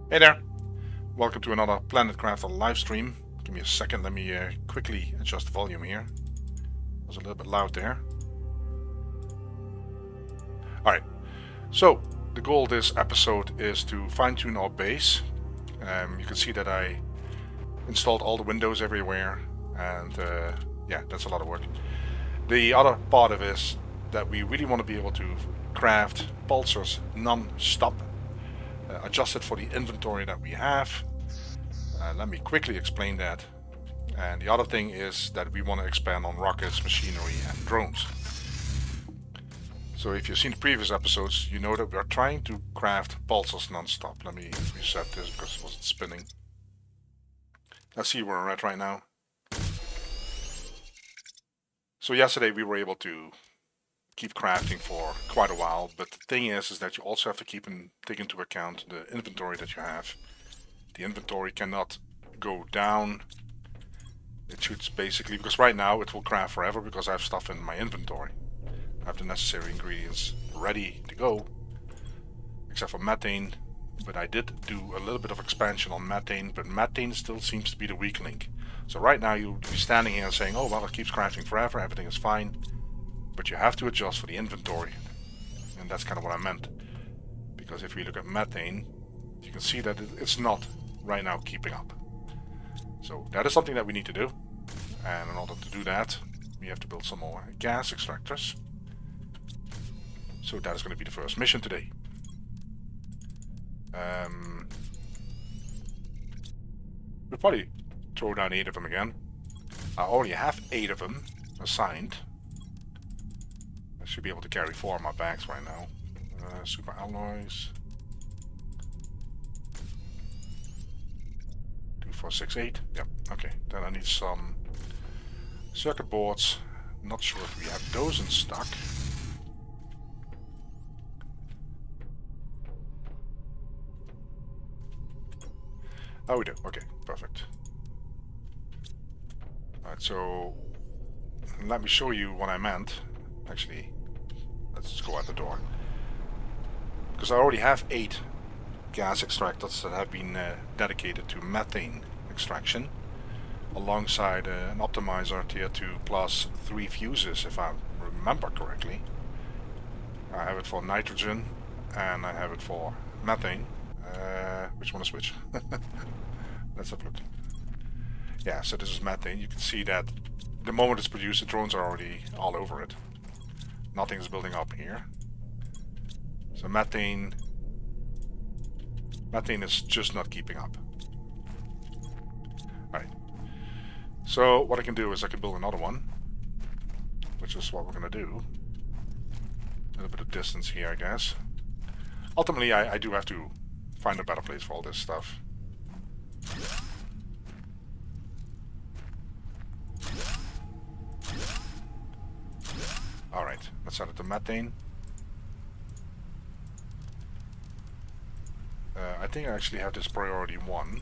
Hey there! Welcome to another Planet Crafter live stream. Give me a second, let me quickly adjust the volume here. It was a little bit loud there. Alright, so the goal of this episode is to fine-tune our base. You can see that I installed all the windows everywhere, and yeah, that's a lot of work. The other part of it is that we really want to be able to craft pulsars non-stop. Adjusted for the inventory that we have. Let me quickly explain that. And the other thing is that we want to expand on rockets, machinery, and drones. So if you've seen the previous episodes, you know that we are trying to craft pulsars non-stop. Let me reset this because it wasn't spinning. Let's see where we're at right now. So yesterday we were able to keep crafting for quite a while, but the thing is that you also have to take into account the inventory that you have. The inventory cannot go down. It should basically, because right now it will craft forever because I have stuff in my inventory. I have the necessary ingredients ready to go, except for methane, but I did do a little bit of expansion on methane, but methane still seems to be the weak link. So right now you'll be standing here and saying, oh well, it keeps crafting forever, everything is fine. But you have to adjust for the inventory, and that's kind of what I meant, because if we look at methane, you can see that it's not right now keeping up. So that is something that we need to do, and in order to do that we have to build some more gas extractors. So that is going to be the first mission today. We'll probably throw down 8 of them again. I already have 8 of them assigned. I should be able to carry 4 on my bags right now. Super alloys. 2, 4, 6, 8. Yep, okay. Then I need some circuit boards. Not sure if we have those in stock. Oh, we do. Okay, perfect. Alright, so let me show you what I meant. Actually, let's just go out the door. Because I already have 8 gas extractors that have been dedicated to methane extraction, alongside an optimizer tier 2 plus 3 fuses, if I remember correctly. I have it for nitrogen and I have it for methane. Which one is which? Let's have a look. Yeah, so this is methane. You can see that the moment it's produced, the drones are already all over it. Nothing is building up here. So methane is just not keeping up. Alright. So what I can do is I can build another one, which is what we're going to do. A little bit of distance here, I guess. Ultimately, I do have to find a better place for all this stuff. Alright, let's add it to methane. I think I actually have this priority 1.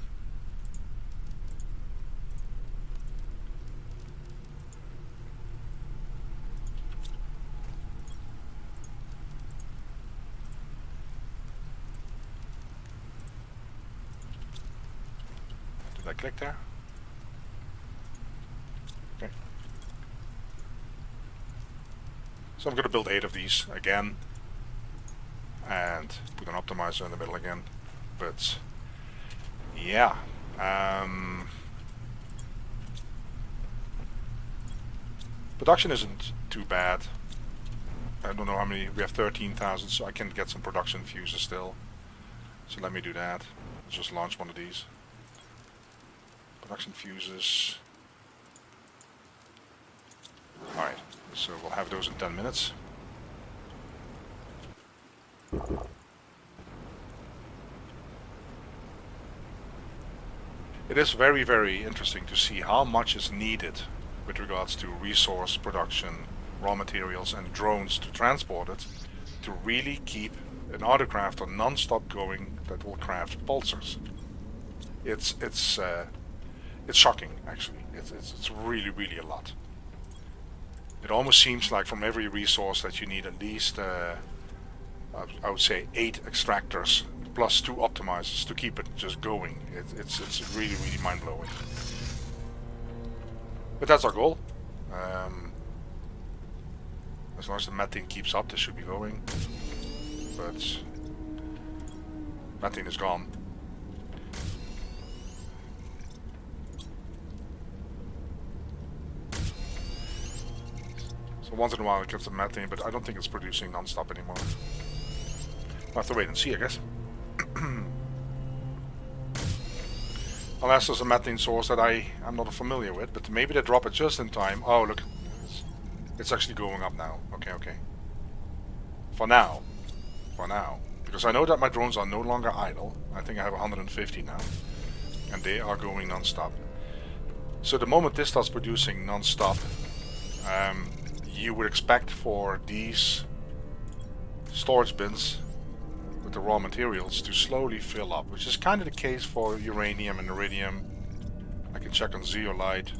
Did I click there? Okay. So I'm going to build 8 of these again, and put an optimizer in the middle again. But yeah, production isn't too bad. I don't know how many, we have 13,000, so I can get some production fuses still. So let me do that. Let's just launch one of these. Production fuses. Alright, so we'll have those in 10 minutes. It is very, very interesting to see how much is needed with regards to resource production, raw materials and drones to transport it, to really keep an autocrafter non-stop going that will craft pulsars. It's shocking, actually. It's really, really a lot. It almost seems like from every resource that you need at least, I would say 8 extractors plus 2 optimizers to keep it just going. It's really, really mind-blowing. But that's our goal. As long as the methane keeps up, this should be going. But methane is gone. So once in a while it gets the methane, but I don't think it's producing non-stop anymore. I'll have to wait and see, I guess. Unless there's a methane source that I'm not familiar with, but maybe they drop it just in time. Oh, look. It's actually going up now. Okay, okay. For now. For now. Because I know that my drones are no longer idle. I think I have 150 now. And they are going non-stop. So the moment this starts producing non-stop, you would expect for these storage bins with the raw materials to slowly fill up, which is kind of the case for uranium and iridium. I can check on zeolite.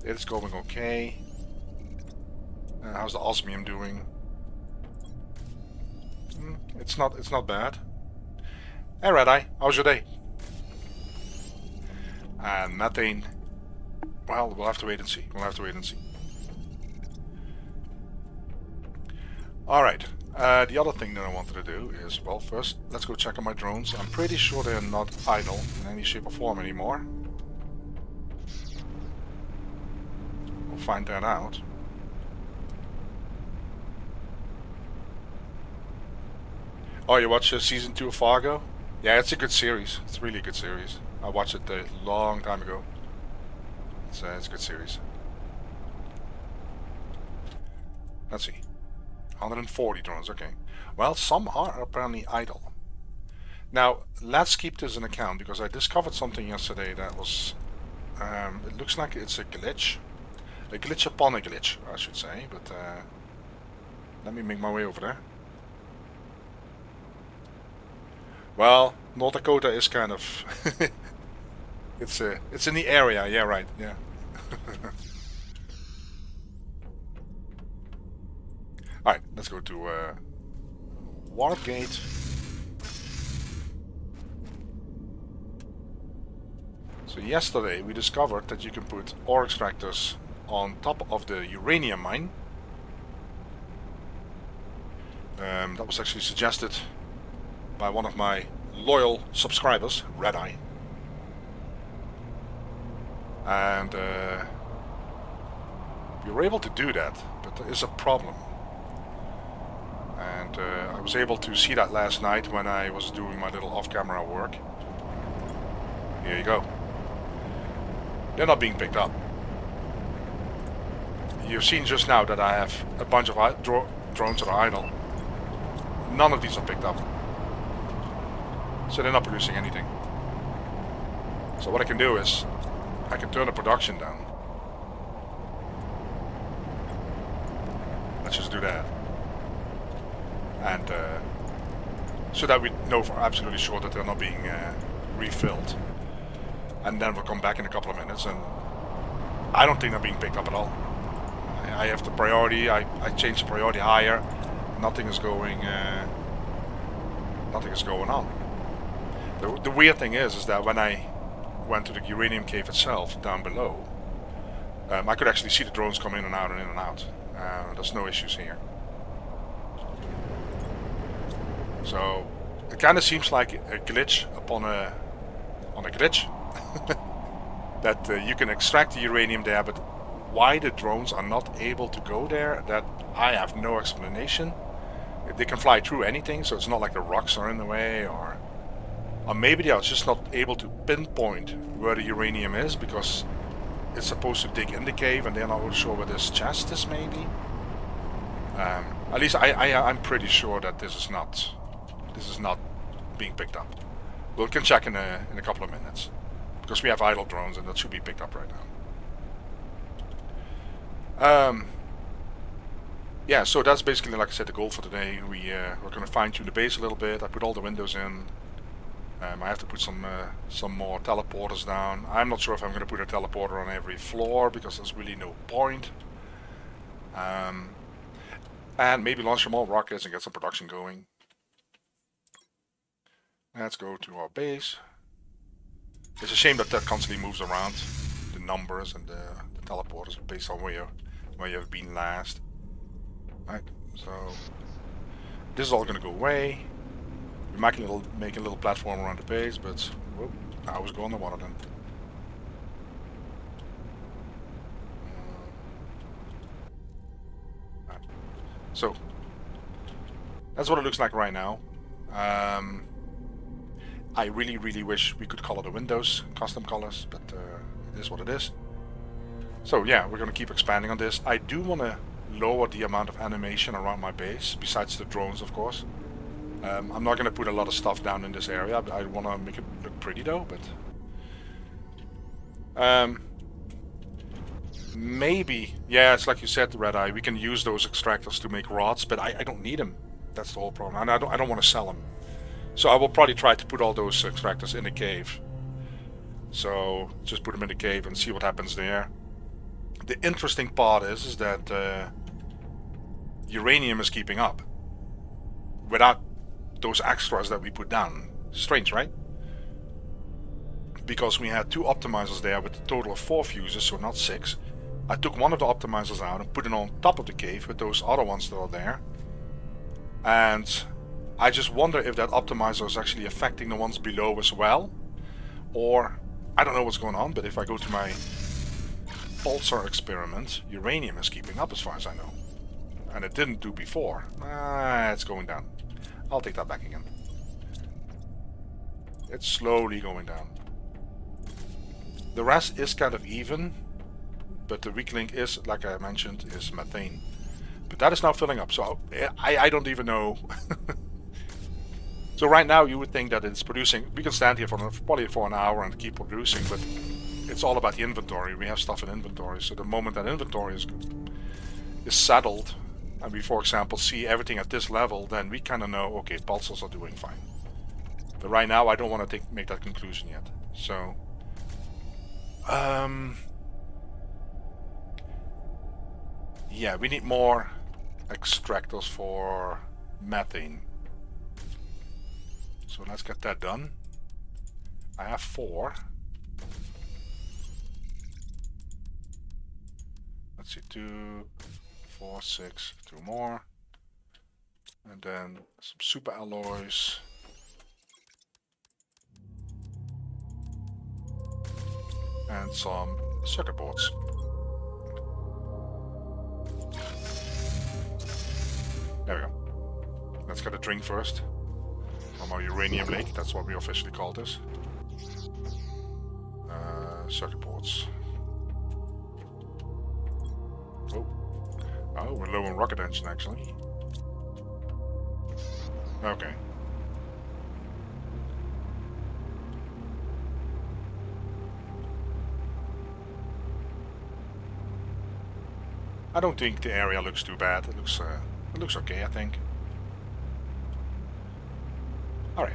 It's going okay. How's the osmium doing? It's not bad. Hey Red-Eye, how's your day? And methane. Well, we'll have to wait and see. We'll have to wait and see. Alright, the other thing that I wanted to do is, well, first, let's go check on my drones. I'm pretty sure they're not idle in any shape or form anymore. We'll find that out. Oh, you watched season 2 of Fargo? Yeah, it's a good series. It's really a good series. I watched it a long time ago. It's a good series. Let's see. 140 drones, okay. Well, some are apparently idle. Now, let's keep this in account, because I discovered something yesterday that was... it looks like it's a glitch. A glitch upon a glitch, I should say, but... let me make my way over there. Well, North Dakota is kind of... it's in the area, yeah, right, yeah. Alright, let's go to Warp Gate. So yesterday we discovered that you can put ore extractors on top of the uranium mine. That was actually suggested by one of my loyal subscribers, Red-Eye. And we were able to do that, but there is a problem. And I was able to see that last night when I was doing my little off-camera work. Here you go. They're not being picked up. You've seen just now that I have a bunch of drones that are idle. None of these are picked up. So they're not producing anything. So what I can do is, I can turn the production down. Let's just do that. And so that we know for absolutely sure that they're not being refilled. And then we'll come back in a couple of minutes, and I don't think they're being picked up at all. I have the priority, I changed the priority higher. Nothing is going on. The weird thing is that when I went to the uranium cave itself down below, I could actually see the drones come in and out and in and out. There's no issues here. So it kind of seems like a glitch upon a glitch. That you can extract the uranium there, but why the drones are not able to go there, that I have no explanation. They can fly through anything, so it's not like the rocks are in the way, or maybe they are just not able to pinpoint where the uranium is because it's supposed to dig in the cave and they're not really sure where this chest is, maybe. At least I'm pretty sure that this is not being picked up. We can check in a couple of minutes, because we have idle drones and that should be picked up right now. Yeah, so that's basically, like I said, the goal for today. We're going to fine-tune the base a little bit. I put all the windows in. I have to put some more teleporters down. I'm not sure if I'm going to put a teleporter on every floor, because there's really no point. And maybe launch some more rockets and get some production going. Let's go to our base. It's a shame that that constantly moves around, the numbers and the teleporters based on where you've been last. Right, so this is all gonna go away. We're making a little platform around the base, but whoop, I was going to water then. Right. So that's what it looks like right now. I really wish we could color the windows custom colors, but it is what it is. So yeah, we're gonna keep expanding on this. I do want to lower the amount of animation around my base, besides the drones, of course. I'm not gonna put a lot of stuff down in this area. I want to make it look pretty though, but maybe, yeah, it's like you said, Red Eye. We can use those extractors to make rods, but I don't need them. That's the whole problem, and I don't want to sell them. So I will probably try to put all those extractors in the cave. So just put them in the cave and see what happens there. The interesting part is that uranium is keeping up without those extras that we put down. Strange, right? Because we had 2 optimizers there with a total of 4 fuses, so not 6. I took one of the optimizers out and put it on top of the cave with those other ones that are there. And I just wonder if that optimizer is actually affecting the ones below as well. Or, I don't know what's going on, but if I go to my Pulsar experiment, uranium is keeping up as far as I know. And it didn't do before. It's going down. I'll take that back again. It's slowly going down. The rest is kind of even, but the weak link is, like I mentioned, is methane. But that is now filling up, so I don't even know. So right now you would think that it's producing. We can stand here probably for an hour and keep producing, but it's all about the inventory. We have stuff in inventory, so the moment that inventory is settled, and we, for example, see everything at this level, then we kind of know, okay, pulsars are doing fine. But right now I don't want to make that conclusion yet. So yeah, we need more extractors for methane. So let's get that done. I have 4. Let's see, 2, 4, 6, 2 more. And then some super alloys. And some circuit boards. There we go. Let's get a drink first. From our uranium lake, that's what we officially call this. Circuit boards. Oh, we're low on rocket engine actually. Okay. I don't think the area looks too bad. It looks okay, I think. All right.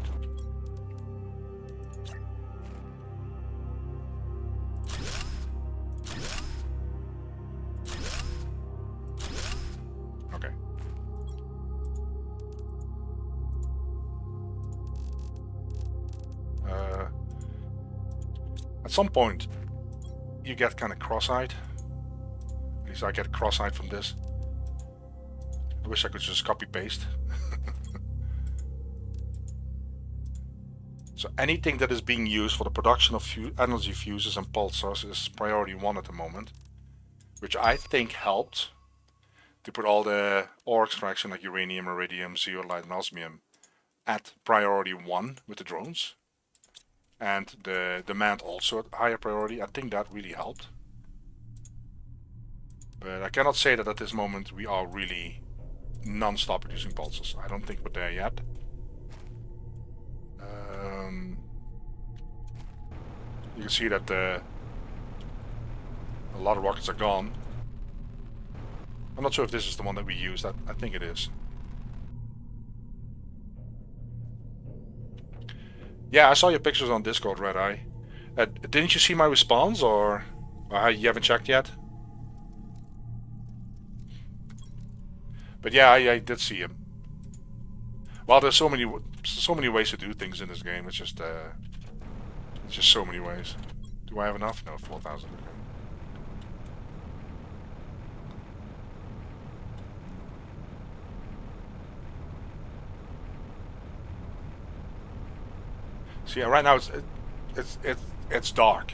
Okay. At some point, you get kind of cross-eyed. At least I get cross-eyed from this. I wish I could just copy-paste. So anything that is being used for the production of energy fuses and pulsars is priority 1 at the moment, which I think helped to put all the ore extraction like uranium, iridium, zeolite and osmium at priority 1 with the drones, and the demand also at higher priority. I think that really helped. But I cannot say that at this moment we are really non-stop producing pulsars. I don't think we're there yet. You can see that a lot of rockets are gone. I'm not sure if this is the one that we used. I think it is. Yeah, I saw your pictures on Discord, Red Eye. Didn't you see my response, or you haven't checked yet? But yeah, I did see him. Well, there's so many ways to do things in this game. It's just so many ways. Do I have enough? No, 4,000. Okay. So yeah, right now it's dark,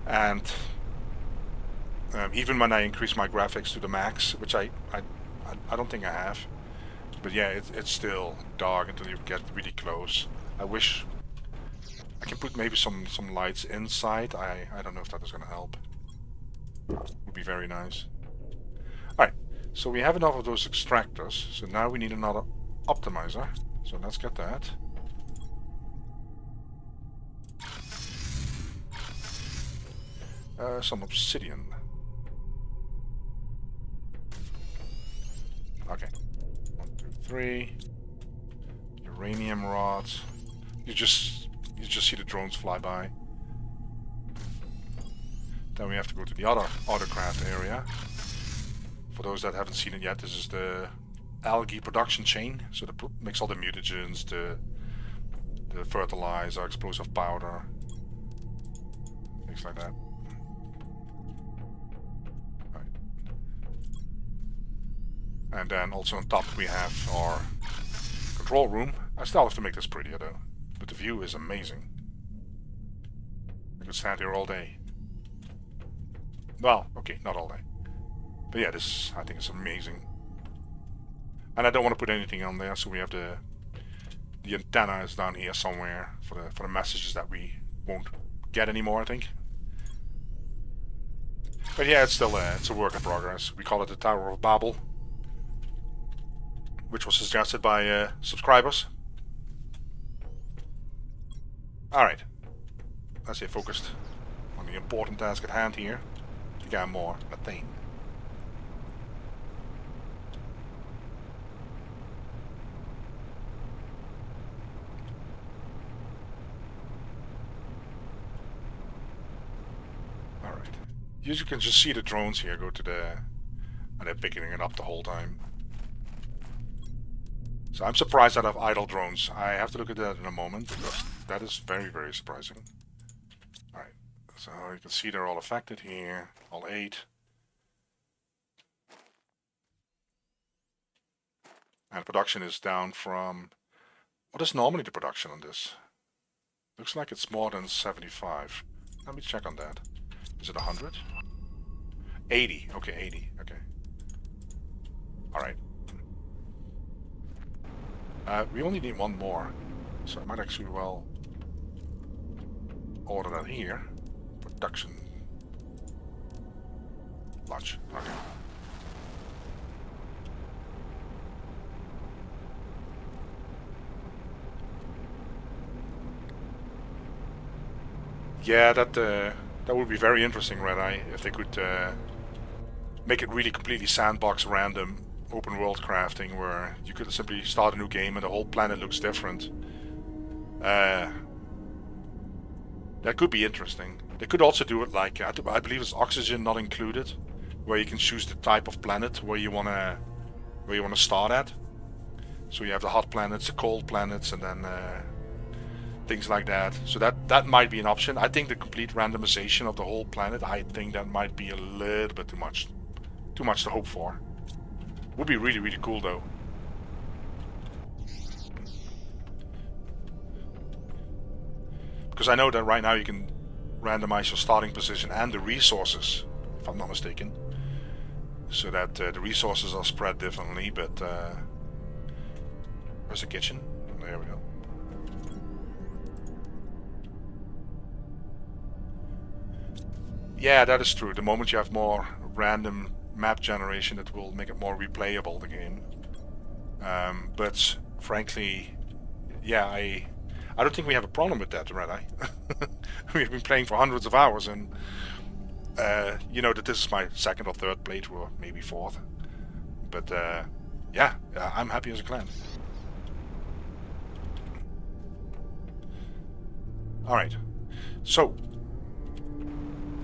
and even when I increase my graphics to the max, which I don't think I have, but yeah, it's still dark until you get really close. I wish I can put maybe some lights inside. I don't know if that is going to help. Would be very nice. Alright, so we have enough of those extractors, so now we need another optimizer. So let's get that. Some obsidian. Okay. 1, 2, 3. Uranium rods. You just see the drones fly by. Then we have to go to the other autocraft area. For those that haven't seen it yet, this is the algae production chain. So that makes all the mutagens, the fertilizer, explosive powder, things like that. And then also on top we have our control room. I still have to make this prettier though, but the view is amazing. I could stand here all day. Well, okay, not all day. But yeah, this I think is amazing. And I don't want to put anything on there, so we have the antenna is down here somewhere for the messages that we won't get anymore, I think. But yeah, it's still it's a work in progress. We call it the Tower of Babel, which was suggested by subscribers. Alright, let's stay focused on the important task at hand here. To get more methane. Alright, you can just see the drones here go to the... and they're picking it up the whole time. So I'm surprised that I have idle drones. I have to look at that in a moment, because that is very, very surprising. Alright, so you can see they're all affected here, all 8. And production is down from... what is normally the production on this? Looks like it's more than 75. Let me check on that. Is it 100? 80. Okay, 80. Okay. Alright. We only need one more, so I might actually well order that here. Production. Lunch. Okay. Yeah, that would be very interesting, Red Eye, if they could make it really completely sandbox random open world crafting, where you could simply start a new game and the whole planet looks different. That could be interesting. They could also do it like, I believe it's oxygen not included, where you can choose the type of planet where you wanna start at. So you have the hot planets, the cold planets, and then things like that. So that might be an option. I think the complete randomization of the whole planet, I think that might be a little bit too much to hope for. Would be really, really cool though. Because I know that right now you can randomize your starting position and the resources, if I'm not mistaken. So that the resources are spread differently, but... where's the kitchen? There we go. Yeah, that is true. The moment you have more random map generation, it will make it more replayable, the game. But frankly, yeah, I don't think we have a problem with that, Red Eye. We've been playing for hundreds of hours, and you know that this is my 2nd or 3rd playthrough, or maybe 4th. But yeah, I'm happy as a clan. Alright, so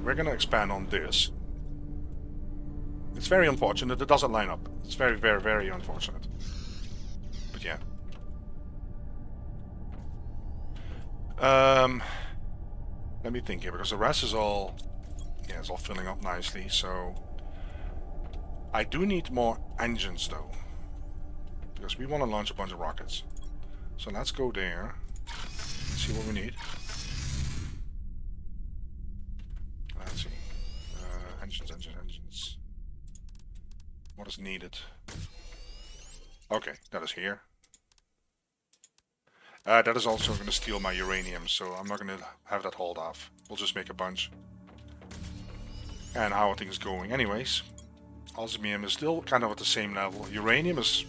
we're gonna expand on this. It's very unfortunate it doesn't line up. It's very, very, very unfortunate. But yeah, Let me think here, because the rest is all, yeah, it's all filling up nicely. So I do need more engines though, because we want to launch a bunch of rockets. So let's go there. Let's see what we need. Let's see. Engines. What is needed? Okay, that is here. That is also going to steal my uranium, so I'm not going to have that hauled off. We'll just make a bunch. And how are things going? Anyways, osmium is still kind of at the same level. Uranium is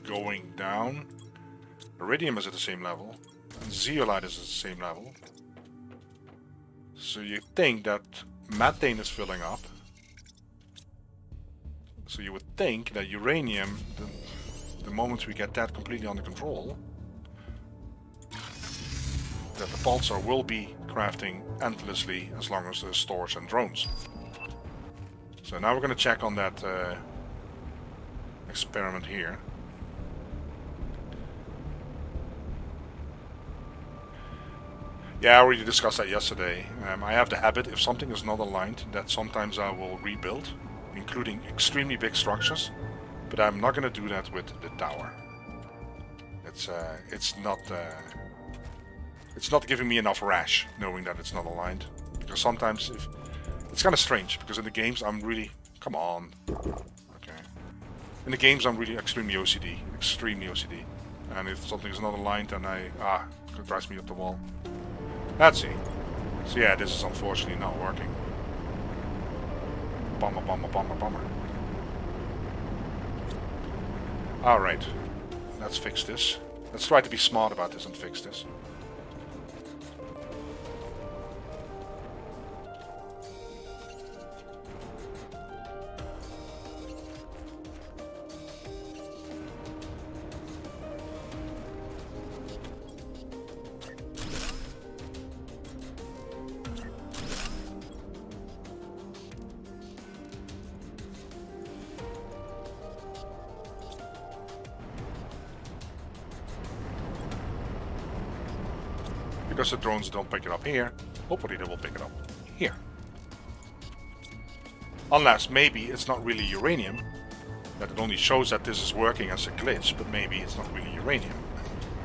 going down. Iridium is at the same level. And zeolite is at the same level. So you think that methane is filling up. So you would think that uranium, the moment we get that completely under control, that the pulsar will be crafting endlessly as long as there's stores and drones. So now we're going to check on that experiment here. Yeah, I already discussed that yesterday. I have the habit, if something is not aligned, that sometimes I will rebuild, including extremely big structures, but I'm not going to do that with the tower. It's not giving me enough rash knowing that it's not aligned, because sometimes it's kind of strange, because in the games I'm really, come on, okay, in the games I'm really extremely OCD, and if something is not aligned, then it drives me up the wall. Let's see. So yeah, this is unfortunately not working. Bummer. Alright, let's fix this. Let's try to be smart about this and fix this. Because the drones don't pick it up here, hopefully they will pick it up here. Unless maybe it's not really uranium, that it only shows that this is working as a glitch, but maybe it's not really uranium.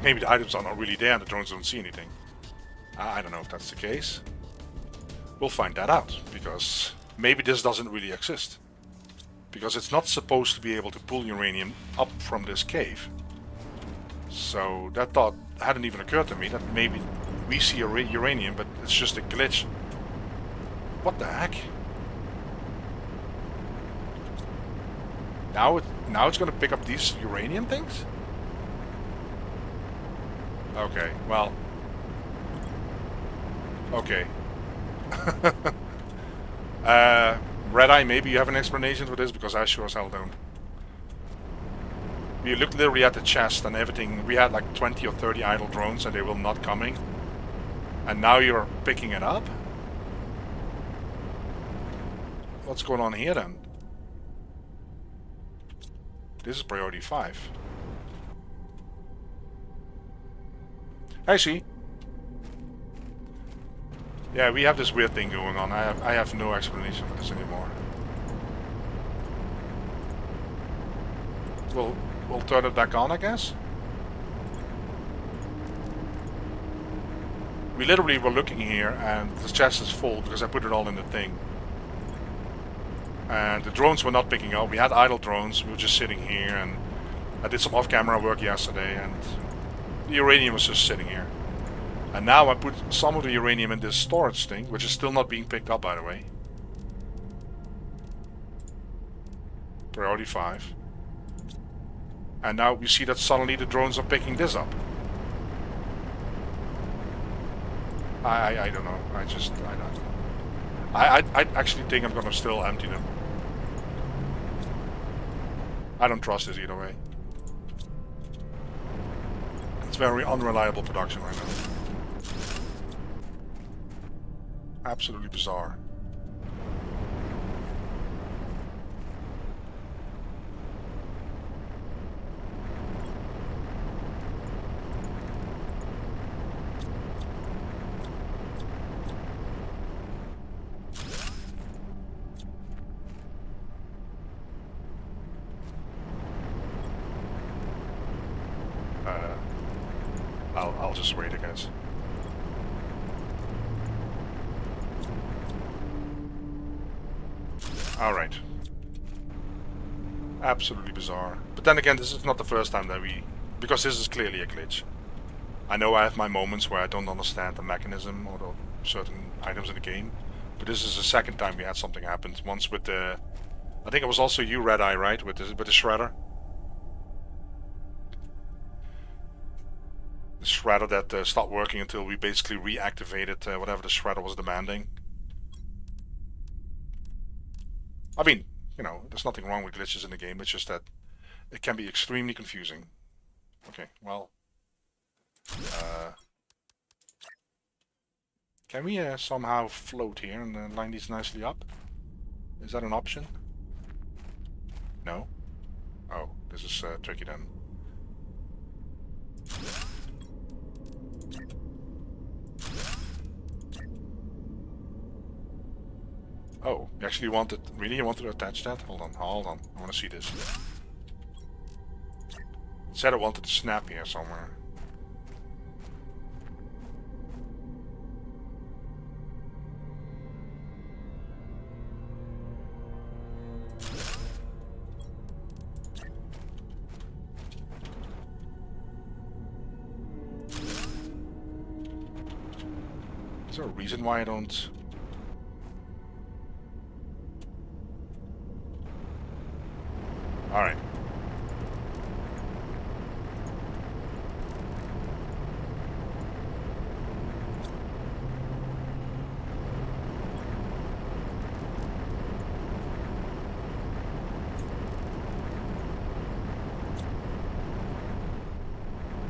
Maybe the items are not really there and the drones don't see anything. I don't know if that's the case. We'll find that out, because maybe this doesn't really exist. Because it's not supposed to be able to pull uranium up from this cave. So that thought hadn't even occurred to me, that maybe we see uranium, but it's just a glitch. What the heck? Now it's going to pick up these uranium things? Okay, well. Okay. Red Eye, maybe you have an explanation for this, because I sure as hell don't. We looked literally at the chest and everything. We had like 20 or 30 idle drones and they were not coming. And now you're picking it up? What's going on here then? This is priority 5. I see. Yeah, we have this weird thing going on. I have no explanation for this anymore. We'll turn it back on, I guess. We literally were looking here and the chest is full because I put it all in the thing. And the drones were not picking up. We had idle drones. We were just sitting here, and I did some off-camera work yesterday, and the uranium was just sitting here. And now I put some of the uranium in this storage thing, which is still not being picked up, by the way. Priority 5. And now we see that suddenly the drones are picking this up. I don't know. I don't know. I actually think I'm gonna still empty them. I don't trust this either way. It's very unreliable production right now. Absolutely bizarre. just wait, I guess. Alright. Absolutely bizarre. But then again, this is not the first time that because this is clearly a glitch. I know I have my moments where I don't understand the mechanism or the certain items in the game. But this is the second time we had something happen. Once with the... I think it was also you, Red Eye, right? With the shredder. The shredder that stopped working until we basically reactivated whatever the shredder was demanding. I mean, you know, there's nothing wrong with glitches in the game, it's just that it can be extremely confusing. Okay, well... can we somehow float here and line these nicely up? Is that an option? No? Oh, this is tricky then. Oh, you actually wanted... Really? You wanted to attach that? Hold on, hold on. I want to see this. It said it wanted to snap here somewhere. Is there a reason why I don't... Alright.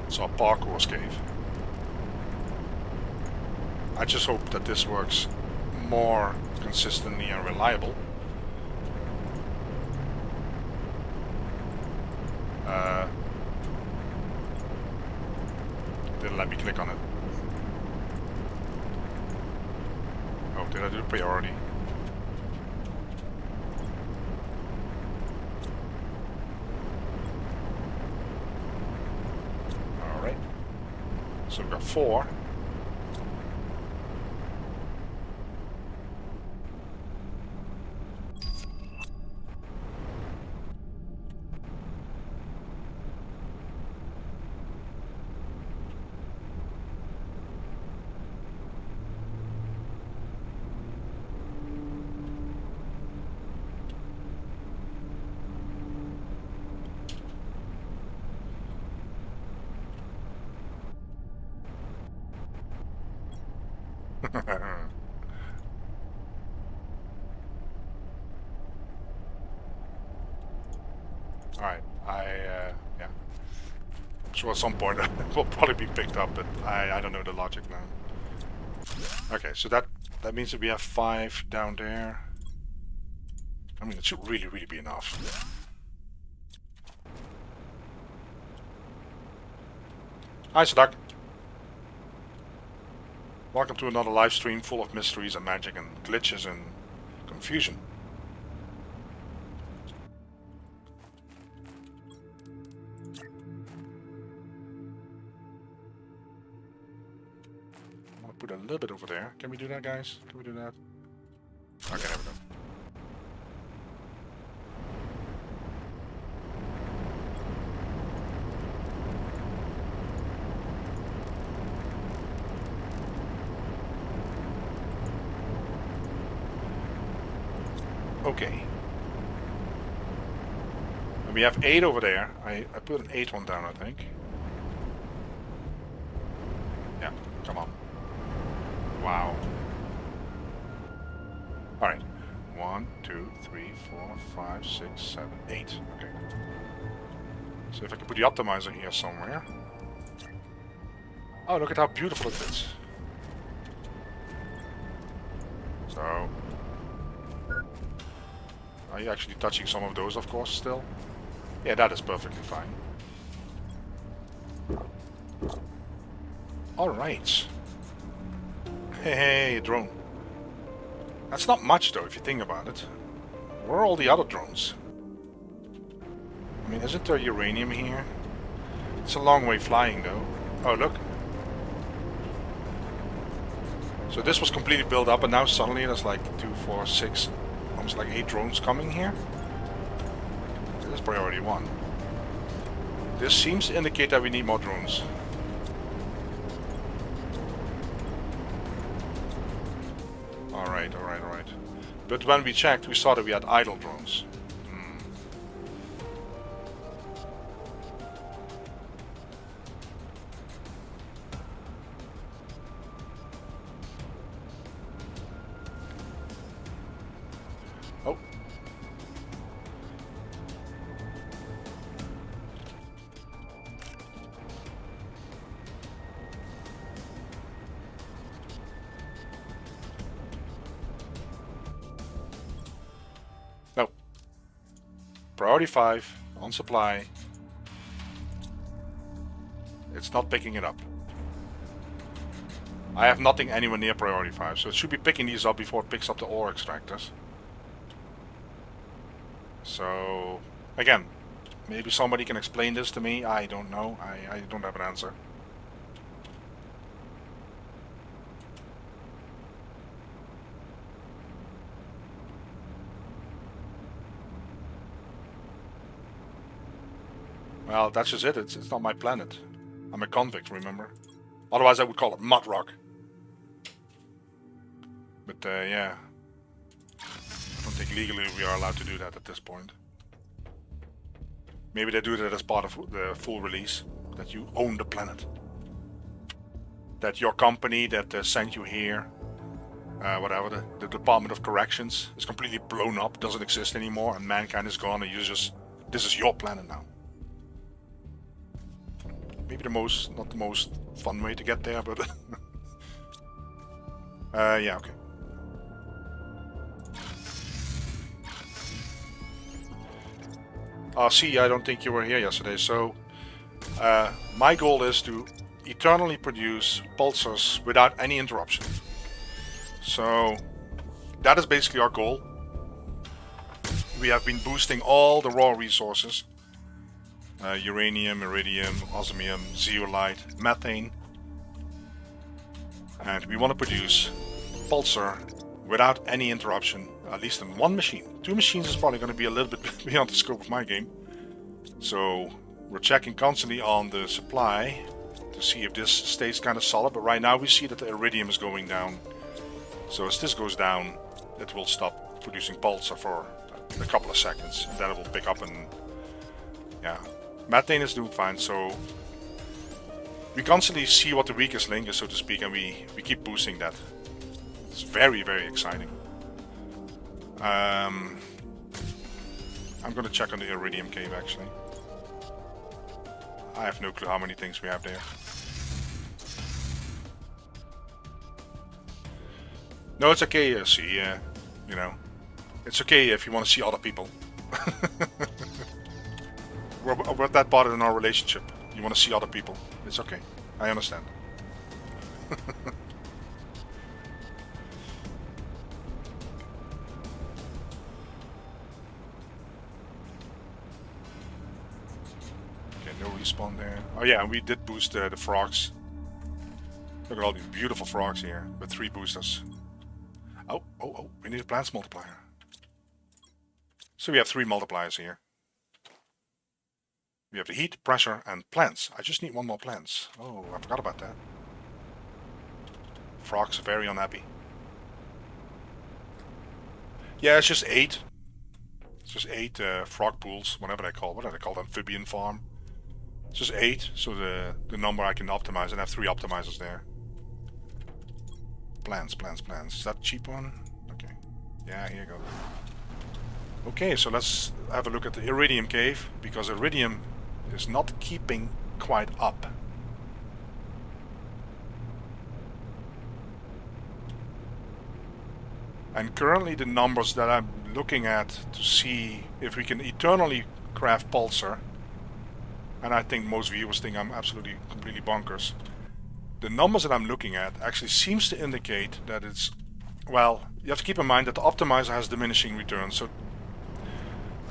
It's a parkour cave. I just hope that this works more consistently and reliable. Didn't let me click on it. Oh, did I do priority? Alright. So we've got 4. Alright, yeah. I'm sure at some point it will probably be picked up, but I don't know the logic now. Okay, so that means that we have 5 down there. I mean, it should really be enough. Hi, Sadak. Welcome to another live stream full of mysteries and magic and glitches and confusion. I'm gonna put a little bit over there. Can we do that, guys? Can we do that? Okay, there we go. Okay. And we have 8 over there. I put an 8 one down, I think. Yeah, come on. Wow. Alright. 1, 2, 3, 4, 5, 6, 7, 8. Okay. So if I can put the optimizer here somewhere. Oh, look at how beautiful it is. So... Are you actually touching some of those, of course, still? Yeah, that is perfectly fine. Alright. Hey, drone. That's not much, though, if you think about it. Where are all the other drones? I mean, isn't there uranium here? It's a long way flying, though. Oh, look. So this was completely built up, and now suddenly there's like 2, 4, 6, almost like 8 drones coming here. This is priority 1. This seems to indicate that we need more drones. Alright. But when we checked, we saw that we had idle drones. Oh. No. Priority 5 on supply. It's not picking it up. I have nothing anywhere near priority 5, so it should be picking these up before it picks up the ore extractors. So, again, maybe somebody can explain this to me. I don't know. I don't have an answer. Well, that's just it. It's not my planet. I'm a convict, remember? Otherwise I would call it mud rock. But yeah. I don't think legally we are allowed to do that at this point. Maybe they do that as part of the full release. That you own the planet. That your company that sent you here, whatever, the Department of Corrections, is completely blown up, doesn't exist anymore, and mankind is gone, and this is your planet now. Maybe not the most fun way to get there, but yeah, okay. See, I don't think you were here yesterday, so my goal is to eternally produce pulsars without any interruption. So that is basically our goal. We have been boosting all the raw resources. Uranium, iridium, osmium, zeolite, methane. And we want to produce pulsar without any interruption, at least in one machine. 2 machines is probably going to be a little bit beyond the scope of my game. So we're checking constantly on the supply to see if this stays kind of solid, but right now we see that the iridium is going down. So as this goes down, it will stop producing pulsar for a couple of seconds, and then it will pick up, and yeah. Methane is doing fine, so we constantly see what the weakest link is, so to speak, and we keep boosting that. It's very, very exciting. I'm gonna check on the iridium cave, actually. I have no clue how many things we have there. No, it's okay, see, you know. It's okay if you want to see other people. We're that part in our relationship. You want to see other people. It's okay. I understand. Okay, no respawn there. Oh yeah, and we did boost the frogs. Look at all these beautiful frogs here with 3 boosters. Oh, we need a plants multiplier. So we have 3 multipliers here. We have the heat, pressure, and plants. I just need 1 more plants. Oh, I forgot about that. Frogs are very unhappy. Yeah, it's just 8. It's just 8 frog pools, whatever they call. What do they call? Amphibian farm. It's just 8, so the number I can optimize, and I have 3 optimizers there. Plants. Is that a cheap one? Okay. Yeah, here you go. Okay, so let's have a look at the iridium cave, because iridium is not keeping quite up. And currently the numbers that I'm looking at to see if we can eternally craft pulsar, and I think most viewers think I'm absolutely completely bonkers. The numbers that I'm looking at actually seems to indicate that it's, well, you have to keep in mind that the optimizer has diminishing returns, so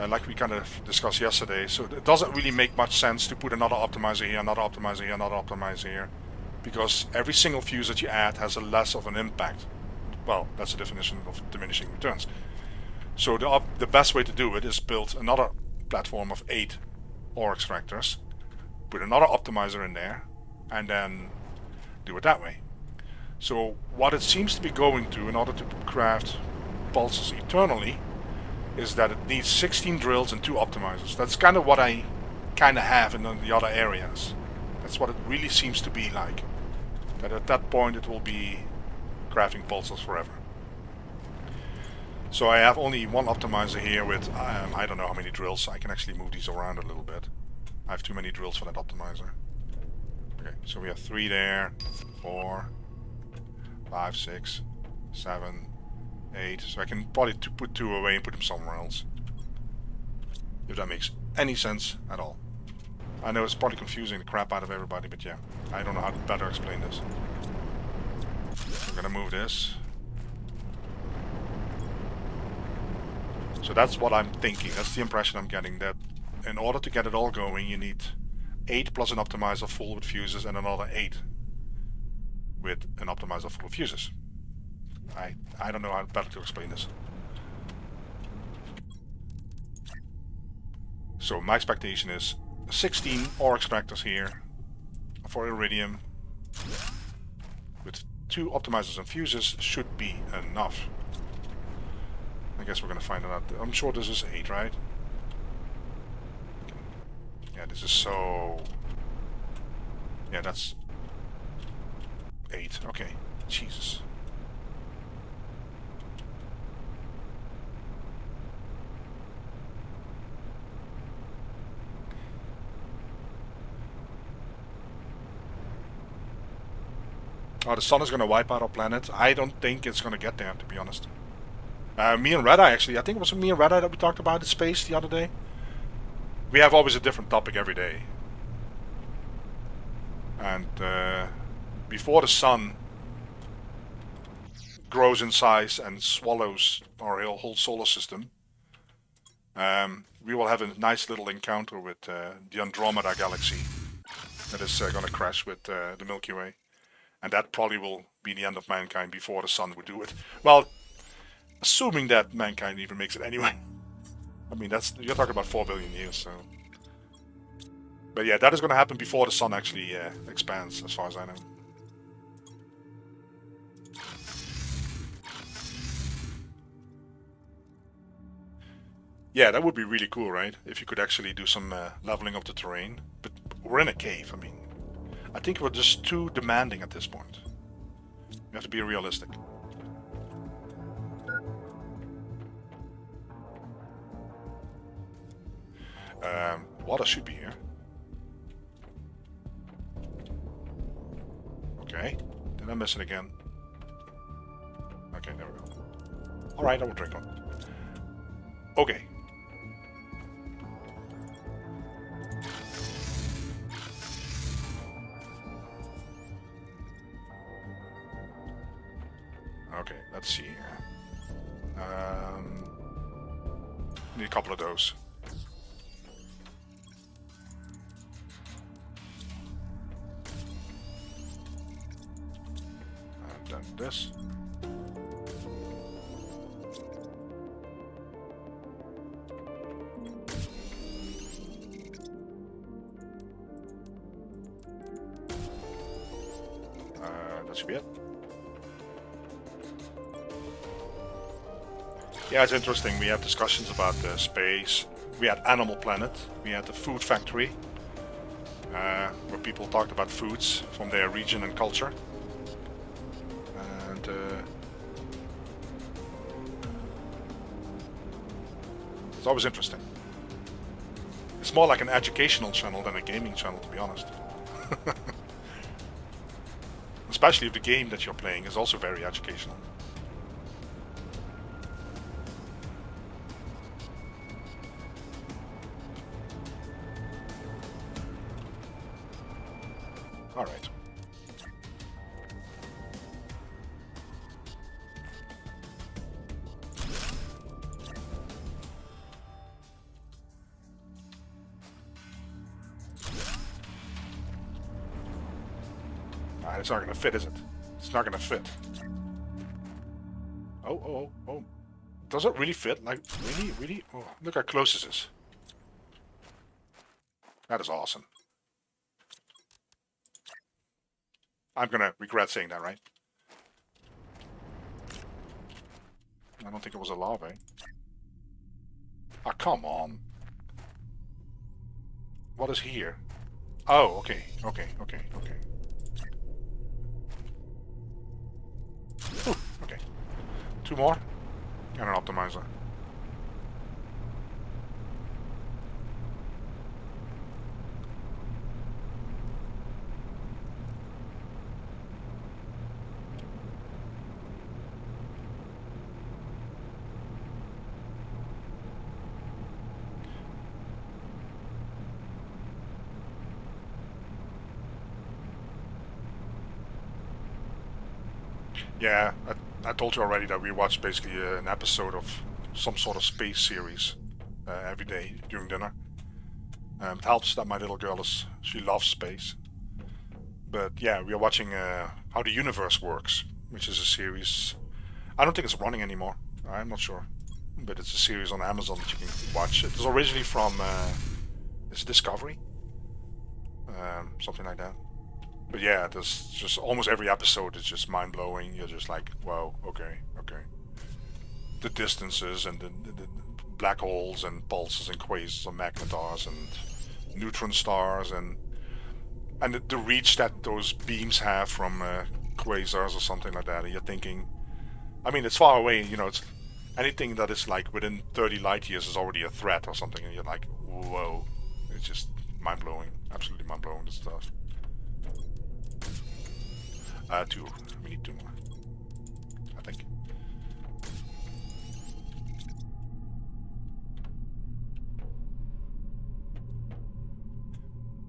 like we kind of discussed yesterday, so it doesn't really make much sense to put another optimizer here, another optimizer here, another optimizer here, because every single fuse that you add has a less of an impact. Well, that's the definition of diminishing returns. So the best way to do it is build another platform of 8 ore extractors, put another optimizer in there, and then do it that way. So what it seems to be going to in order to craft pulses eternally is that it needs 16 drills and 2 optimizers. That's kind of what I kind of have in the other areas. That's what it really seems to be like. That at that point it will be crafting pulses forever. So I have only one optimizer here with, I don't know how many drills. I can actually move these around a little bit. I have too many drills for that optimizer. Okay, so we have 3 there, 4, 5, 6, 7, 8. So I can probably put 2 away and put them somewhere else. If that makes any sense at all. I know it's probably confusing the crap out of everybody, but yeah, I don't know how to better explain this. So I'm gonna move this. So that's what I'm thinking. That's the impression I'm getting, that in order to get it all going, you need 8 plus an optimizer full with fuses and another 8 with an optimizer full of fuses. I don't know how better to explain this. So my expectation is 16 ore extractors here for iridium with 2 optimizers and fuses should be enough. I guess we're gonna find out. I'm sure this is 8, right? Yeah, this is so... Yeah, that's 8. Okay. Jesus. Oh, the sun is going to wipe out our planet. I don't think it's going to get there, to be honest. Me and Red Eye, actually. I think it was me and Red Eye that we talked about in space the other day. We have always a different topic every day. And before the sun grows in size and swallows our whole solar system, we will have a nice little encounter with the Andromeda galaxy that is going to crash with the Milky Way. And that probably will be the end of mankind before the sun would do it. Well, assuming that mankind even makes it anyway. I mean, you're talking about 4 billion years, so... But yeah, that is going to happen before the sun actually expands, as far as I know. Yeah, that would be really cool, right? If you could actually do some leveling of the terrain. But we're in a cave, I mean. I think we're just too demanding at this point. You have to be realistic. Water should be here. Okay. Did I miss it again? Okay, there we go. Alright, I will drink one. Okay. Okay, let's see here. Need a couple of those. And then this. That should be it. Yeah, it's interesting. We have discussions about space. We had Animal Planet. We had the Food Factory, where people talked about foods from their region and culture. And it's always interesting. It's more like an educational channel than a gaming channel, to be honest. Especially if the game that you're playing is also very educational. Alright. It's not gonna fit, is it? It's not gonna fit. Oh. Does it really fit? Like, really? Oh, look how close this is. That is awesome. I'm gonna regret saying that, right? I don't think it was a lava. Ah, come on. What is here? Oh, okay. Ooh, okay. 2 more. And an optimizer. Yeah, I told you already that we watched basically an episode of some sort of space series every day during dinner. It helps that my little girl she loves space. But yeah, we are watching How the Universe Works, which is a series. I don't think it's running anymore. I'm not sure. But it's a series on Amazon that you can watch. It was originally from it's Discovery. Something like that. But yeah, there's just almost every episode is just mind-blowing. You're just like, wow, okay. The distances and the black holes and pulsars and quasars and magnetars and neutron stars and the reach that those beams have from quasars or something like that. And you're thinking, I mean, it's far away, it's anything that is like within 30 light years is already a threat or something. And you're like, whoa, it's just mind-blowing, absolutely mind-blowing, this stuff. 2. We need 2 more, I think.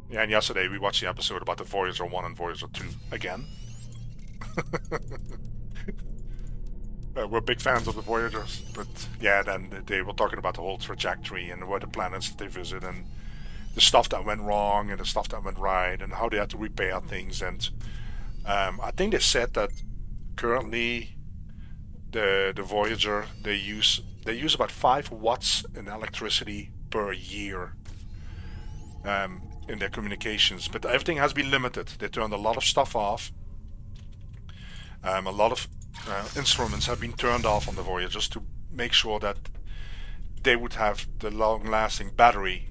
Yeah, and yesterday we watched the episode about the Voyager 1 and Voyager 2 again. We're big fans of the Voyagers, but yeah, then they were talking about the whole trajectory and where the planets that they visit and the stuff that went wrong and the stuff that went right and how they had to repair things. And I think they said that currently the Voyager they use about 5 watts in electricity per year in their communications, but everything has been limited. They turned a lot of stuff off. A lot of instruments have been turned off on the Voyagers to make sure that they would have the long-lasting battery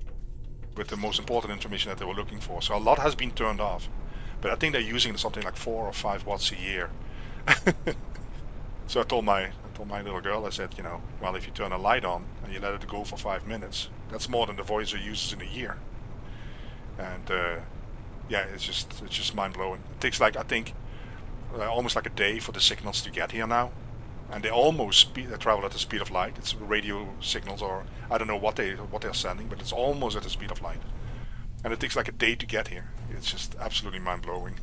with the most important information that they were looking for. So a lot has been turned off. But I think they're using something like 4 or 5 watts a year. So I told my little girl, I said, well, if you turn a light on and you let it go for 5 minutes, that's more than the Voyager uses in a year. And yeah, it's just mind-blowing. It takes I think almost like a day for the signals to get here now, and they almost travel at the speed of light. It's radio signals, or I don't know what they're sending, but it's almost at the speed of light. And it takes like a day to get here. It's just absolutely mind-blowing.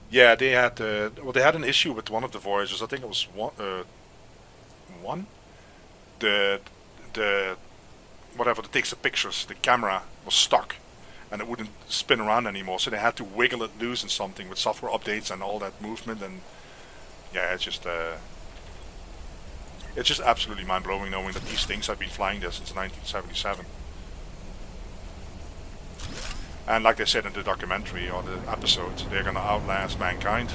Yeah, they had an issue with one of the Voyagers. I think it was one. The whatever that takes the pictures. The camera was stuck, and it wouldn't spin around anymore. So they had to wiggle it loose and something with software updates and all that movement. And yeah, it's just absolutely mind-blowing knowing that these things have been flying there since 1977. And like they said in the documentary or the episode, they're gonna outlast mankind.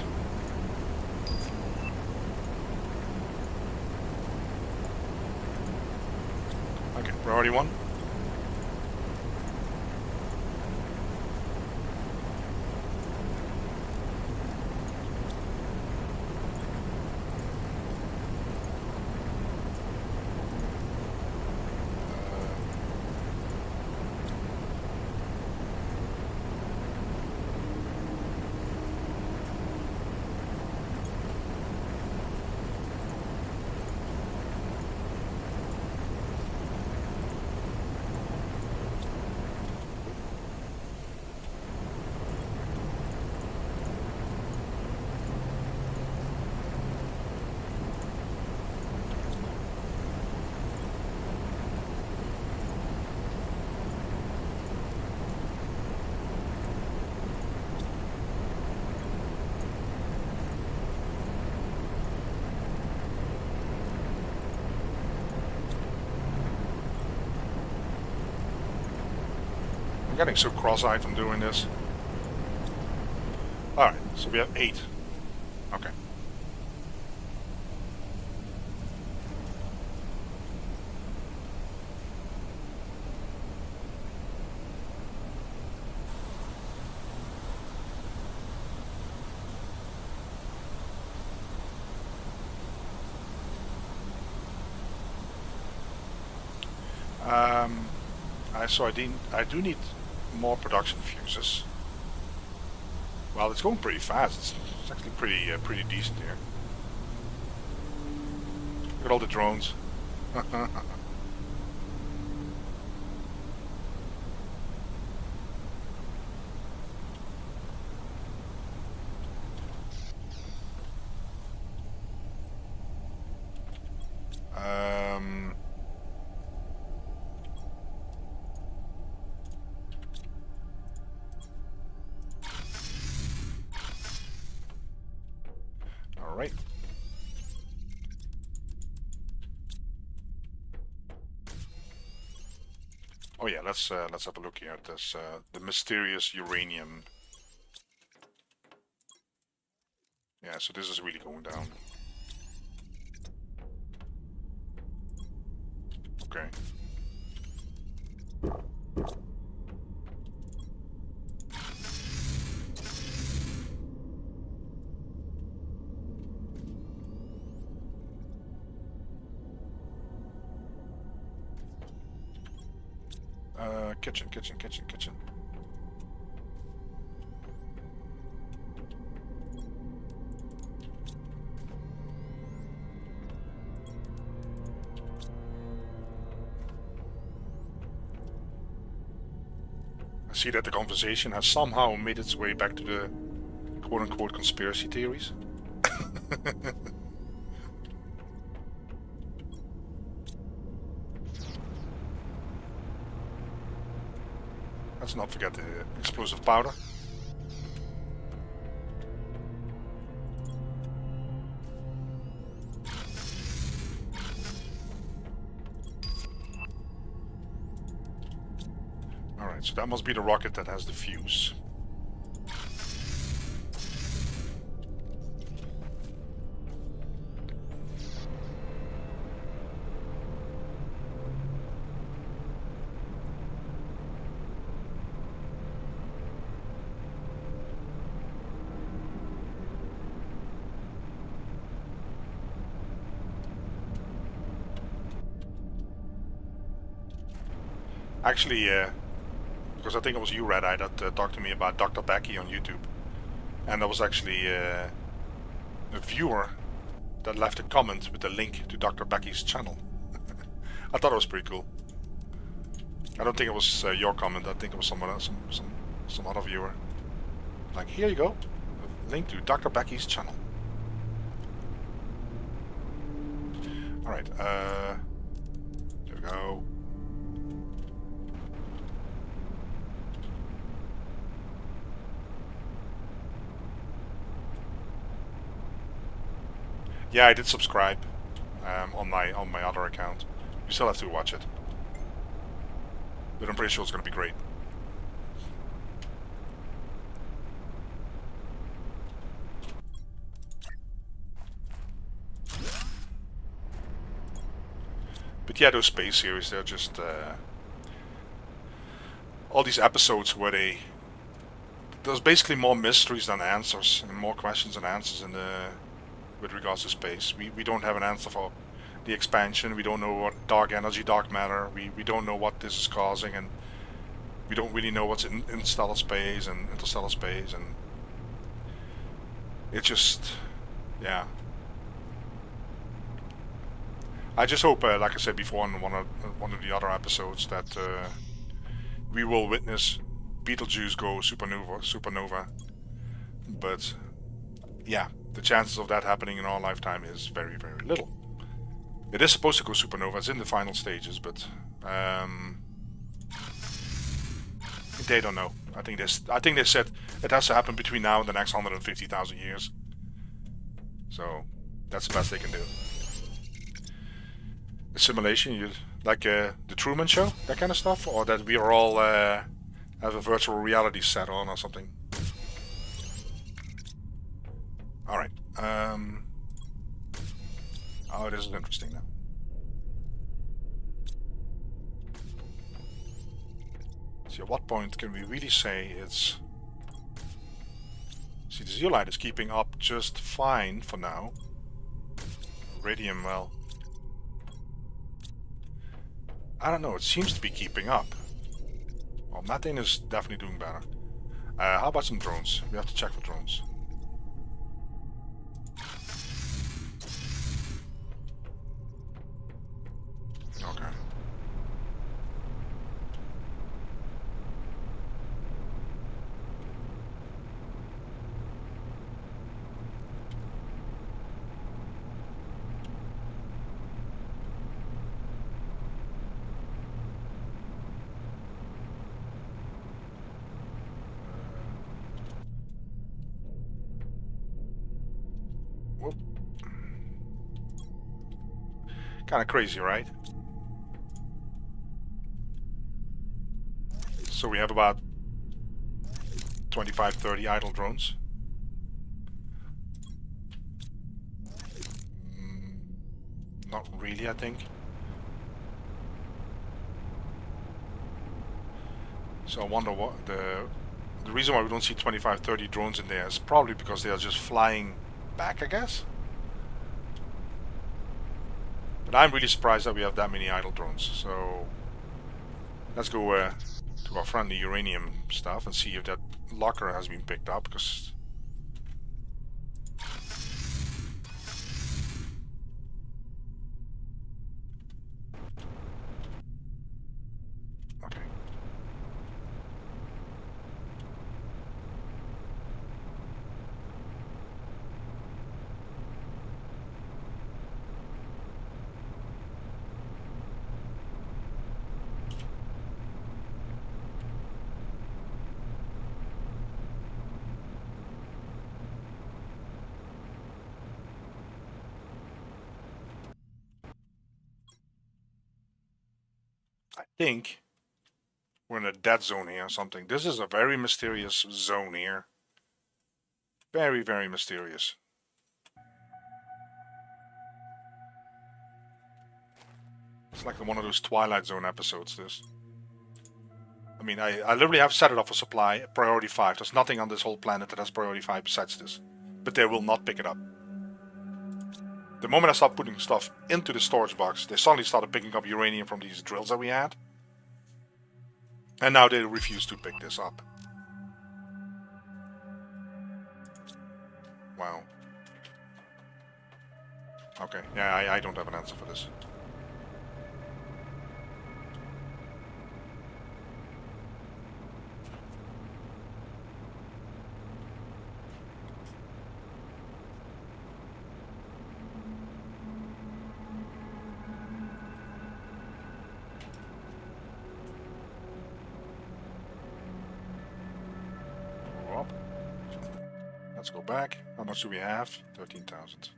Okay, priority 1. getting so cross-eyed from doing this. Alright, so we have 8. Okay. So I do need more production fuses. Well, it's going pretty fast. It's actually pretty decent here. Look at all the drones. All right. Oh yeah, let's have a look here at this the mysterious uranium. Yeah, so this is really going down. Okay. Kitchen. I see that the conversation has somehow made its way back to the quote-unquote conspiracy theories. Let's not forget the explosive powder. Alright, so that must be the rocket that has the fuse. Actually, because I think it was you, Red Eye, that talked to me about Dr. Becky on YouTube. And there was actually a viewer that left a comment with a link to Dr. Becky's channel. I thought it was pretty cool. I don't think it was your comment, I think it was someone else, some other viewer. Like, here you go, a link to Dr. Becky's channel. Alright, there we go. Yeah, I did subscribe on my other account. You still have to watch it, but I'm pretty sure it's going to be great. But yeah, those space series, they're just all these episodes where there's basically more mysteries than answers, and more questions than answers in with regards to space. We don't have an answer for the expansion. We don't know what dark energy, dark matter. We don't know what this is causing, and we don't really know what's in stellar space and interstellar space, and it just, yeah. I just hope, like I said before in one of the other episodes, that we will witness Betelgeuse go supernova. But yeah, the chances of that happening in our lifetime is very, very little. It is supposed to go supernova. It's in the final stages, but they don't know. I think they said it has to happen between now and the next 150,000 years. So that's the best they can do. A simulation, like the Truman Show, that kind of stuff, or that we are all have a virtual reality set on or something. Alright. Oh, this is interesting now. See, at what point can we really say it's... See, the zeolite is keeping up just fine for now. Radium, well... I don't know, it seems to be keeping up. Well, methane is definitely doing better. How about some drones? We have to check for drones. Okay. Whoop. Kind of crazy, right? So we have about 25, 30 idle drones. Not really, I think. So I wonder what the reason why we don't see 25, 30 drones in there is probably because they are just flying back, I guess. But I'm really surprised that we have that many idle drones. So let's go to our friendly uranium stuff and see if that locker has been picked up, because okay. I think we're in a dead zone here or something. This is a very mysterious zone here. Very, very mysterious. It's like one of those Twilight Zone episodes, this. I mean, I literally have set it up for supply, priority 5. There's nothing on this whole planet that has priority 5 besides this. But they will not pick it up. The moment I stopped putting stuff into the storage box, they suddenly started picking up uranium from these drills that we had. And now they refuse to pick this up. Wow. Okay, yeah, I don't have an answer for this. Let's go back. How much do we have? 13,000.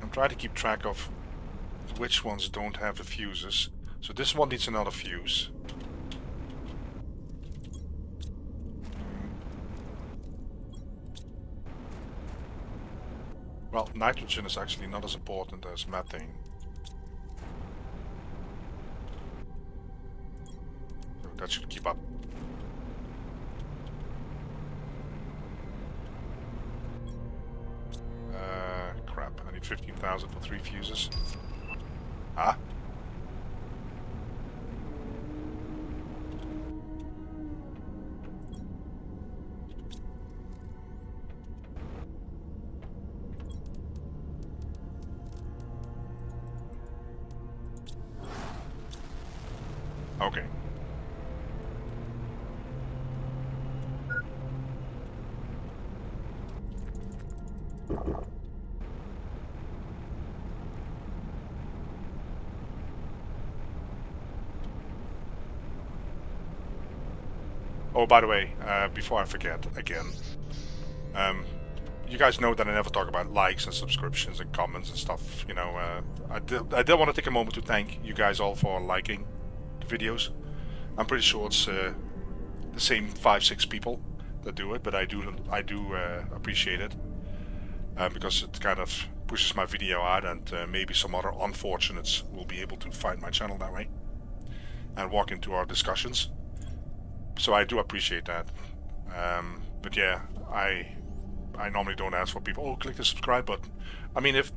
I'm trying to keep track of which ones don't have the fuses. So this one needs another fuse. Well, nitrogen is actually not as important as methane. So that should keep up. Crap, I need 15,000 for 3 fuses. Ah. Okay. Oh, by the way, before I forget again, you guys know that I never talk about likes and subscriptions and comments and stuff. You know, I did want to take a moment to thank you guys all for liking the videos. I'm pretty sure it's the same 5-6 people that do it, but I do appreciate it because it kind of pushes my video out, and maybe some other unfortunates will be able to find my channel that way and walk into our discussions. So I do appreciate that. But yeah, I normally don't ask for people, oh, click the subscribe button. I mean, if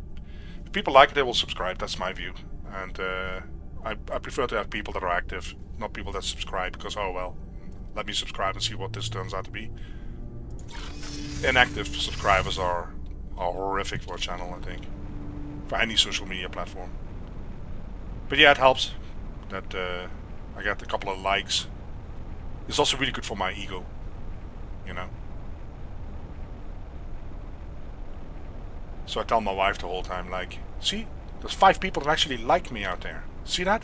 people like it, they will subscribe. That's my view. And I prefer to have people that are active, not people that subscribe because, oh, well, let me subscribe and see what this turns out to be. Inactive subscribers are horrific for a channel, I think. For any social media platform. But yeah, it helps that I got a couple of likes. It's also really good for my ego, you know. So I tell my wife the whole time, like, see, there's 5 people that actually like me out there. See that?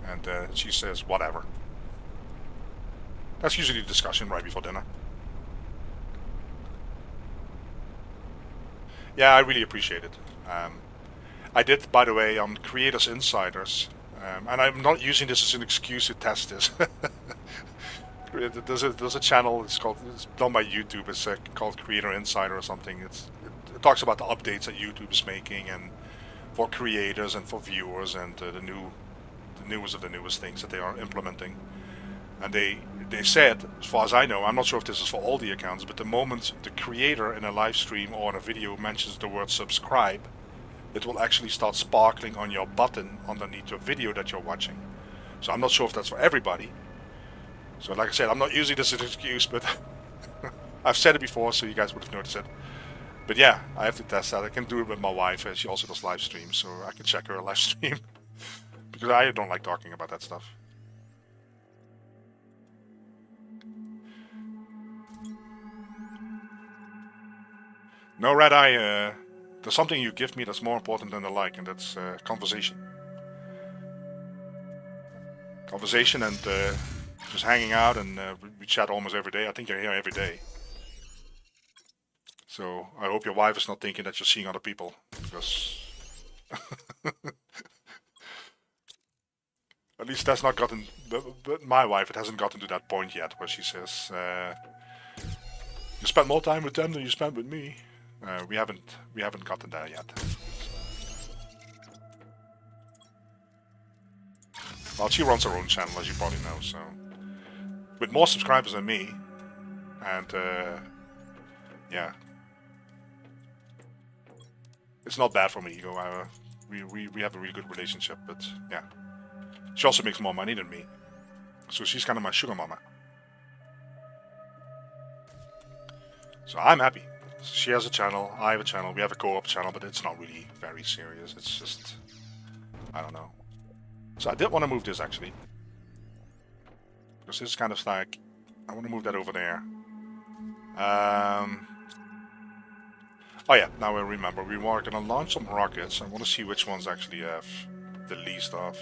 And she says, whatever. That's usually the discussion right before dinner. Yeah, I really appreciate it. I did, by the way, on Creators Insiders, and I'm not using this as an excuse to test this. There's a channel. It's done by YouTube. It's called Creator Insider or something. It talks about the updates that YouTube is making, and for creators and for viewers, and the newest of the newest things that they are implementing. And they said, as far as I know, I'm not sure if this is for all the accounts, but the moment the creator in a live stream or in a video mentions the word subscribe, it will actually start sparkling on your button underneath your video that you're watching. So I'm not sure if that's for everybody. So like I said, I'm not using this as an excuse, but I've said it before, so you guys would have noticed it. But yeah, I have to test that. I can do it with my wife, she also does live streams, so I can check her live stream. Because I don't like talking about that stuff. No, Red Eye, there's something you give me that's more important than a like, and that's conversation. Conversation and just hanging out, and we chat almost every day. I think you're here every day. So I hope your wife is not thinking that you're seeing other people, because at least that's not gotten. But my wife, it hasn't gotten to that point yet where she says, "You spend more time with them than you spend with me." We haven't gotten there yet. Well, she runs her own channel, as you probably know, so with more subscribers than me, and yeah, it's not bad for me. We have a really good relationship, but yeah, she also makes more money than me, so she's kind of my sugar mama. So I'm happy. She has a channel, I have a channel, we have a co-op channel, but it's not really very serious. It's just, I don't know. So I did want to move this actually, because this is kind of like, I want to move that over there. Oh yeah, now I remember, we were going to launch some rockets. I want to see which ones actually have the least of.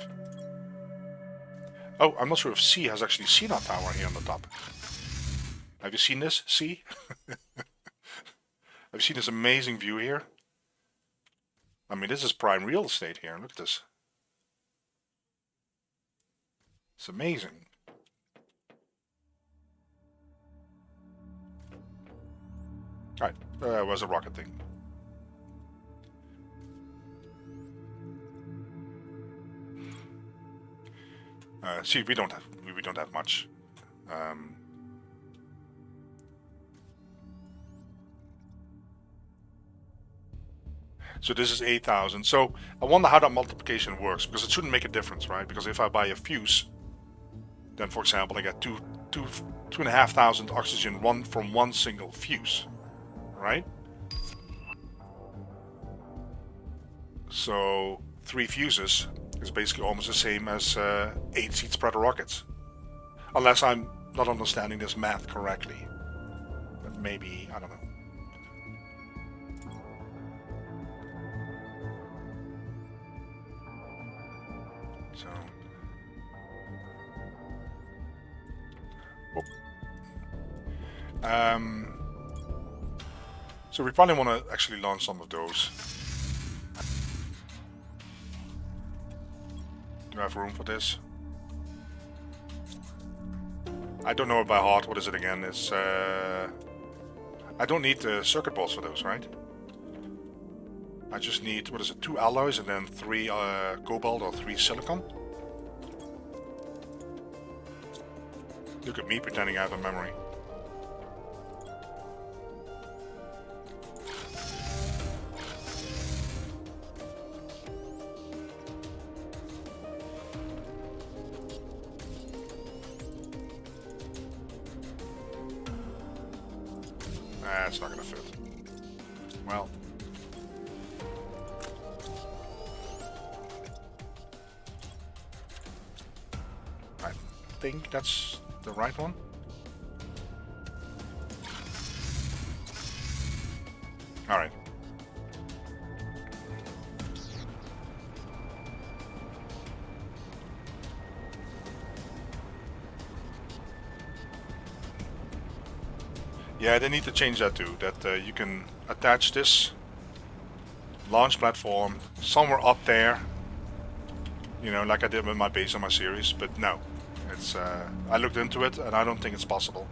Oh, I'm not sure if C has actually seen our tower here on the top. Have you seen this, C? Have you seen this amazing view here? I mean, this is prime real estate here. Look at this. It's amazing. Alright, that was a rocket thing. See, we don't have much. So this is 8,000. So I wonder how that multiplication works, because it shouldn't make a difference, right? Because if I buy a fuse, then for example I get 2,500 oxygen from one single fuse, right? So 3 fuses is basically almost the same as 8 seed spreader rockets, unless I'm not understanding this math correctly. But maybe, I don't know. So So we probably want to actually launch some of those. Do I have room for this? I don't know it by heart. What is it again? It's I don't need the circuit boards for those, right? I just need, what is it, 2 alloys and then 3 cobalt or 3 silicon. Look at me pretending I have a memory. It's not gonna fit. Well. I think that's the right one. Alright. Yeah, they need to change that too, that you can attach this launch platform somewhere up there, you know, like I did with my base on my series, but no. It's I looked into it and I don't think it's possible.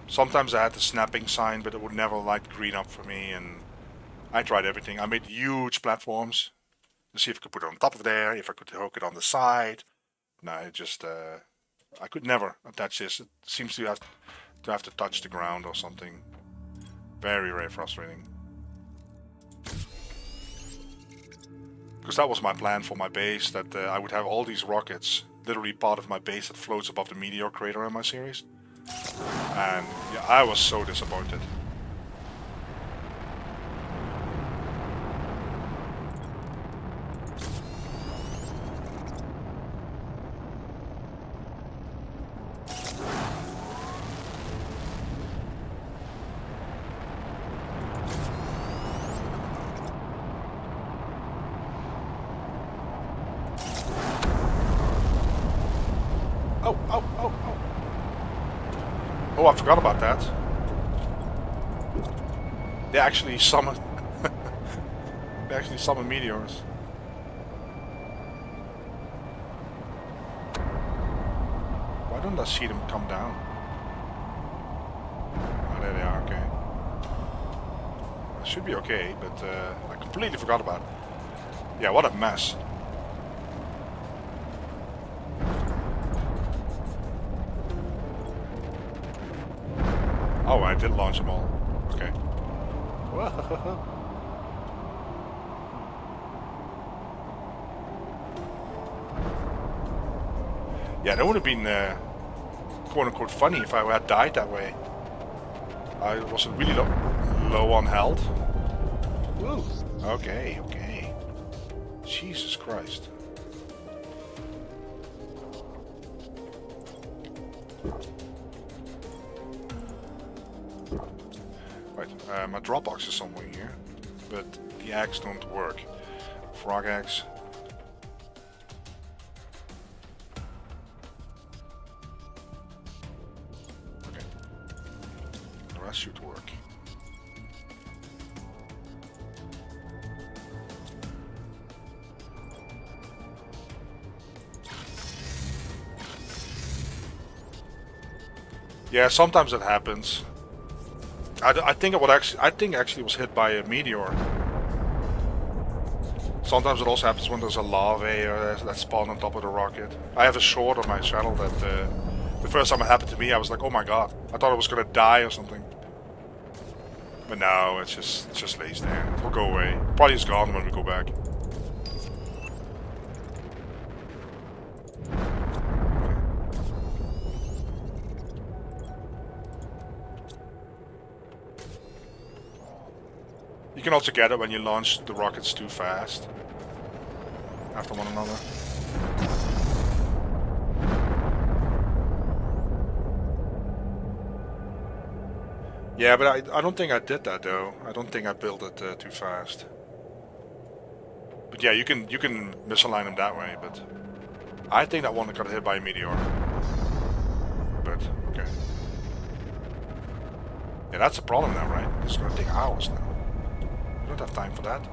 Sometimes I had the snapping sign, but it would never light green up for me, and I tried everything. I made huge platforms to see if I could put it on top of there, if I could hook it on the side. No, it just, I could never attach this. It seems to have to touch the ground or something. Very, very frustrating. Because that was my plan for my base, that I would have all these rockets, literally part of my base that floats above the meteor crater in my series. And yeah, I was so disappointed. Oh, I forgot about that. They actually summon meteors. Why don't I see them come down? Oh, there they are, okay. Should be okay, but I completely forgot about it. Yeah, what a mess. Oh, I did launch them all. Okay. Yeah, that would have been quote-unquote funny if I had died that way. I wasn't really low on health. Woo. Okay, okay. Jesus Christ. Right, my drop box is somewhere here, but the eggs don't work. Frog eggs. Okay. The rest should work. Yeah, sometimes it happens. I think actually was hit by a meteor. Sometimes it also happens when there's a lava that spawned on top of the rocket. I have a short on my channel that the first time it happened to me, I was like, oh my god, I thought I was gonna die or something. But no, it just lays there. It will go away. Probably is gone when we go back. You can also get it when you launch the rockets too fast after one another. Yeah, but I don't think I did that though. I don't think I built it too fast. But yeah, you can misalign them that way. But I think that one got hit by a meteor. But Okay. Yeah, that's the problem now, right? This is gonna take hours now. We don't have time for that.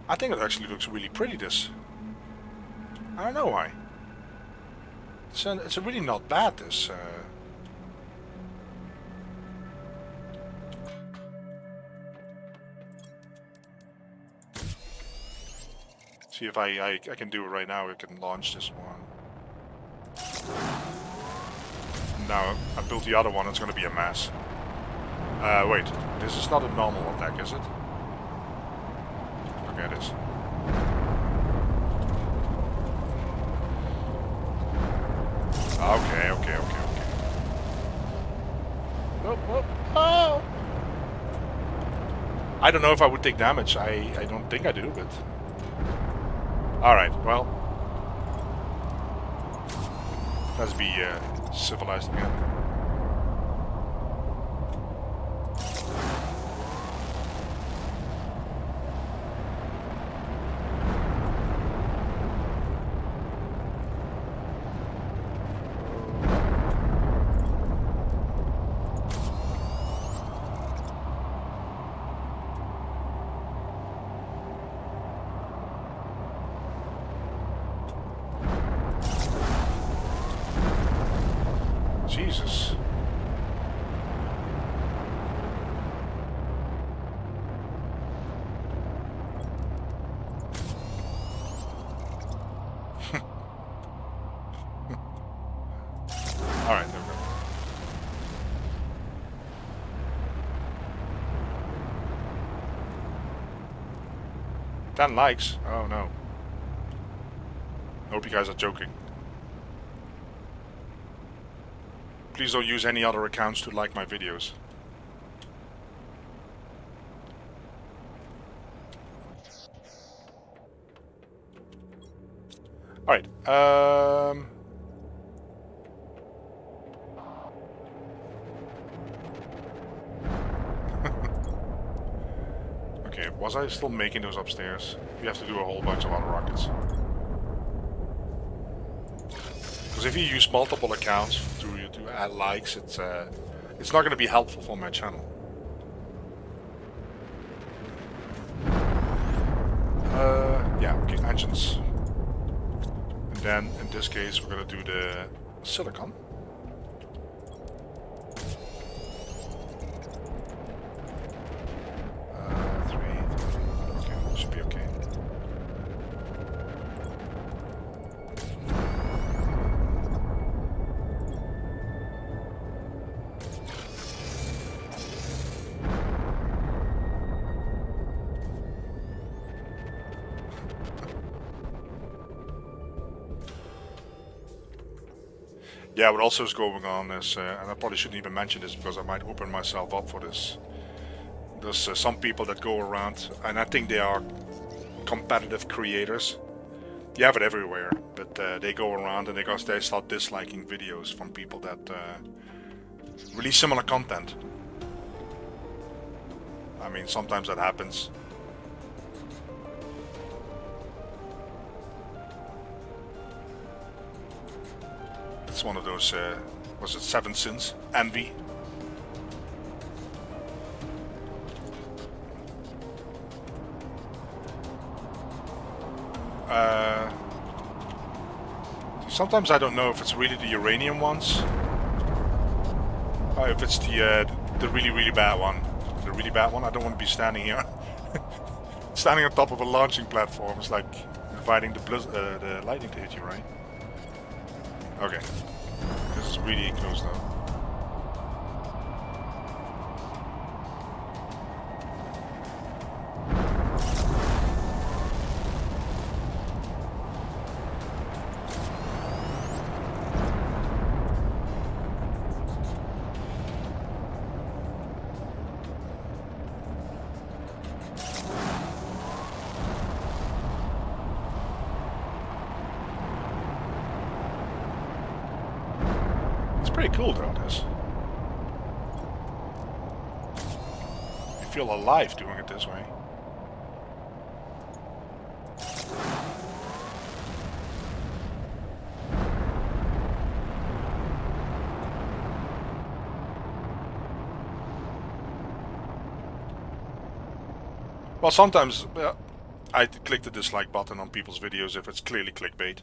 I think it actually looks really pretty, this. I don't know why. It's really not bad, this. See if I can do it right now. I can launch this one. Now I built the other one. It's going to be a mess. Wait. This is not a normal attack, is it? Okay, it is. Okay. Oh. I don't know if I would take damage. I don't think I do, but... Alright, well... Let's be civilized again. Jesus. Alright, there we go. 10 likes? Oh no. I hope you guys are joking. Please don't use any other accounts to like my videos. Alright, okay, was I still making those upstairs? We have to do a whole bunch of other rockets. Because if you use multiple accounts to add likes, it's not going to be helpful for my channel. Yeah, okay, engines. And then in this case we're going to do the silicon. Three. Okay, should be okay. Yeah, what also is going on is, and I probably shouldn't even mention this because I might open myself up for this. There's some people that go around, and I think they are competitive creators. You have it everywhere, but they go around and they start disliking videos from people that release similar content. I mean, sometimes that happens. It's one of those, was it 7 Sins? Envy. Sometimes I don't know if it's really the uranium ones, or if it's the really bad one. The really bad one. I don't want to be standing here, standing on top of a launching platform. It's like inviting the lightning to hit you, right? Okay, this is really close though. Pretty cool though, this. You feel alive doing it this way. Well, sometimes I click the dislike button on people's videos if it's clearly clickbait.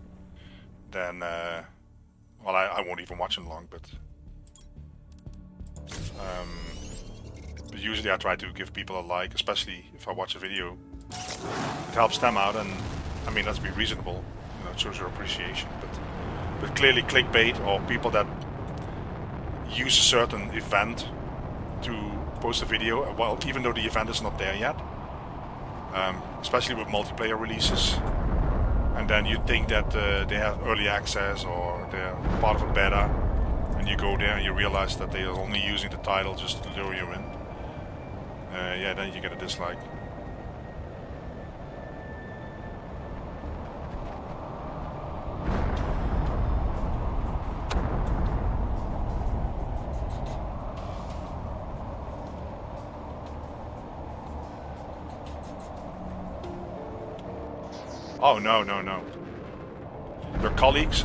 Then, well, I won't even watch them long, but usually I try to give people a like, especially if I watch a video. It helps them out, and I mean, let's be reasonable. You know, it shows your appreciation. But clearly, clickbait or people that use a certain event to post a video, well, even though the event is not there yet, especially with multiplayer releases, and then you think that they have early access or they're part of a beta, and you go there and you realize that they are only using the title just to lure you in. Yeah, then you get a dislike. Oh, no. Your colleagues?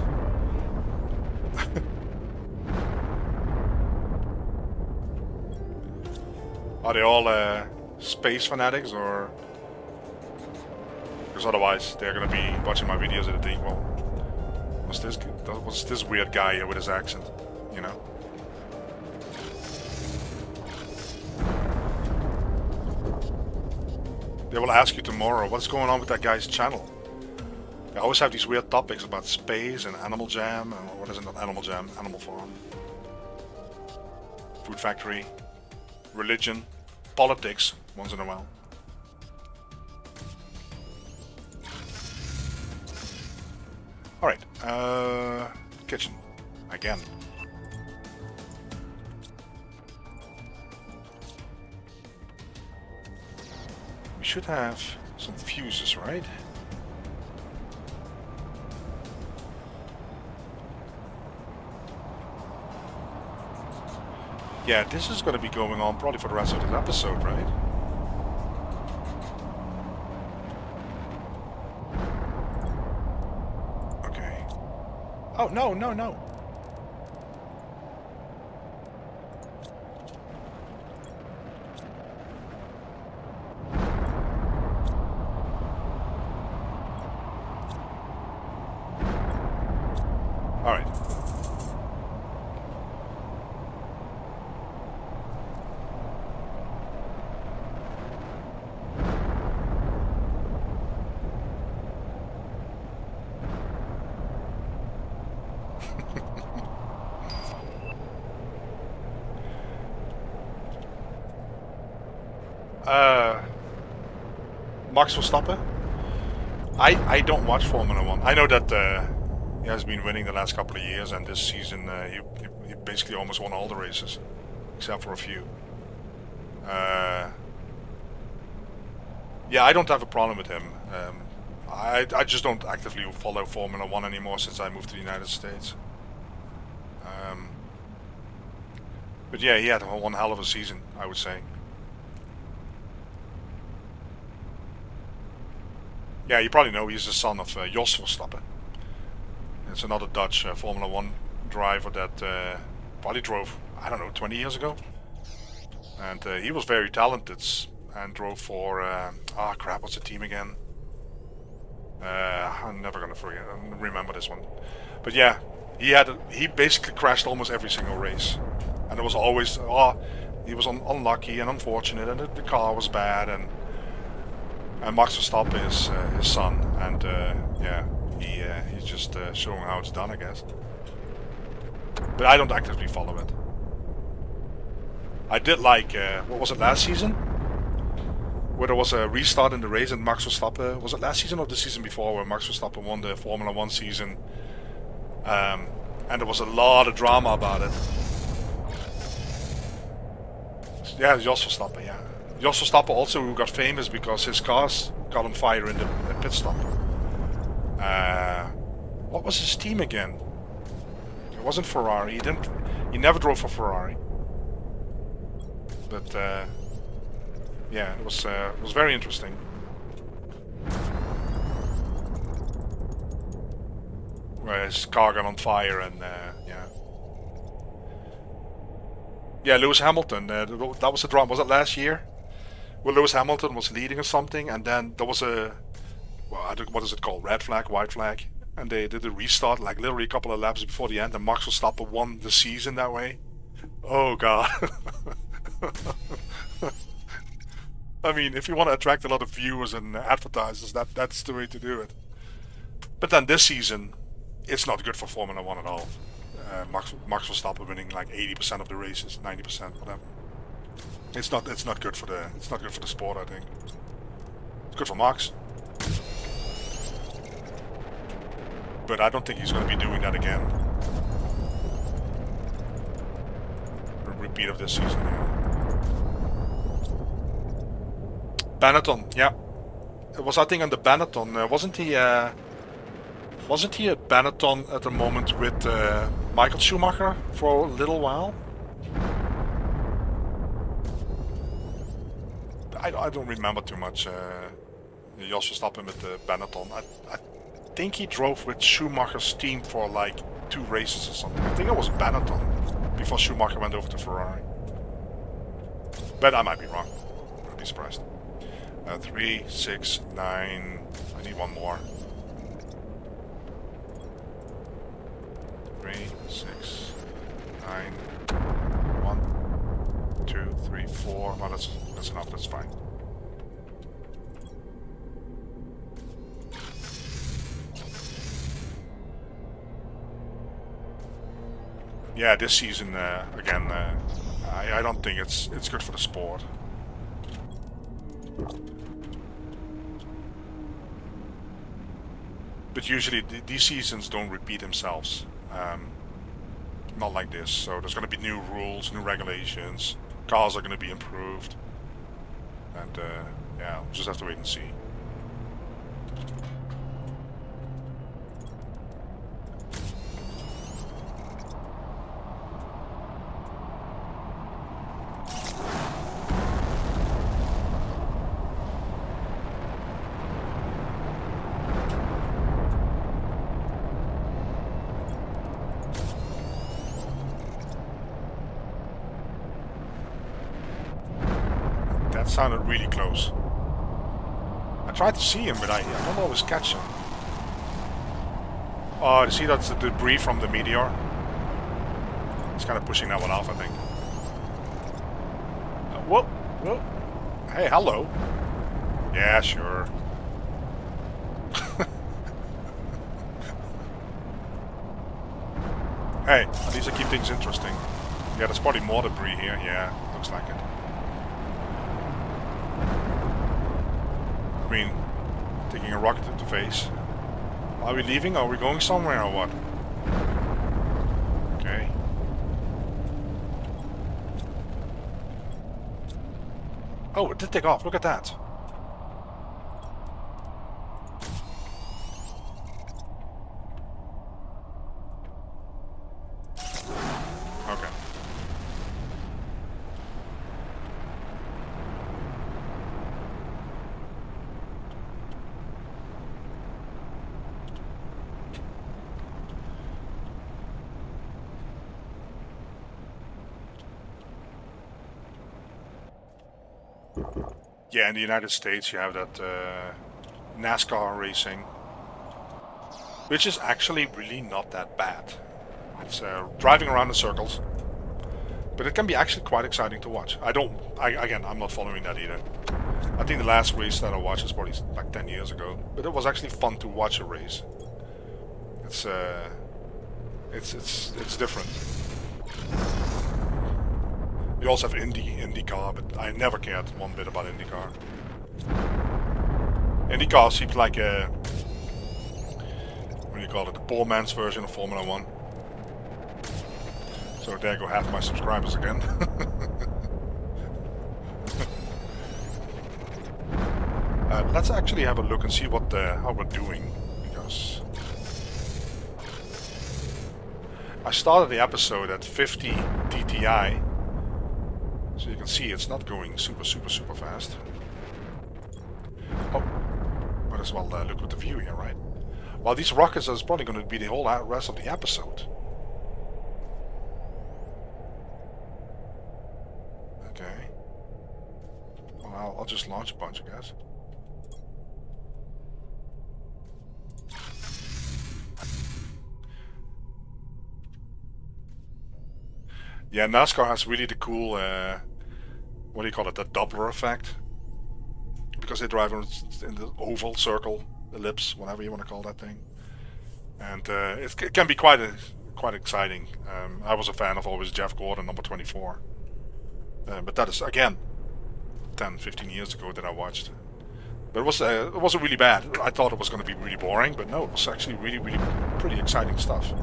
Are they all space fanatics, or? Because otherwise they're gonna be watching my videos and think, well, what's this weird guy here with his accent, you know? They will ask you tomorrow, what's going on with that guy's channel? They always have these weird topics about space and Animal Jam, and what is it, not Animal Jam, Animal Farm, Food Factory, religion, politics, once in a while. Alright, kitchen, again. We should have some fuses, right? Yeah, this is going to be going on probably for the rest of this episode, right? Okay. Oh, no. All right. Max Verstappen? I don't watch Formula 1. I know that he has been winning the last couple of years, and this season he basically almost won all the races, except for a few. Yeah, I don't have a problem with him. I just don't actively follow Formula 1 anymore since I moved to the United States. But yeah, he had one hell of a season, I would say. Yeah, you probably know he's the son of Jos Verstappen. It's another Dutch Formula 1 driver that probably drove, I don't know, 20 years ago. And he was very talented and drove for, crap, what's the team again? I'm never gonna remember this one. But yeah, he basically crashed almost every single race. And it was always, he was unlucky and unfortunate, and the car was bad, and Max Verstappen is his son, and yeah, he's just showing how it's done, I guess. But I don't actively follow it. I did like, what was it, last season? Where there was a restart in the race and Max Verstappen, was it last season or the season before, where Max Verstappen won the Formula 1 season? And there was a lot of drama about it. Yeah, Jos Verstappen, yeah. Jos Verstappen also got famous because his cars got on fire in the pit stop. What was his team again? It wasn't Ferrari. He never drove for Ferrari. But yeah, it was very interesting. Where his car got on fire, and yeah. Yeah, Lewis Hamilton. That was the drama. Was it last year? Well, Lewis Hamilton was leading or something, and then there was a, well, I don't, what is it called? Red flag, white flag, and they did a restart like literally a couple of laps before the end, and Max Verstappen won the season that way. Oh god. I mean, if you want to attract a lot of viewers and advertisers, that's the way to do it. But then this season, it's not good for Formula One at all. Max Verstappen winning like 80% of the races, 90%, whatever. It's not good for the sport. I think it's good for Max, but I don't think he's going to be doing that again. A repeat of this season. Yeah. Benetton, yeah. It was, I think, on the Benetton. Wasn't he at Benetton at the moment with Michael Schumacher for a little while? I don't remember too much. Jos Verstappen with the Benetton. I think he drove with Schumacher's team for like 2 races or something. I think it was Benetton before Schumacher went over to Ferrari. But I might be wrong. I'd be surprised. 3, 6, 9. I need one more. 3, 6, 9. 1, 2, 3, 4. Well, that's enough. That's fine. Yeah, this season again. I don't think it's good for the sport. But usually these seasons don't repeat themselves. Not like this. So there's going to be new rules, new regulations. Cars are going to be improved. And yeah, we'll just have to wait and see. Sounded really close. I tried to see him, but I don't always catch him. Oh, you see that's the debris from the meteor? It's kind of pushing that one off, I think. Whoa, whoa. Hey, hello. Yeah, sure. Hey, at least I keep things interesting. Yeah, there's probably more debris here. Yeah, looks like it. I mean, taking a rocket to the face. Are we leaving? Are we going somewhere or what? Okay. Oh, it did take off. Look at that. Okay. Yeah, in the United States you have that NASCAR racing, which is actually really not that bad. It's driving around in circles, but it can be actually quite exciting to watch. Again, I'm not following that either. I think the last race that I watched is probably like 10 years ago, but it was actually fun to watch a race. It's different. You also have IndyCar, but I never cared one bit about IndyCar. IndyCar seems like a, what do you call it, the poor man's version of Formula 1. So there go half my subscribers again. Let's actually have a look and see what how we're doing, because I started the episode at 50 DTI. So you can see it's not going super fast. Oh, might as well look at the view here, right? Well, these rockets is probably going to be the whole rest of the episode. Okay. Well, I'll just launch a bunch, I guess. Yeah, NASCAR has really the cool, what do you call it, the Doppler effect. Because they drive in the oval, circle, ellipse, whatever you want to call that thing. And it can be quite exciting. I was a fan of always Jeff Gordon, number 24. But that is, again, 10, 15 years ago that I watched. But it wasn't really bad. I thought it was going to be really boring, but no, it was actually really, really pretty exciting stuff.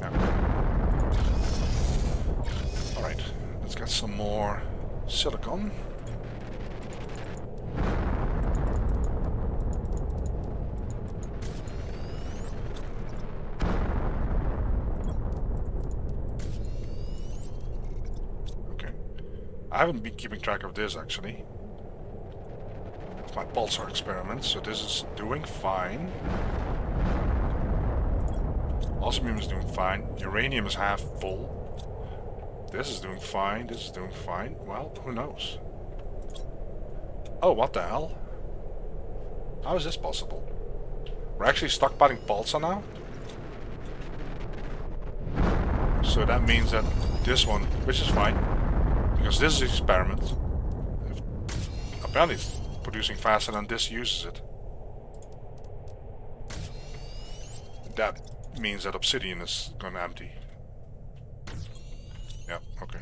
Yeah. Alright, let's get some more silicon. Okay. I haven't been keeping track of this actually. It's my pulsar experiment, so this is doing fine. Osmium is doing fine. Uranium is half full. This is doing fine. This is doing fine. Well, who knows? Oh, what the hell? How is this possible? We're actually stockpiling Pulsar now? So that means that this one, which is fine, because this is an experiment. Apparently it's producing faster than this uses it. That means that obsidian is gone empty. Yeah, okay.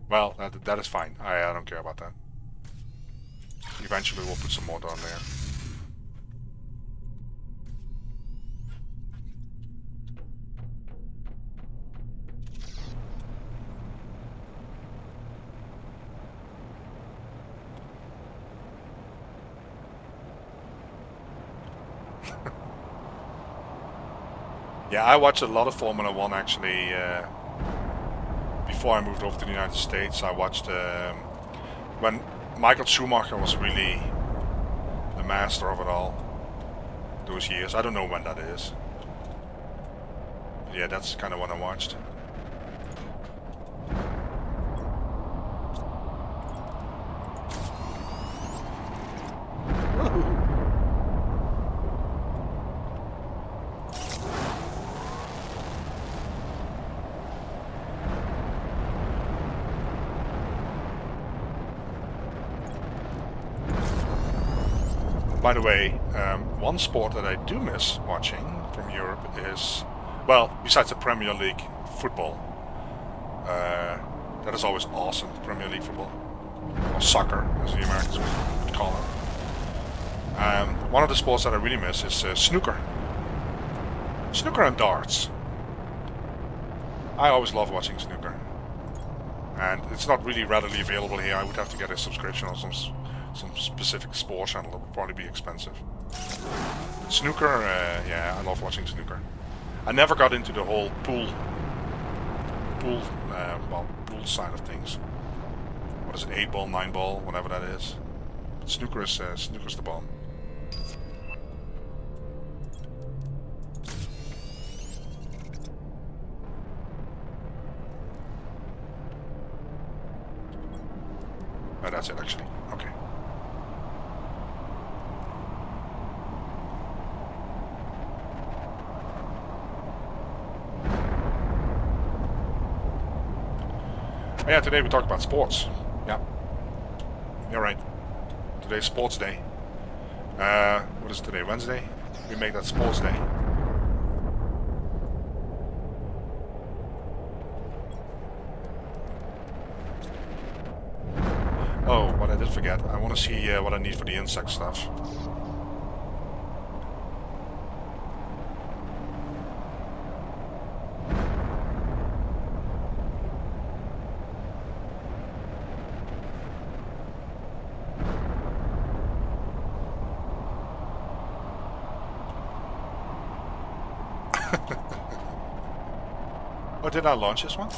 Well, that is fine. I don't care about that. Eventually we'll put some more down there. Yeah, I watched a lot of Formula 1 actually. Before I moved over to the United States, I watched when Michael Schumacher was really the master of it all. Those years. I don't know when that is. But yeah, that's kind of what I watched. By the way, one sport that I do miss watching from Europe is, well, besides the Premier League football, that is always awesome, Premier League football, or soccer as the Americans would call it. One of the sports that I really miss is snooker. Snooker and darts. I always love watching snooker. And it's not really readily available here. I would have to get a subscription or some specific sports channel. That would probably be expensive. Snooker, yeah, I love watching snooker. I never got into the whole pool side of things. What is it, 8-ball, 9-ball, whatever that is. But snooker's the bomb. Oh, that's it actually. Okay. Oh, yeah, today we talk about sports. Yeah. You're right. Today's sports day. What is today? Wednesday? We make that sports day. Oh, what I did forget. I want to see what I need for the insect stuff. Oh, did I launch this one?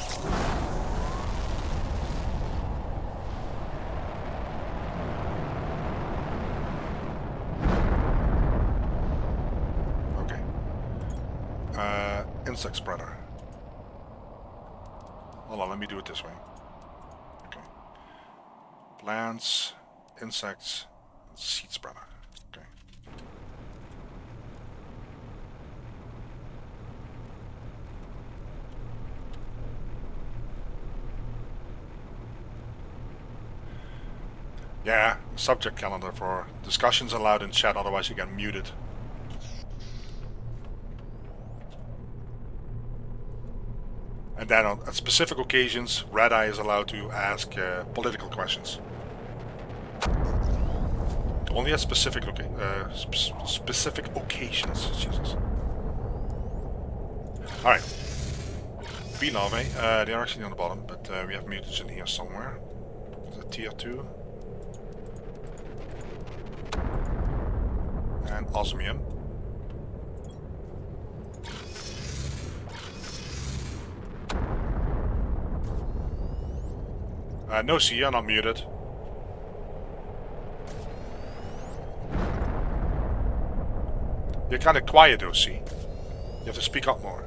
Okay. Insect spreader. Hold on, let me do it this way. Okay. Plants, insects, seed spreader. Okay. Yeah, subject calendar for discussions allowed in chat, otherwise you get muted. And then on at specific occasions, Red Eye is allowed to ask political questions. Only at specific specific occasions. Jesus. All right. Bee larvae. They're actually on the bottom, but we have mutagen here somewhere. Is it tier 2? And osmium. No, see, you're not muted. You're kind of quiet though, see? You have to speak up more.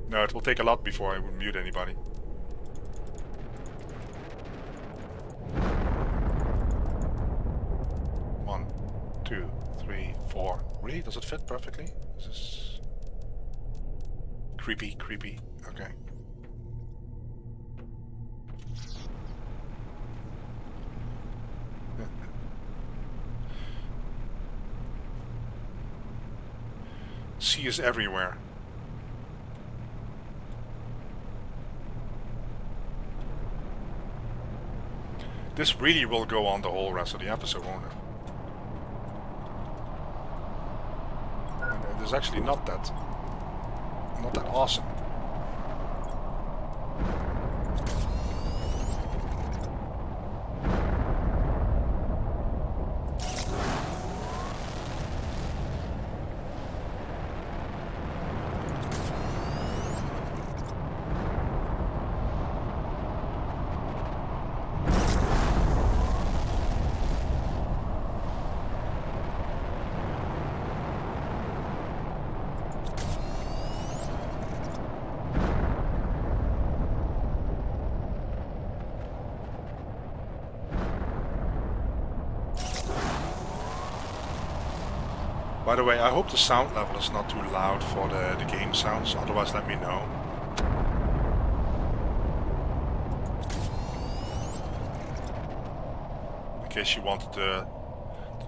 No, it will take a lot before I will mute anybody. One, two, three, four. Really? Does it fit perfectly? This is creepy, creepy. Okay. C is everywhere. This really will go on the whole rest of the episode, won't it? And it is actually not that awesome. By the way, I hope the sound level is not too loud for the game sounds, otherwise let me know. In case you wanted to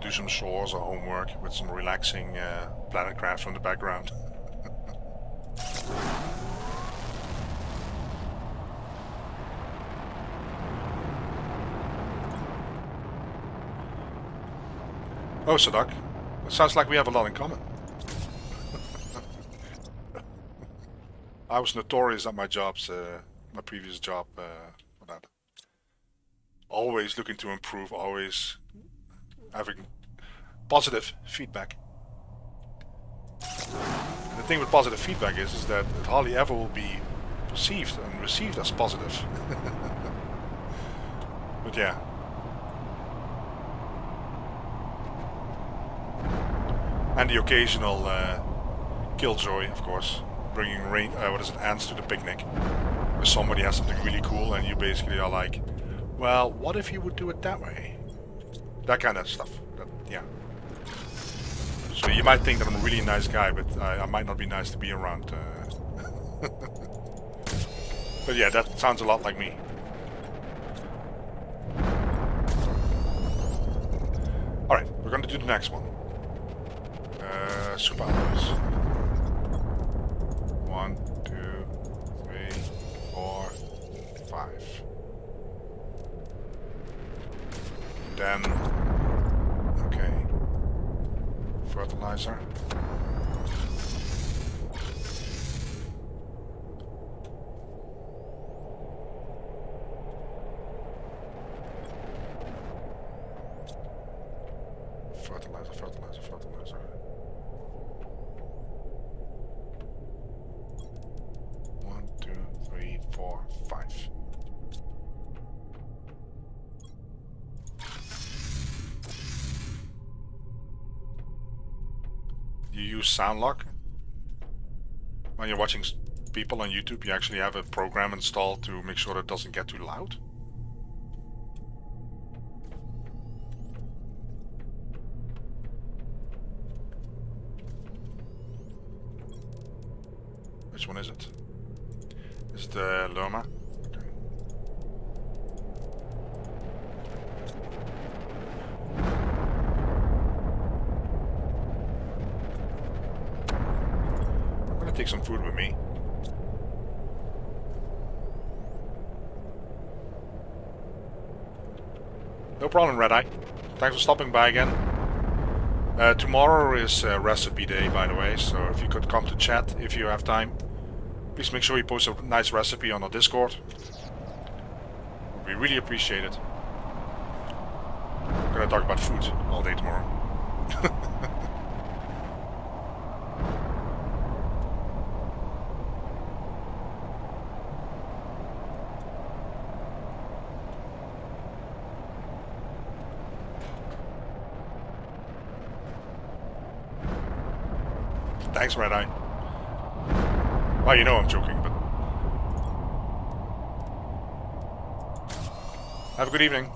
do some chores or homework with some relaxing planet craft from the background. Oh, Sadak. It sounds like we have a lot in common. I was notorious at my jobs, my previous job, for that. Always looking to improve, always having positive feedback. And the thing with positive feedback is that it hardly ever will be perceived and received as positive. But yeah. And the occasional killjoy, of course, bringing ants to the picnic, where somebody has something really cool, and you basically are like, "Well, what if you would do it that way?" That kind of stuff. Yeah. So you might think that I'm a really nice guy, but I might not be nice to be around. But yeah, that sounds a lot like me. All right, we're going to do the next one. Super alloys. 1, 2, 3, 4, 5. Then, okay, fertilizer. Fertilizer. you use sound lock. When you're watching people on YouTube, you actually have a program installed to make sure that it doesn't get too loud. Which one is it? Is it the Llama? Okay. I'm gonna take some food with me. No problem, Red Eye. Thanks for stopping by again. Tomorrow is recipe day, by the way, so if you could come to chat if you have time. Please make sure you post a nice recipe on our Discord. We really appreciate it. We're gonna talk about food all day tomorrow. Thanks, Red Eye. Well, you know I'm joking, but... Have a good evening.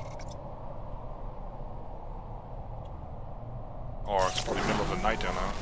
Or it's probably middle of the night there now.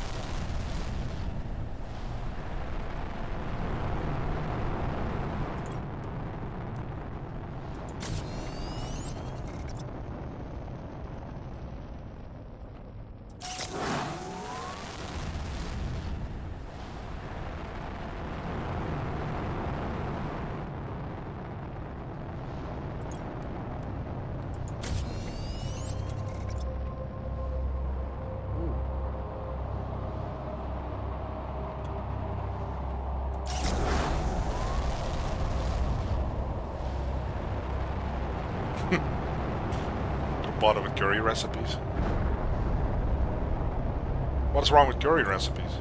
Bother with curry recipes. What's wrong with curry recipes?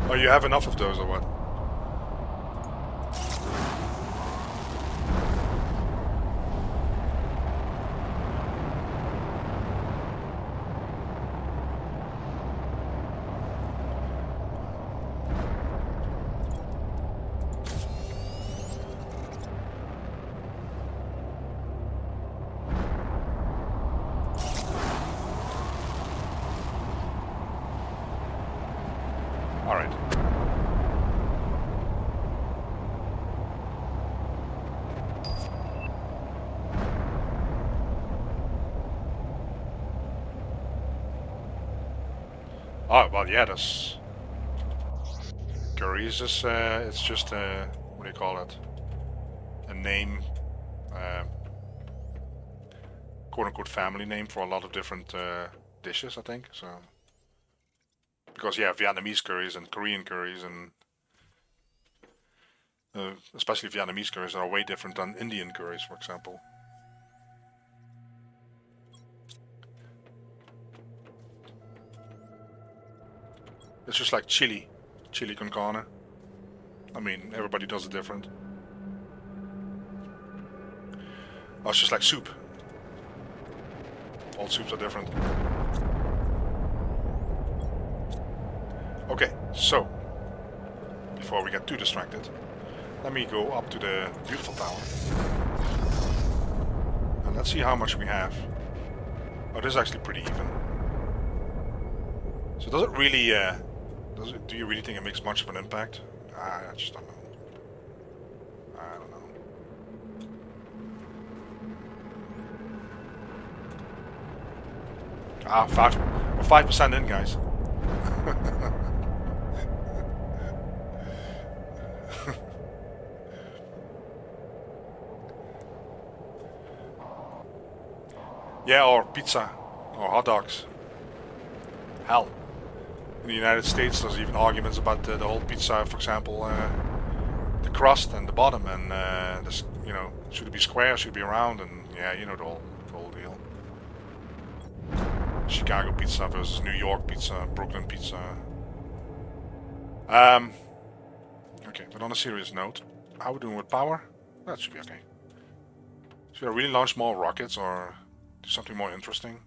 Oh, you have enough of those or what? Oh, well, yeah, that's... Curry is just, it's just a, what do you call it? A name, quote-unquote family name for a lot of different dishes, I think, so... Because, yeah, Vietnamese curries and Korean curries and... especially Vietnamese curries are way different than Indian curries, for example. It's just like chili con carne. I mean, everybody does it different. Oh, it's just like soup. All soups are different. Okay, so, before we get too distracted, let me go up to the beautiful tower. And let's see how much we have. Oh, this is actually pretty even. So does it really, do you really think it makes much of an impact? I just don't know. I don't know. Ah, we're 5% in, guys. Yeah, or pizza, or hot dogs. Hell. In the United States, there's even arguments about the whole pizza, for example, the crust and the bottom, and this, you know, should it be square, should it be round, and yeah, you know the whole deal. Chicago pizza versus New York pizza, Brooklyn pizza. Okay, but on a serious note, how are we doing with power? That should be okay. Should I really launch more rockets or do something more interesting?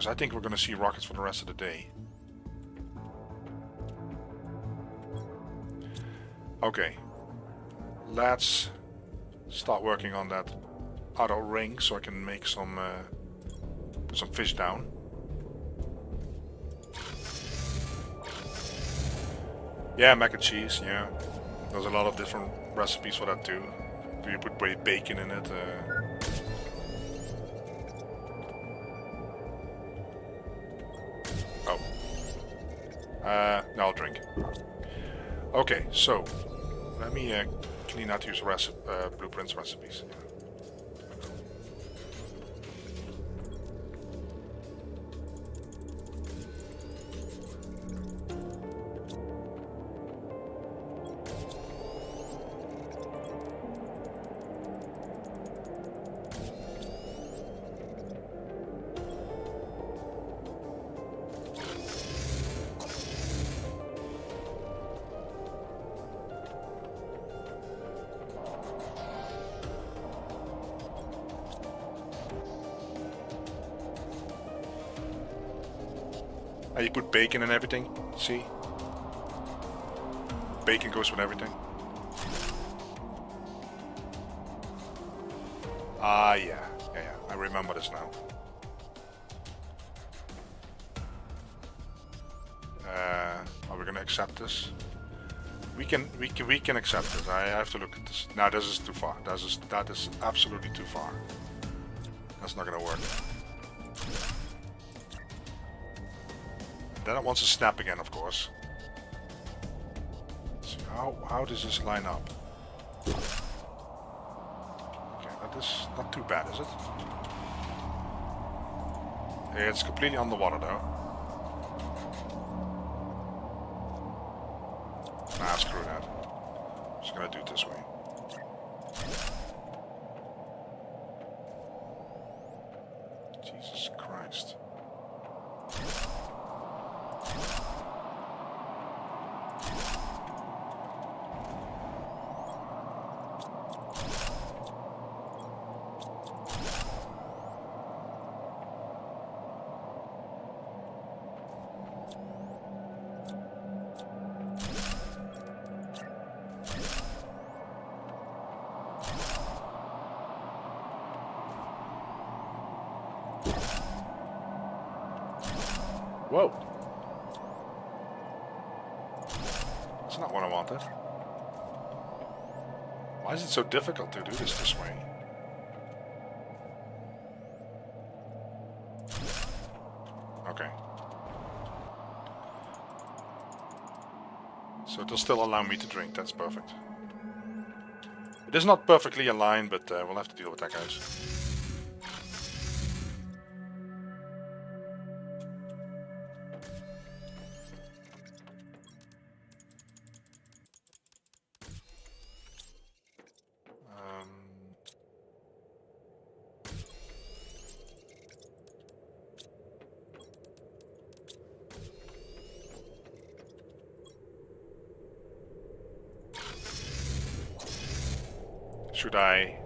because I think we're going to see rockets for the rest of the day. Okay, let's start working on that outer ring so I can make some put some fish down. Yeah, mac and cheese. Yeah, there's a lot of different recipes for that too. Do you put bacon in it? No, I'll drink. Okay, so let me clean out these blueprints recipes. You put bacon and everything, see? Bacon goes with everything. Ah, yeah, I remember this now. Are we gonna accept this? We can accept this. I have to look at this. No, this is too far. That is absolutely too far. That's not gonna work. Then it wants to snap again, of course. So how does this line up? Okay, that is not too bad, is it? It's completely underwater though. Nah, screw that. I'm just gonna do it this way. Jesus Christ. Whoa. That's not what I wanted. Why is it so difficult to do this way? Okay. So it'll still allow me to drink, that's perfect. It is not perfectly aligned, but we'll have to deal with that, guys. Should I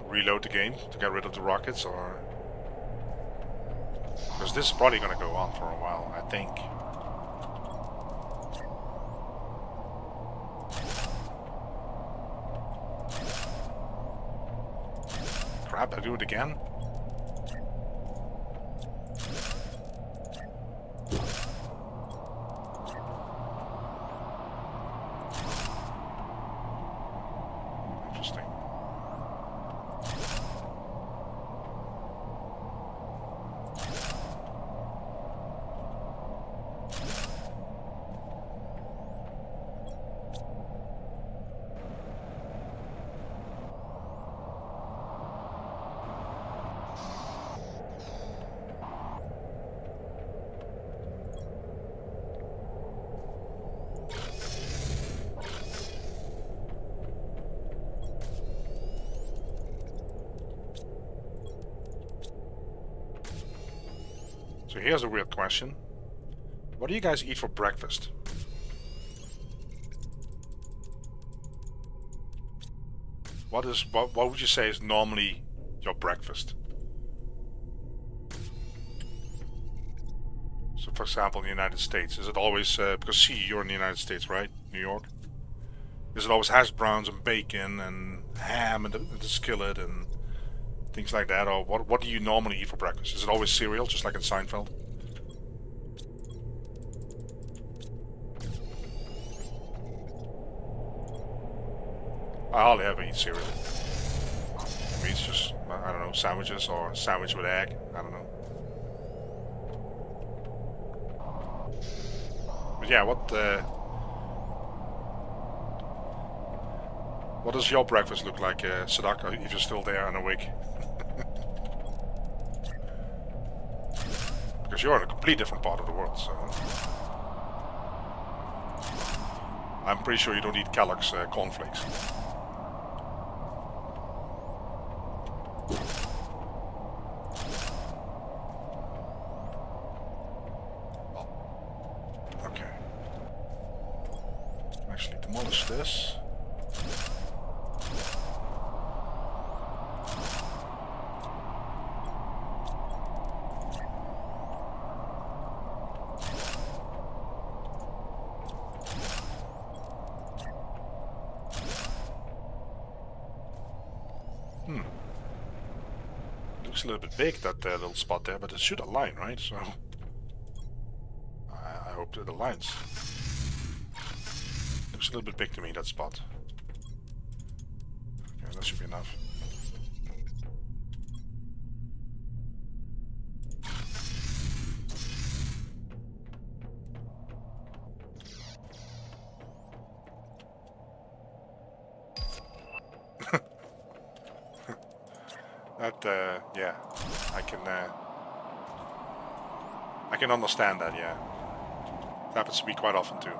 reload the game to get rid of the rockets, or... Because this is probably going to go on for a while, I think. Crap, I do it again? So here's a weird question. What do you guys eat for breakfast? What would you say is normally your breakfast? So, for example, in the United States, is it always because you're in the United States, right? New York. Is it always hash browns and bacon and ham and the skillet and things like that, or what do you normally eat for breakfast? Is it always cereal, just like in Seinfeld? I hardly ever eat cereal. I mean, it's just, I don't know, sandwiches or sandwich with egg. I don't know. But yeah, what does your breakfast look like, Sadak, if you're still there and awake? Because you're in a complete different part of the world, so... I'm pretty sure you don't eat Kellogg's cornflakes. Okay. Actually demolish this. Looks a little bit big, that little spot there, but it should align, right? So I hope it aligns. Looks a little bit big to me, that spot. Okay, that should be enough. That, yeah, I can understand that, yeah. It happens to me quite often too.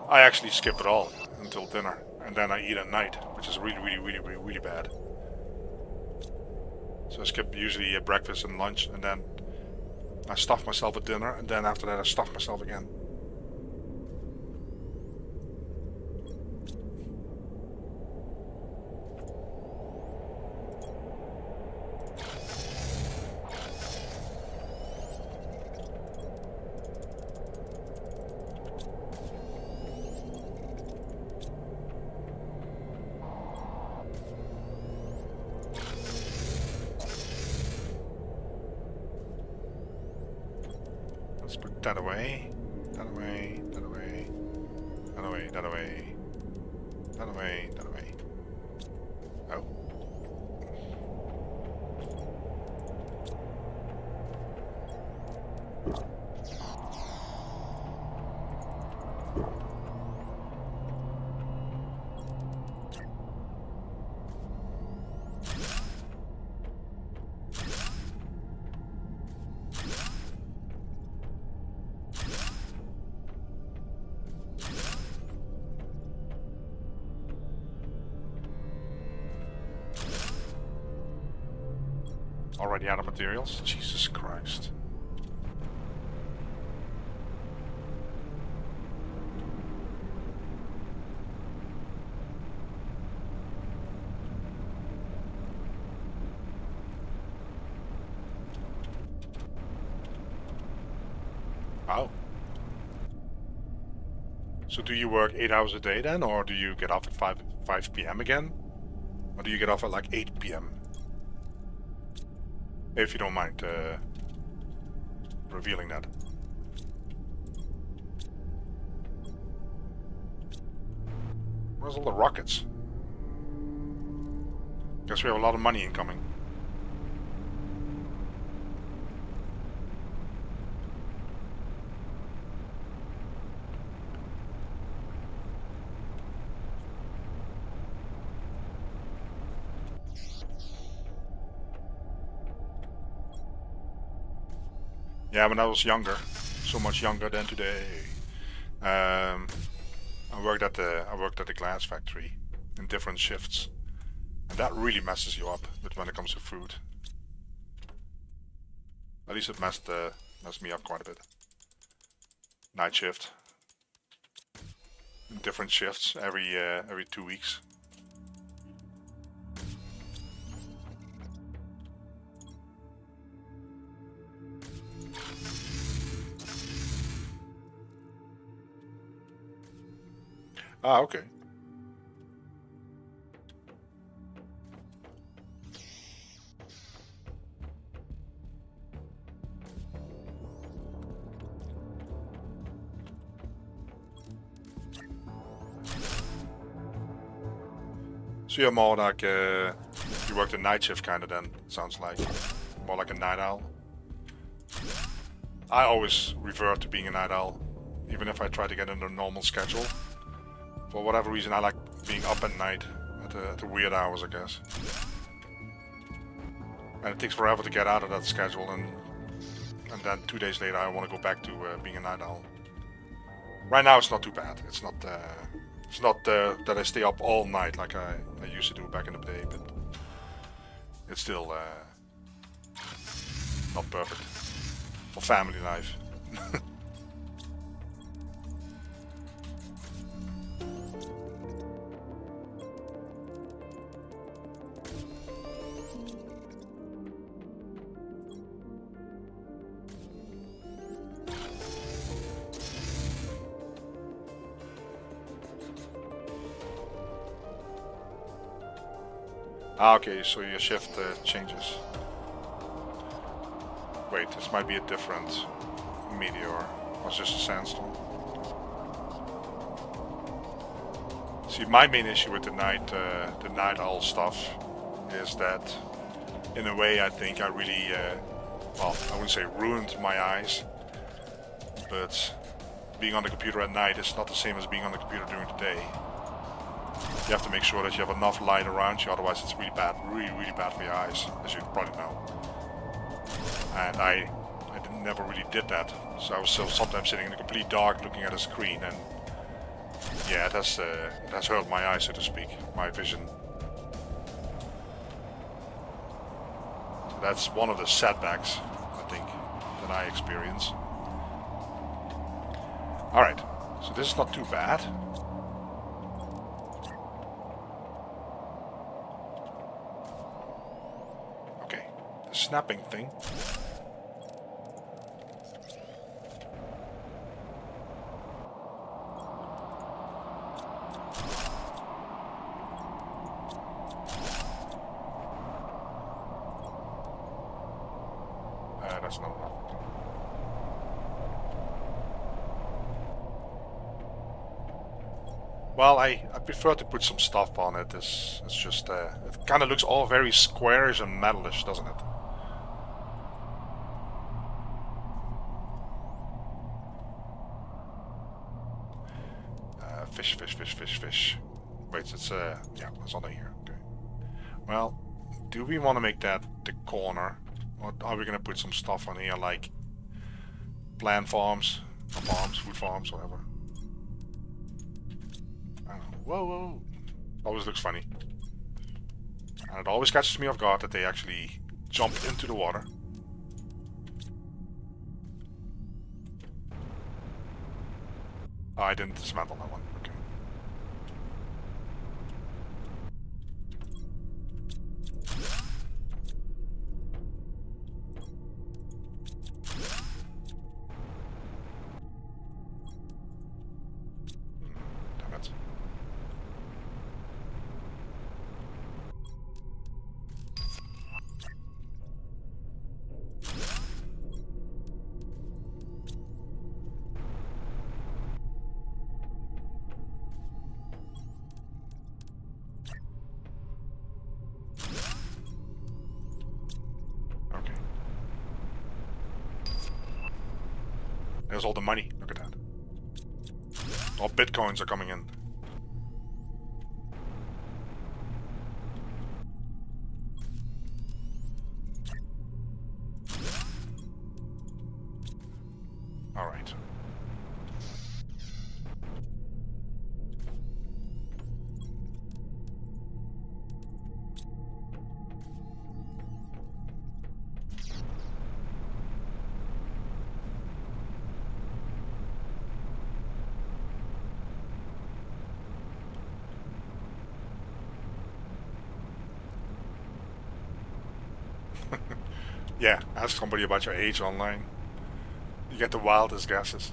I actually skip it all until dinner, and then I eat at night, which is really bad. So I skip usually breakfast and lunch, and then I stuff myself at dinner, and then after that I stuff myself again. Let's put that away, that away, that away, that away, that away, that away, that away. Oh. Already out of materials? Jesus Christ. Wow. So do you work 8 hours a day then, or do you get off at 5 p.m. again? Or do you get off at like 8 p.m.? If you don't mind revealing that. Where's all the rockets? Guess we have a lot of money incoming. Yeah, when I was younger, so much younger than today, I worked at the glass factory in different shifts, and that really messes you up when it comes to food. At least it messed me up quite a bit. Night shift, different shifts every 2 weeks. Ah, okay. So you're more like you work the night shift kind of then, sounds like. More like a night owl. I always revert to being a night owl, even if I try to get in a normal schedule. For whatever reason, I like being up at night at the weird hours, I guess. And it takes forever to get out of that schedule, and then 2 days later I want to go back to being a night owl. Right now it's not too bad. It's not that I stay up all night like I used to do back in the day, but it's still not perfect for family life. Ah, okay, so your shift changes. Wait, this might be a different meteor. Or it's just a sandstorm. See, my main issue with the night owl stuff is that, in a way, I think I really, well, I wouldn't say ruined my eyes, but being on the computer at night is not the same as being on the computer during the day. You have to make sure that you have enough light around you, otherwise it's really bad, really bad for your eyes, as you probably know. And I never really did that, so I was still sometimes sitting in the complete dark looking at a screen, and yeah, it has hurt my eyes, so to speak, my vision. So that's one of the setbacks, I think, that I experience. Alright, so this is not too bad. Okay, the snapping thing. That's not enough. Well, I prefer to put some stuff on it. It's just it kind of looks all very squarish and metalish, doesn't it? Fish. Wait, it's yeah, it's on here. Okay. Well, do we want to make that the corner? Or are we gonna put some stuff on here like plant farms, food farms, whatever? I don't know. Whoa. Always looks funny. And it always catches me off guard that they actually jump into the water. Oh, I didn't dismantle that one. Okay. Damn it. Okay. There's all the money. Look at that. All bitcoins are coming in. All right. Yeah, ask somebody about your age online. You get the wildest guesses.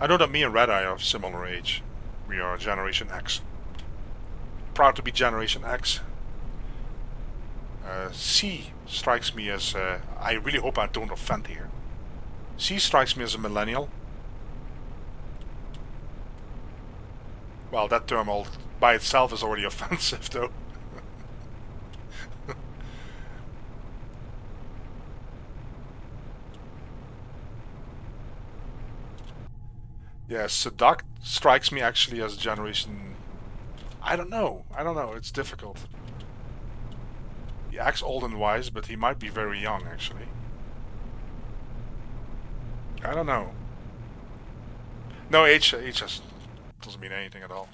I know that me and Red Eye are of similar age. We are Generation X. Proud to be Generation X. C strikes me as... I really hope I don't offend here. C strikes me as a millennial. Well, that term by itself is already offensive, though. Yes, Seduct strikes me actually as a generation... I don't know. It's difficult. He acts old and wise, but he might be very young, actually. I don't know. No, age doesn't mean anything at all.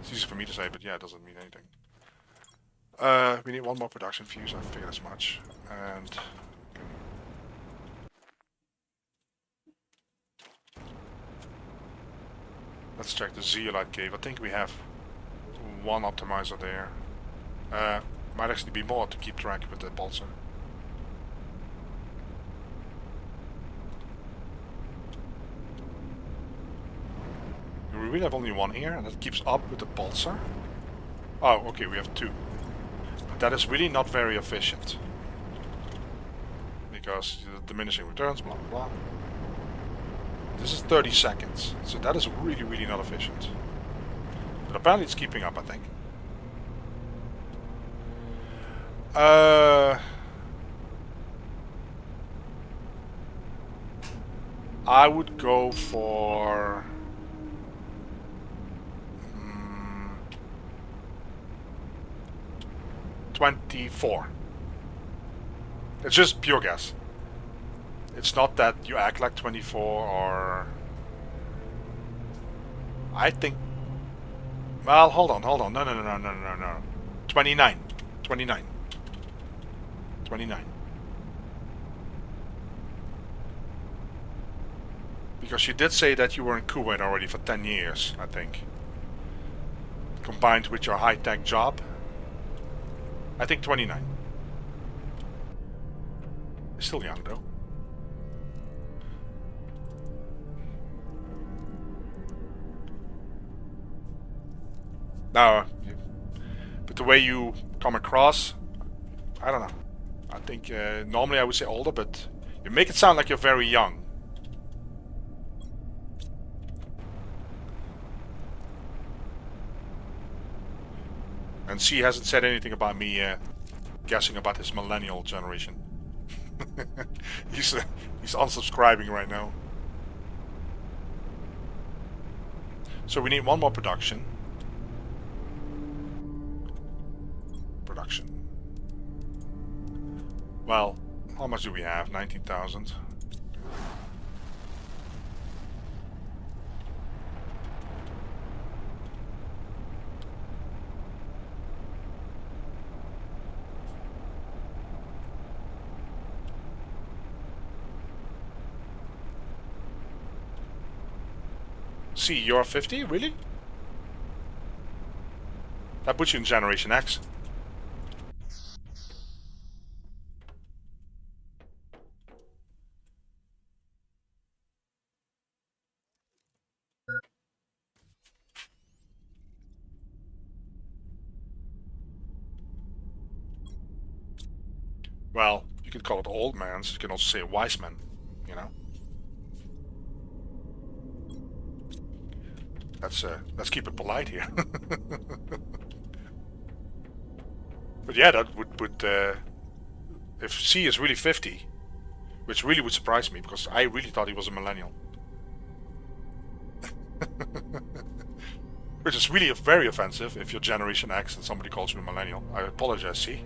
It's easy for me to say, but yeah, it doesn't mean anything. We need one more production fuse, I figured as much. And... let's check the zeolite cave. I think we have one optimizer there. Might actually be more to keep track with the pulsar. We really have only one here, and that keeps up with the pulsar. Oh, okay, we have two. But that is really not very efficient. Because the diminishing returns, blah blah blah. This is 30 seconds, so that is really, really not efficient. But apparently it's keeping up, I think. I would go for... 24. It's just pure guess. It's not that you act like 24 or... I think... well, hold on. No. 29. 29. Because you did say that you were in Kuwait already for 10 years, I think. Combined with your high-tech job. I think 29. Still young, though. No, but the way you come across, I don't know. I think normally I would say older, but you make it sound like you're very young. And C hasn't said anything about me guessing about his millennial generation. He's unsubscribing right now. So we need one more production. Well, how much do we have? 19,000. See, you're 50? Really? That puts you in Generation X. Well, you could call it old man's. You can also say wise man, you know? Let's keep it polite here. But yeah, that would put... if C is really 50, which really would surprise me, because I really thought he was a millennial. Which is really very offensive if you're Generation X and somebody calls you a millennial. I apologize, C.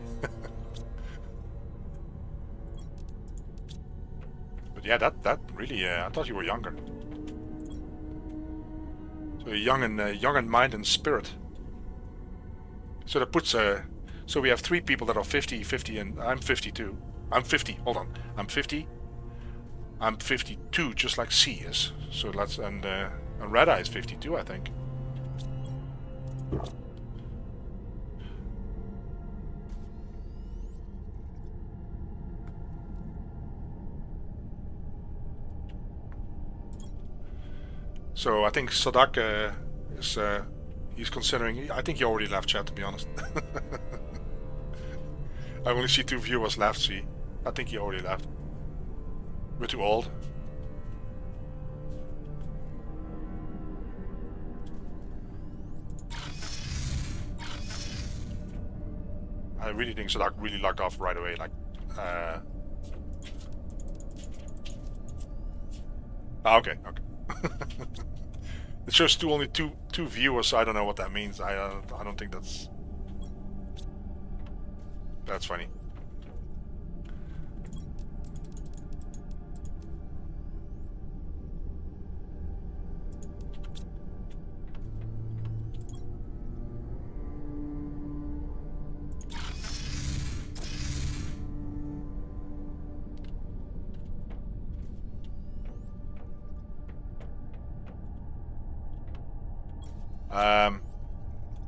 But yeah, that really... I thought you were younger. So young in mind and spirit. So that puts... so we have 3 people that are 50, 50, and I'm 52. I'm 50, hold on. I'm 50. I'm 52, just like C is. So let's... and Red Eye is 52, I think. So I think Sadak is he's considering. I think he already left chat, to be honest. I only see 2 viewers left. See, I think he already left. We're too old. I really think Sadak really locked off right away. Like, okay. It shows only two viewers, so I don't know what that means. I don't think that's funny.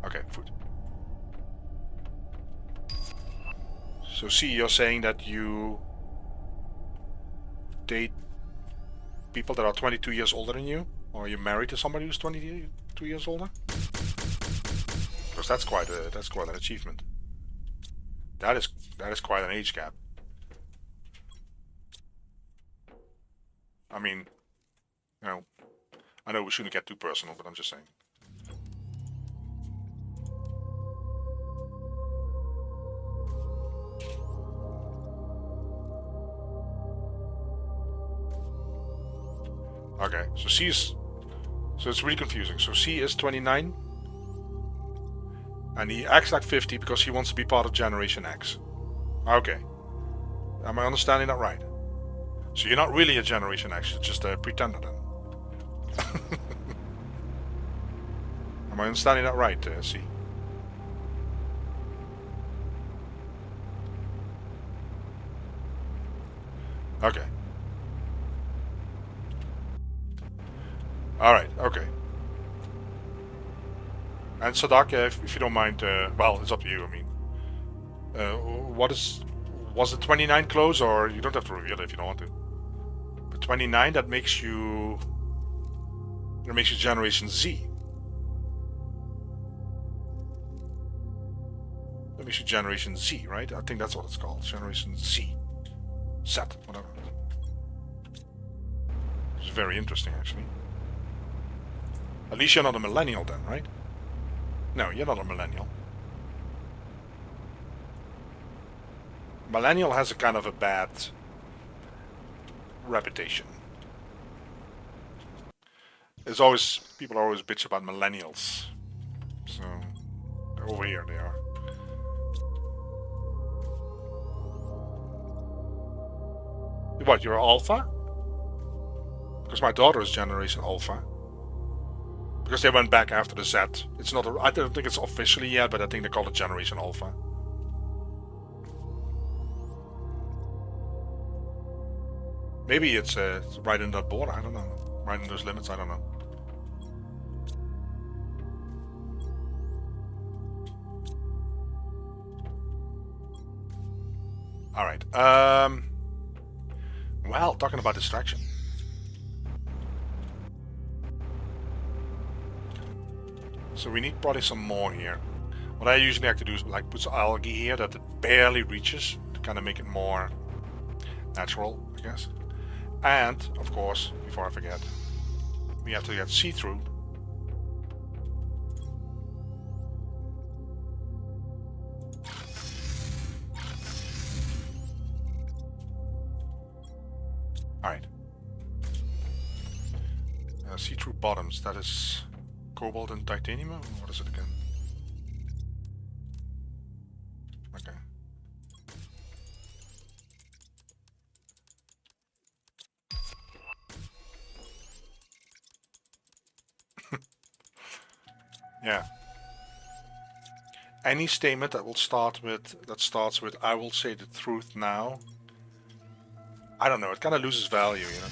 Okay, food. So see, you're saying that you date people that are 22 years older than you? Or you're married to somebody who's 22 years older? Because that's quite an achievement. That is quite an age gap. I mean, you know, I know we shouldn't get too personal, but I'm just saying. Okay, so so it's really confusing. So C is 29, and he acts like 50 because he wants to be part of Generation X. Okay, am I understanding that right? So you're not really a Generation X, you're just a pretender then. Am I understanding that right, C? Okay. Alright, okay. And Sadak, if you don't mind, well, it's up to you, I mean. Was it 29 close, or you don't have to reveal it if you don't want to? But 29, that makes you Generation Z. That makes you Generation Z, right? I think that's what it's called, Generation Z. Z, whatever. It's very interesting, actually. At least you're not a millennial then, right? No, you're not a millennial. Millennial has a kind of a bad reputation. People are always bitch about millennials. So, over here they are. What, you're Alpha? Because my daughter is Generation Alpha. Because they went back after the Z. It's not. I don't think it's officially yet, but I think they call it Generation Alpha. Maybe it's right in that border. I don't know. Right in those limits. I don't know. All right. Well, talking about distraction. So we need probably some more here. What I usually like to do is like put some algae here that it barely reaches to kind of make it more natural, I guess. And, of course, before I forget, we have to get see-through. Alright. See-through bottoms, that is cobalt and titanium? What is it again? Okay. Yeah. Any statement that starts with "I will say the truth now." I don't know. It kind of loses value, you know.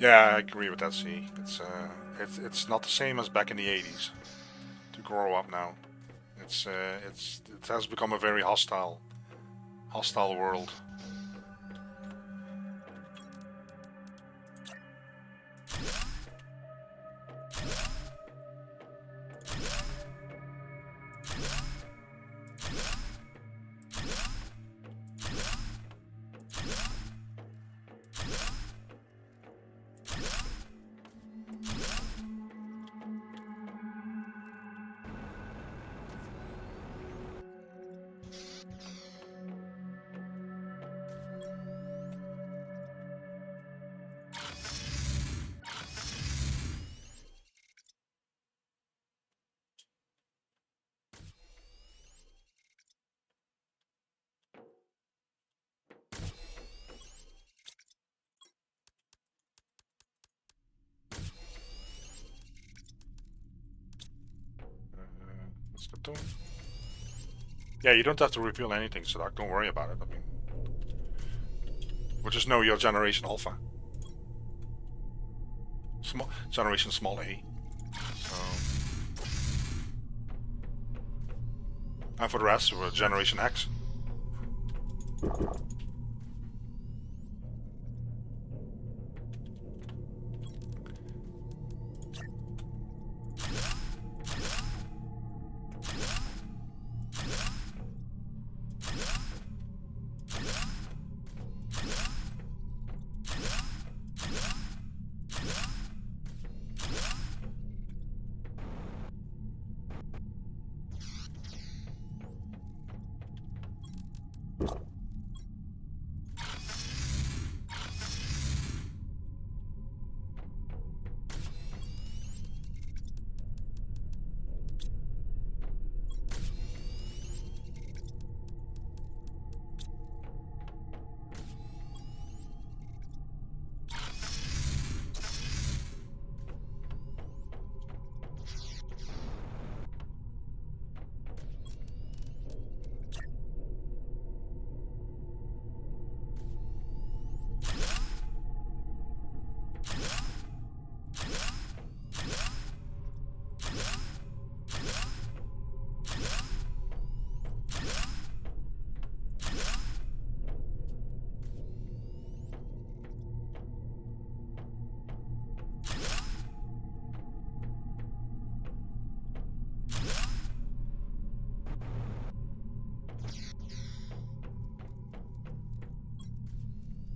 Yeah, I agree with that. See, it's not the same as back in the '80s. To grow up now, it has become a very hostile world. What's the tone? Yeah, you don't have to reveal anything, so don't worry about it. I mean, we'll just know your generation alpha. Generation small a. So, and for the rest, we're generation X.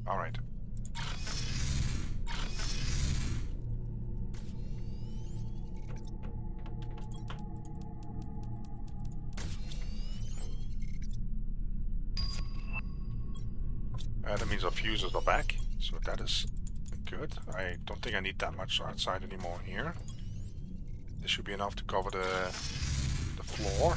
All right. That means our fuses are back, so that is good. I don't think I need that much outside anymore here. This should be enough to cover the floor.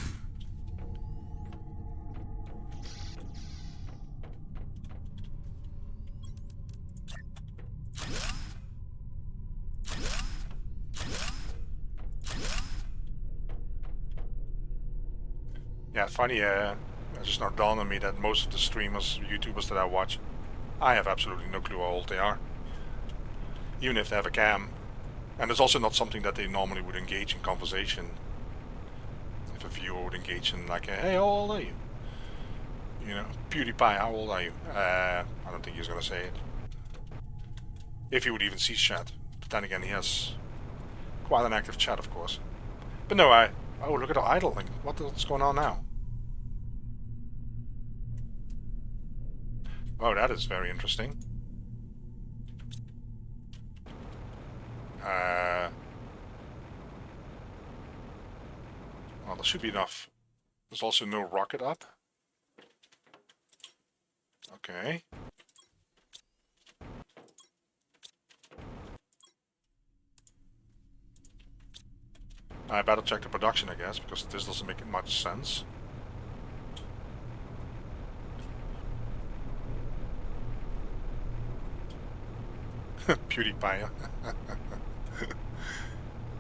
Yeah, funny, it just not dawned on me that most of the streamers, YouTubers that I watch, I have absolutely no clue how old they are. Even if they have a cam. And it's also not something that they normally would engage in conversation. If a viewer would engage in like, hey, how old are you? You know, PewDiePie, how old are you? I don't think he's gonna say it. If he would even see chat. But then again, he has quite an active chat, of course. But no, oh, look at the idling. What's going on now? Oh, that is very interesting. Well, there should be enough. There's also no rocket up. Okay. I better check the production, I guess, because this doesn't make much sense. PewDiePie.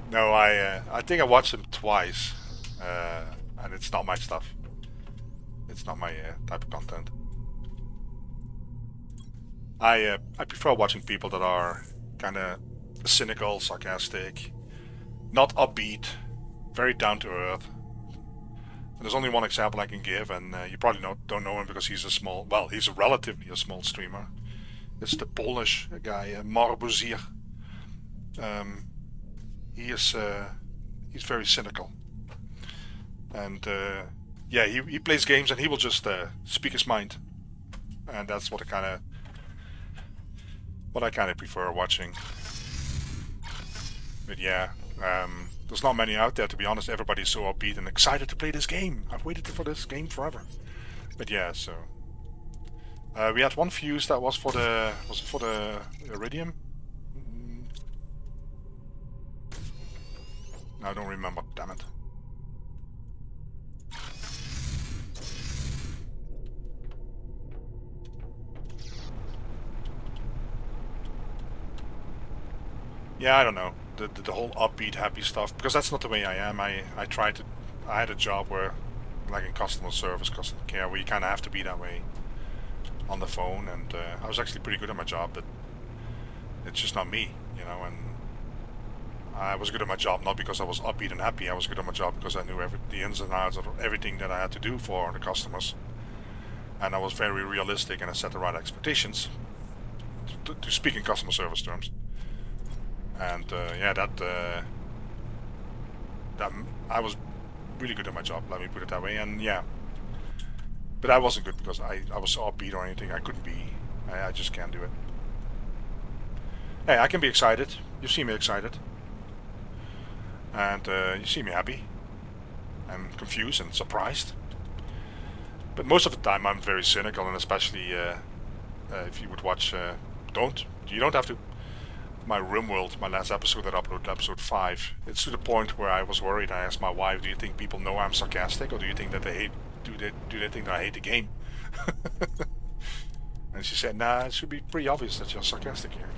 No, I think I watched him twice, and it's not my stuff. It's not my type of content. I prefer watching people that are kind of cynical, sarcastic, not upbeat, very down to earth. And there's only one example I can give, and you probably don't know him because he's he's a relatively small streamer. It's the Polish guy, Marbuzier. He's very cynical, and yeah, he plays games and he will just speak his mind, and that's what I kind of prefer watching. But yeah, there's not many out there, to be honest. Everybody's so upbeat and excited to play this game. I've waited for this game forever. But yeah, so we had one fuse that was for it for the iridium? I don't remember, damn it. Yeah, I don't know. The whole upbeat, happy stuff, because that's not the way I am. I try to I had a job where, like in customer service, customer care, where you kind of have to be that way on the phone, and I was actually pretty good at my job, but it's just not me, you know. And I was good at my job not because I was upbeat and happy. I was good at my job because I knew the ins and outs of everything that I had to do for the customers, and I was very realistic, and I set the right expectations to speak in customer service terms. And yeah, that I was really good at my job, let me put it that way. And yeah, but I wasn't good because I was so upbeat or anything. I couldn't be. I just can't do it. Hey, I can be excited. You see me excited. And you see me happy. And confused and surprised. But most of the time I'm very cynical, and especially if you would watch... You don't have to... My RimWorld, my last episode that I uploaded, episode 5, it's to the point where I was worried. I asked my wife, do you think people know I'm sarcastic, or do you think that they hate... Do they think that I hate the game? And she said, nah, it should be pretty obvious that you're sarcastic here.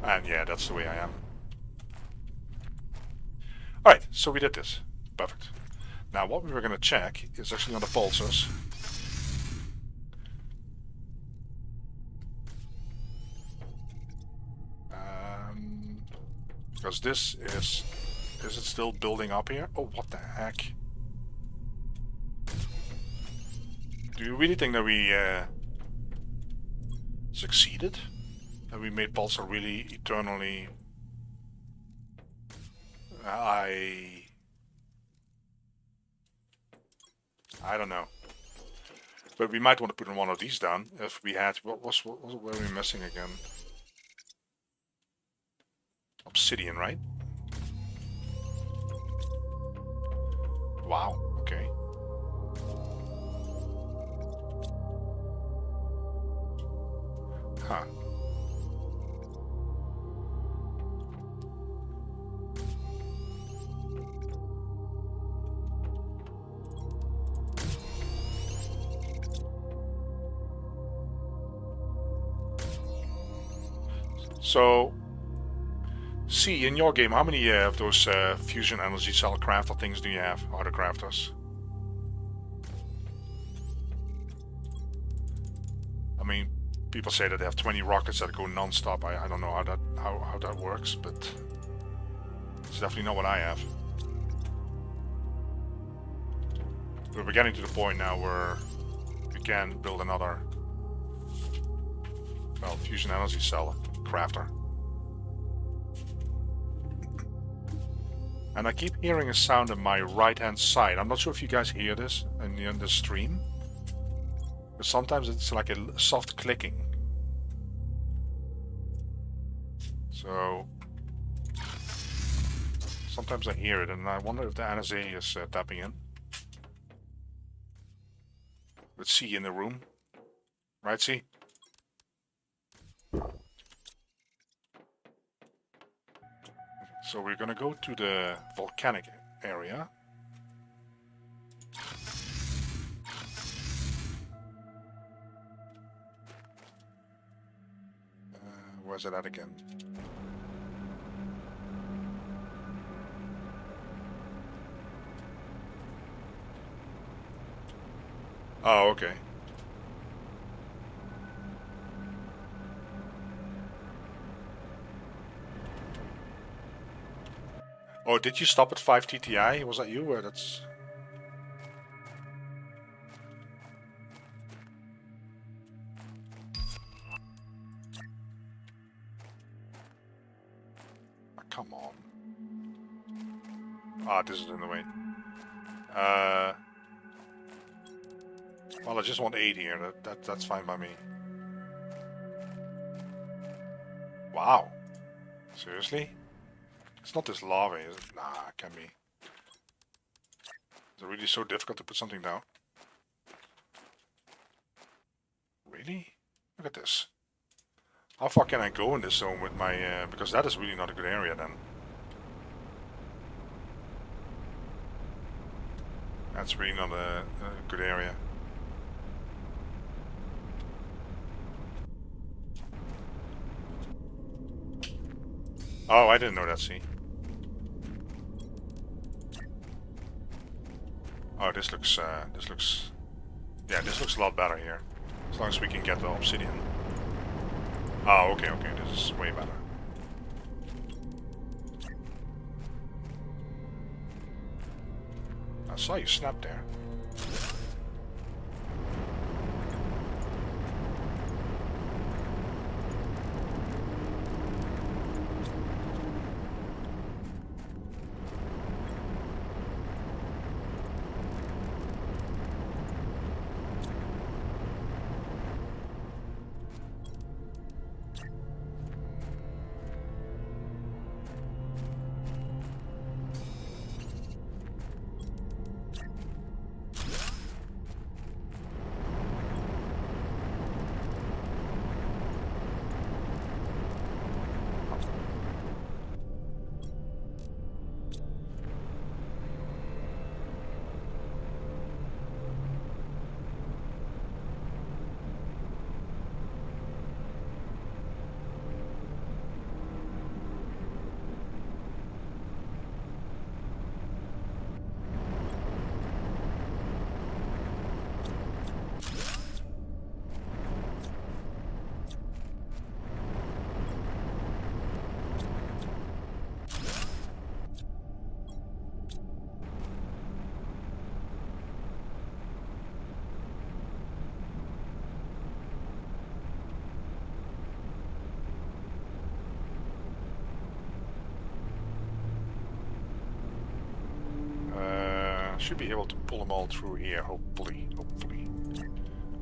And yeah, that's the way I am. Alright, so we did this. Perfect. Now what we were going to check is actually on the pulsars. Because this is... Is it still building up here? Oh, what the heck? Do you really think that we succeeded? That we made Pulsar really eternally... I don't know. But we might want to put in one of these down if we had... What were we missing again? Obsidian, right? Wow, okay. Huh. So, see, in your game, how many of those fusion energy cell crafter things do you have, other crafters? I mean, people say that they have 20 rockets that go non-stop. I don't know how that works, but it's definitely not what I have. But we're getting to the point now where we can build another, well, fusion energy cell crafter. And I keep hearing a sound on my right hand side. I'm not sure if you guys hear this in the stream, but sometimes it's like a soft clicking. So sometimes I hear it, and I wonder if the NSA is tapping in. Let's see in the room. Right, see? So we're gonna go to the volcanic area. Where's it at again? Oh, okay. Oh, did you stop at 5 TTI? Was that you? Or that's... Oh, come on. Ah, this is in the way. Well, I just want 8 here. That's fine by me. Wow. Seriously? It's not this lava, is it? Nah, it can't be. Is it really so difficult to put something down? Really? Look at this. How far can I go in this zone with my... because that is really not a good area then. That's really not a good area. Oh, I didn't know that, see. Oh, this looks, yeah, this looks a lot better here. As long as we can get the obsidian. Oh, okay, this is way better. I saw you snap there. Should be able to pull them all through here, hopefully.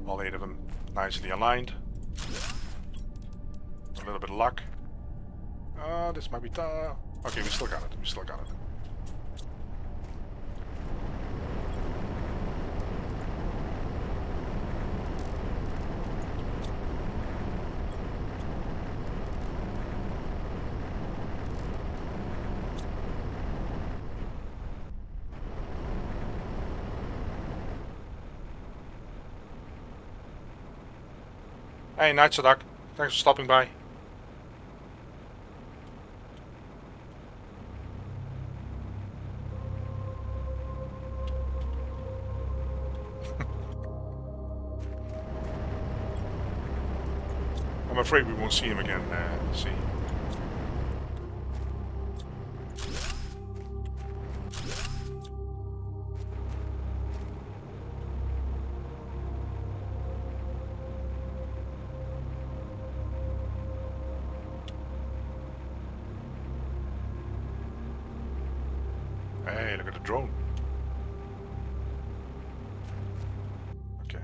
All 8 of them nicely aligned. A little bit of luck. This might be tough. Okay, we still got it. Hey, Night Sadak. Thanks for stopping by. I'm afraid we won't see him again. See. Hey, look at the drone. Okay.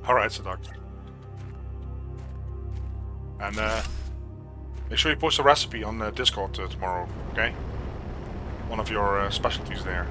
Alright, Sadak. And make sure you post a recipe on Discord tomorrow, okay? One of your specialties there.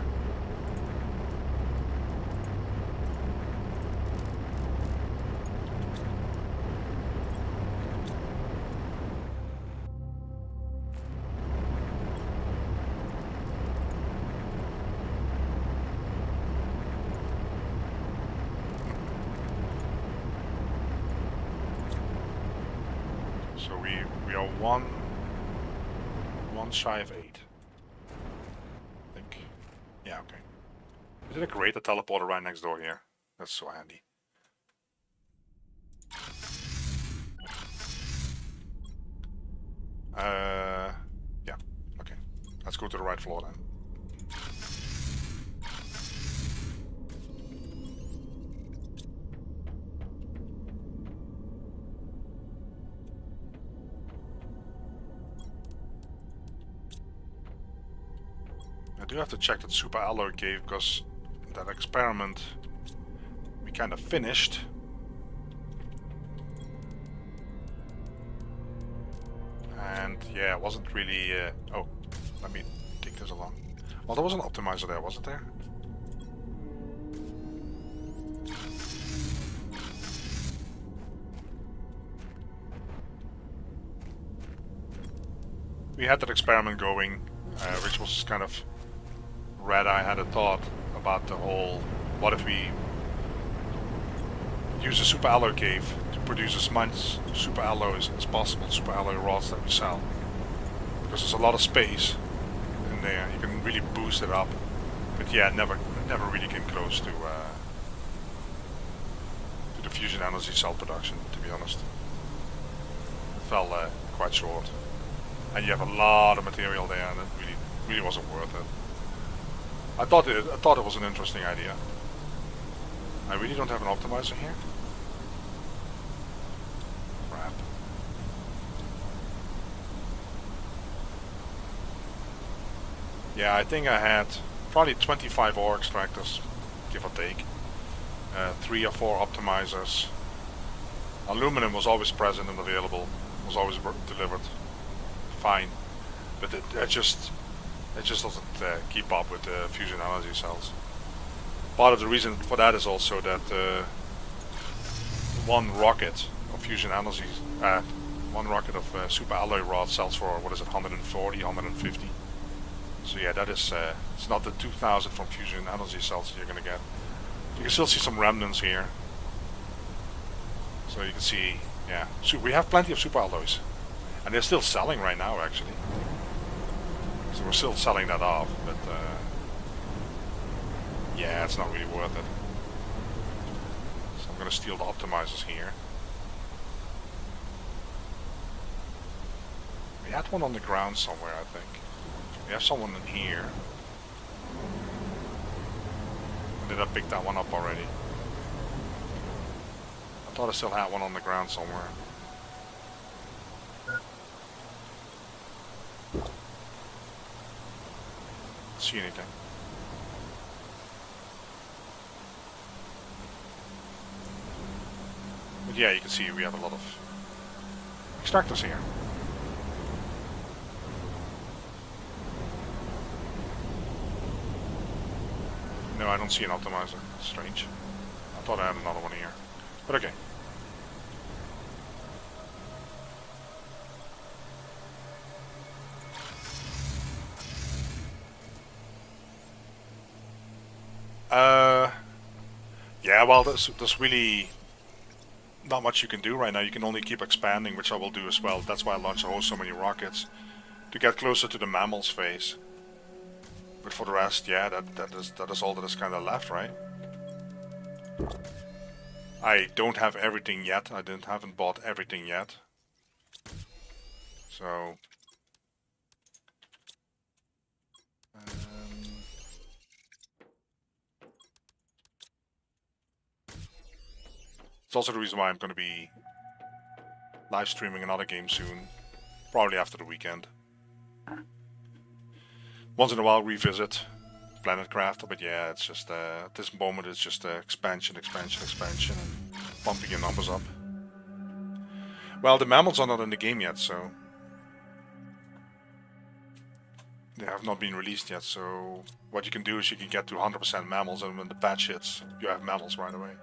So we are one shy of 8. I think. Yeah, okay. Is it a great teleporter right next door here? That's so handy. Yeah, okay. Let's go to the right floor then. I do have to check that super alloy cave because that experiment we kind of finished. And yeah, it wasn't really... oh, let me take this along. Well, there was an optimizer there, wasn't there? We had that experiment going, which was kind of... Red Eye had a thought about the whole, what if we use a super alloy cave to produce as much super alloys as possible, super alloy rods that we sell. Because there's a lot of space in there, you can really boost it up. But yeah, never really came close to the fusion energy cell production, to be honest. It fell quite short. And you have a lot of material there, and it really wasn't worth it. I thought it was an interesting idea. I really don't have an optimizer here. Crap. Yeah, I think I had probably 25 ore extractors, give or take. 3 or 4 optimizers. Aluminum was always present and available, was always delivered. Fine, but it just doesn't keep up with the fusion energy cells. Part of the reason for that is also that one rocket of fusion energy, one rocket of super alloy rod sells for, what is it, 140, 150. So yeah, that is it's not the 2000 from fusion energy cells that you're gonna get. You can still see some remnants here. So you can see, yeah, so we have plenty of super alloys. And they're still selling right now, actually. So we're still selling that off, but yeah, it's not really worth it. So I'm gonna steal the optimizers here. We had one on the ground somewhere, I think. We have someone in here. Or did I pick that one up already? I thought I still had one on the ground somewhere. See anything. But yeah, you can see we have a lot of extractors here. No, I don't see an optimizer. Strange. I thought I had another one here. But okay. Yeah, well, there's really not much you can do right now. You can only keep expanding, which I will do as well. That's why I launched so many rockets, to get closer to the mammals phase. But for the rest, yeah, that is all that is kind of left, right? I don't have everything yet. I haven't bought everything yet. So it's also the reason why I'm going to be live streaming another game soon, probably after the weekend. Once in a while revisit Planet Crafter, but yeah, it's just at this moment it's just expansion, and pumping your numbers up. Well, the mammals are not in the game yet, so they have not been released yet. So what you can do is you can get to 100% mammals, and when the patch hits, you have mammals right away.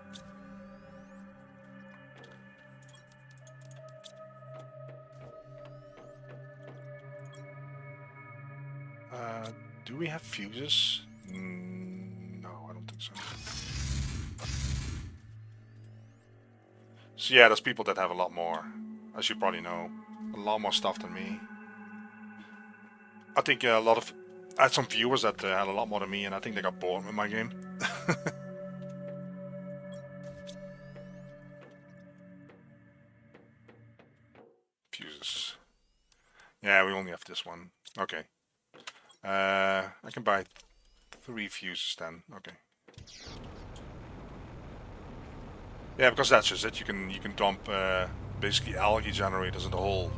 Do we have fuses? No, I don't think so. So yeah, there's people that have a lot more, as you probably know, a lot more stuff than me. I think I had some viewers that had a lot more than me, and I think they got bored with my game. Fuses. Yeah, we only have this one. Okay. I can buy 3 fuses then. Okay. Yeah, because that's just it. You can dump basically algae generators in the whole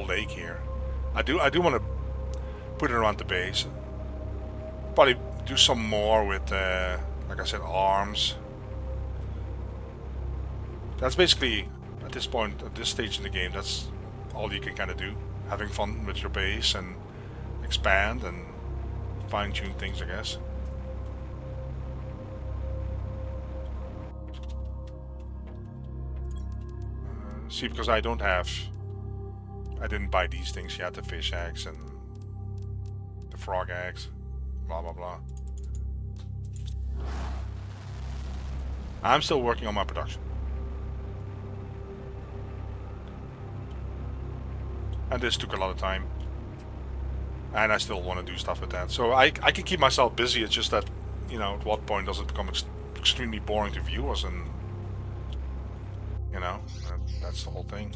lake here. I do want to put it around the base. Probably do some more with like I said, arms. That's basically at this point, at this stage in the game, that's all you can kind of do. Having fun with your base and expand and fine-tune things, I guess. See, because I didn't buy these things yet, the fish eggs and the frog eggs, blah blah blah. I'm still working on my production. And this took a lot of time. And I still want to do stuff with that. So I can keep myself busy. It's just that, you know, at what point does it become extremely boring to viewers? And, you know, that's the whole thing.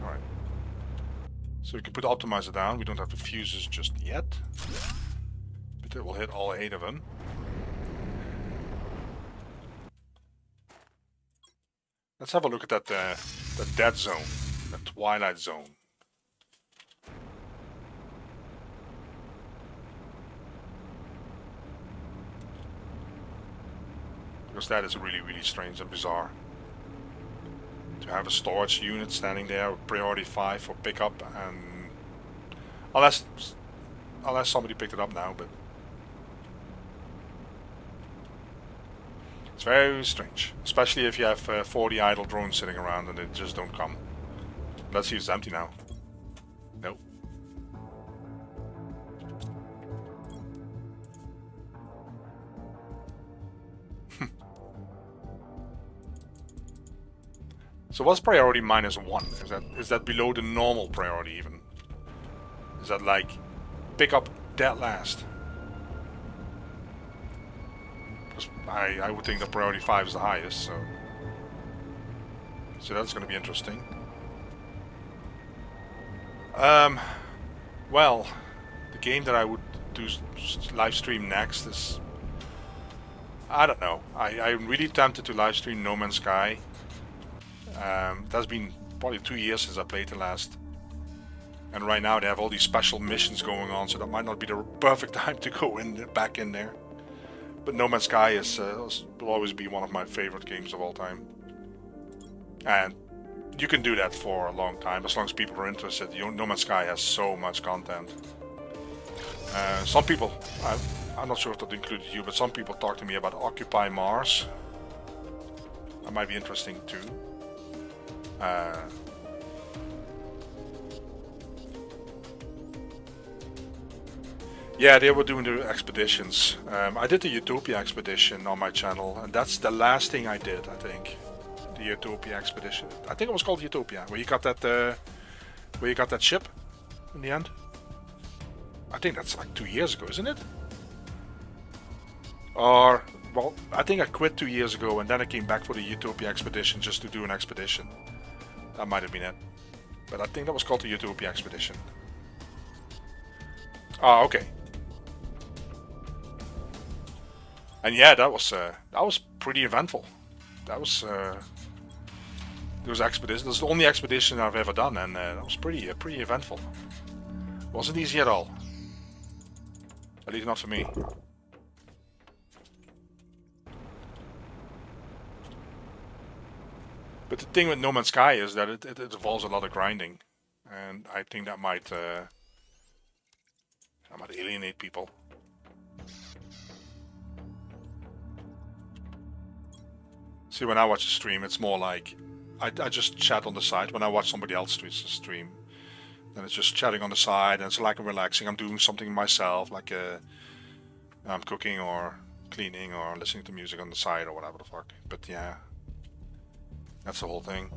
Alright. So we can put the optimizer down. We don't have the fuses just yet. But it will hit all 8 of them. Let's have a look at that dead zone, that twilight zone. Because that is really, really strange and bizarre. To have a storage unit standing there with priority 5 for pickup, and unless somebody picked it up now, but it's very strange, especially if you have 40 idle drones sitting around and they just don't come. Let's see if it's empty now. Nope. So what's priority -1? Is that below the normal priority even? Is that like pick up dead last? Because I would think that priority 5 is the highest, so that's going to be interesting. Well, the game that I would do live stream next is, I don't know. I'm really tempted to live stream No Man's Sky. That's been probably 2 years since I played the last. And right now they have all these special missions going on, so that might not be the perfect time to go back in there. But No Man's Sky will always be one of my favorite games of all time. And you can do that for a long time, as long as people are interested. No Man's Sky has so much content. Some people, I'm not sure if that included you, but some people talk to me about Occupy Mars. That might be interesting too. Yeah, they were doing the expeditions. I did the Utopia expedition on my channel, and that's the last thing I did, I think. The Utopia expedition. I think it was called Utopia, where you got that ship in the end. I think that's like 2 years ago, isn't it? Or, well, I think I quit 2 years ago, and then I came back for the Utopia expedition just to do an expedition. That might have been it. But I think that was called the Utopia expedition. Ah, okay. And yeah, that was pretty eventful. That was those expeditions. That's the only expedition I've ever done, and that was pretty eventful. Wasn't easy at all. At least not for me. But the thing with No Man's Sky is that it involves a lot of grinding, and I think that might alienate people. See, when I watch a stream, it's more like I just chat on the side. When I watch somebody else stream, then it's just chatting on the side, and it's like relaxing. I'm doing something myself, like I'm cooking or cleaning or listening to music on the side or whatever the fuck. But yeah, that's the whole thing.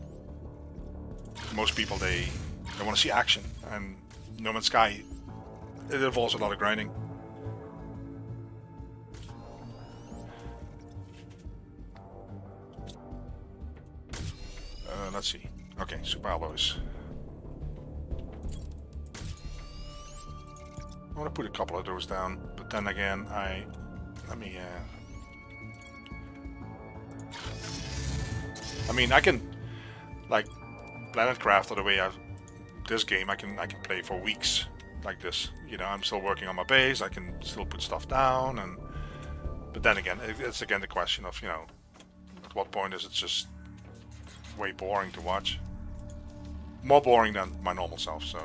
Most people, they want to see action, and No Man's Sky, it involves a lot of grinding. Let's see. Okay, super alloys. I want to put a couple of those down, but then again, I mean, I can, like, Planetcraft, or the way this game, I can play for weeks like this. You know, I'm still working on my base. I can still put stuff down, but then again, it's again the question of, you know, at what point is it just way boring to watch? More boring than my normal self. So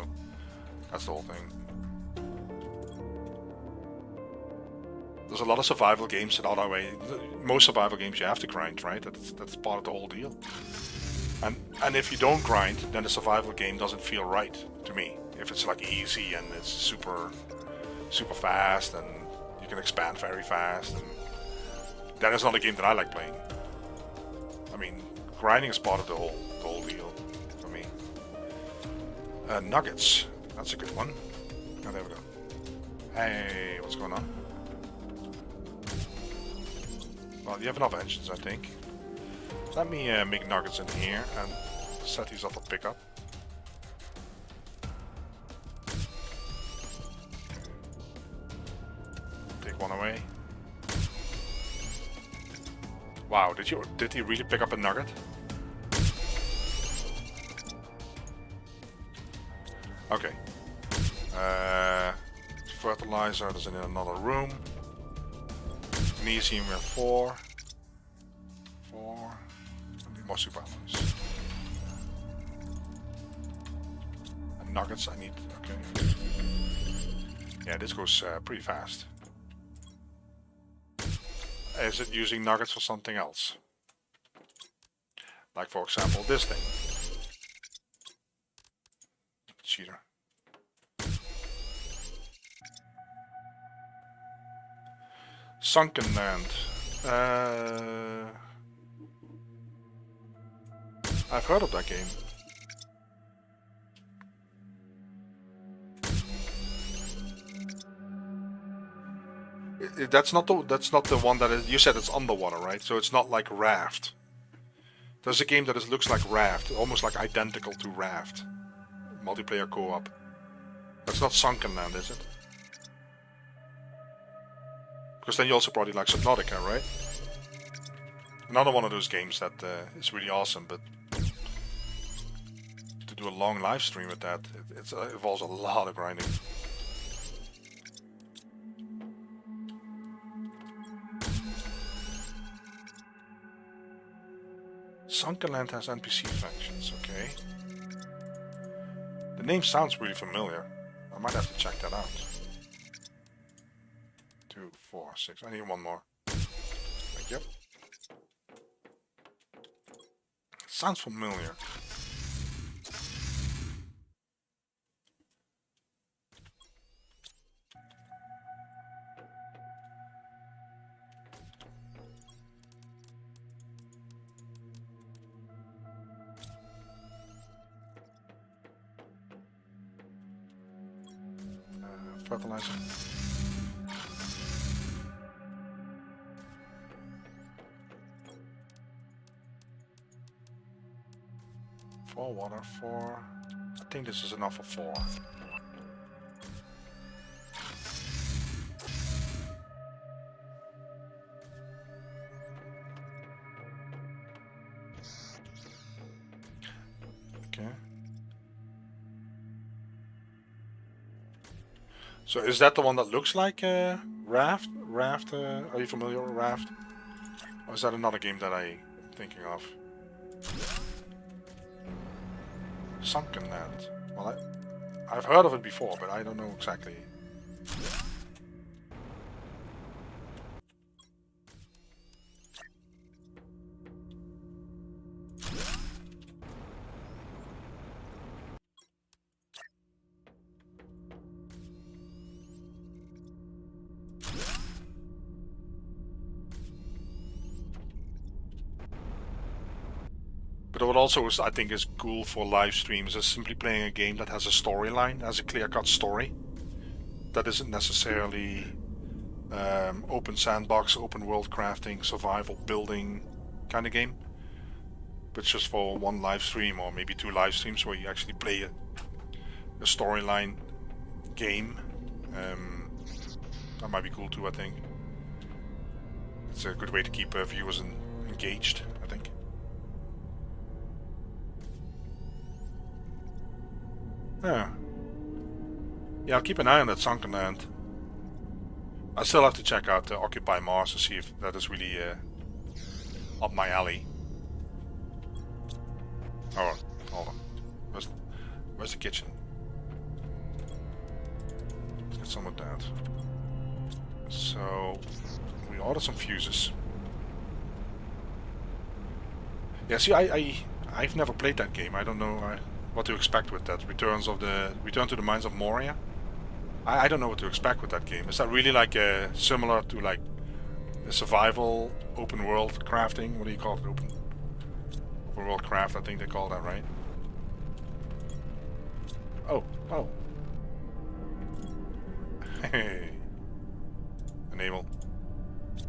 that's the whole thing. There's a lot of survival games that are that way. Most survival games you have to grind, right? That's part of the whole deal. And if you don't grind, then the survival game doesn't feel right to me. If it's like easy and it's super fast and you can expand very fast. And that is not a game that I like playing. I mean, grinding is part of the whole deal for me. Nuggets, that's a good one. Oh, there we go. Hey, what's going on? Well, you have enough engines, I think. Let me make nuggets in here and set these up for pickup. Take one away. Wow, did he really pick up a nugget? Okay. Fertilizer is in another room. Magnesium we have 4. 4. I need more super alloys. And nuggets I need. Okay. Yeah, this goes pretty fast. Is it using nuggets for something else? Like for example this thing. Cheater. Sunken Land. I've heard of that game. That's not the one that is. You said it's underwater, right? So it's not like Raft. There's a game that looks like Raft, almost like identical to Raft. Multiplayer co-op. That's not Sunken Land, is it? Because then you also probably like Subnautica, right? Another one of those games that is really awesome, but to do a long live stream with that, it involves a lot of grinding. Sunken Land has NPC factions, okay. The name sounds really familiar. I might have to check that out. 2, 4, 6. I need one more. Thank you. Sounds familiar. Fertilizer. Four water, 4. I think this is enough for 4. Okay. So is that the one that looks like Raft? Raft, are you familiar with Raft? Or is that another game that I'm thinking of? Sunken Land. Well, I've heard of it before, but I don't know exactly. But what also is, I think, is cool for live streams is simply playing a game that has a storyline, has a clear-cut story. That isn't necessarily open sandbox, open world crafting, survival building kind of game. But just for one live stream or maybe 2 live streams where you actually play a storyline game. That might be cool too, I think. It's a good way to keep viewers engaged, I think. Yeah, I'll keep an eye on that Sunken Land. I still have to check out Occupy Mars to see if that is really up my alley. Oh, hold on. Where's the kitchen? Let's get some of that. So, we order some fuses. Yeah, see, I've never played that game. I don't know what to expect with that. Return to the Mines of Moria. I don't know what to expect with that game. Is that really like similar to like a survival open world crafting? What do you call it? Open world craft, I think they call that, right? Oh, oh. Hey. Enable.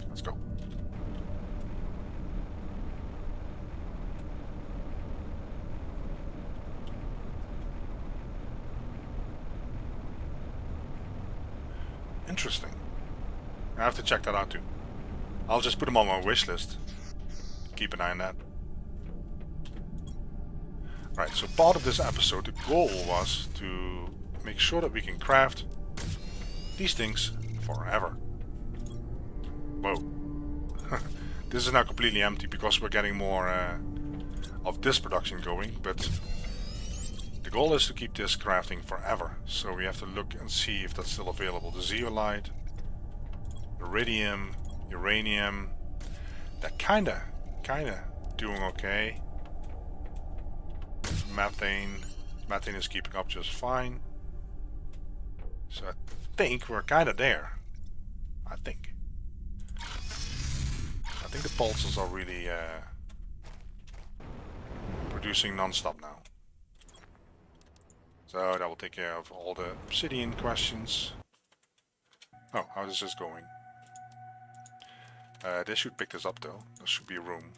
Let's go. Interesting. I have to check that out too. I'll just put them on my wish list. Keep an eye on that. Right, so part of this episode, the goal was to make sure that we can craft these things forever. Whoa. This is now completely empty because we're getting more of this production going, but the goal is to keep this crafting forever. So we have to look and see if that's still available. The zeolite, iridium, uranium, that kinda doing okay. Methane is keeping up just fine. So I think we're kinda there. I think the pulsars are really producing non-stop now. So that will take care of all the obsidian questions. Oh, how is this going? They should pick this up though. There should be room.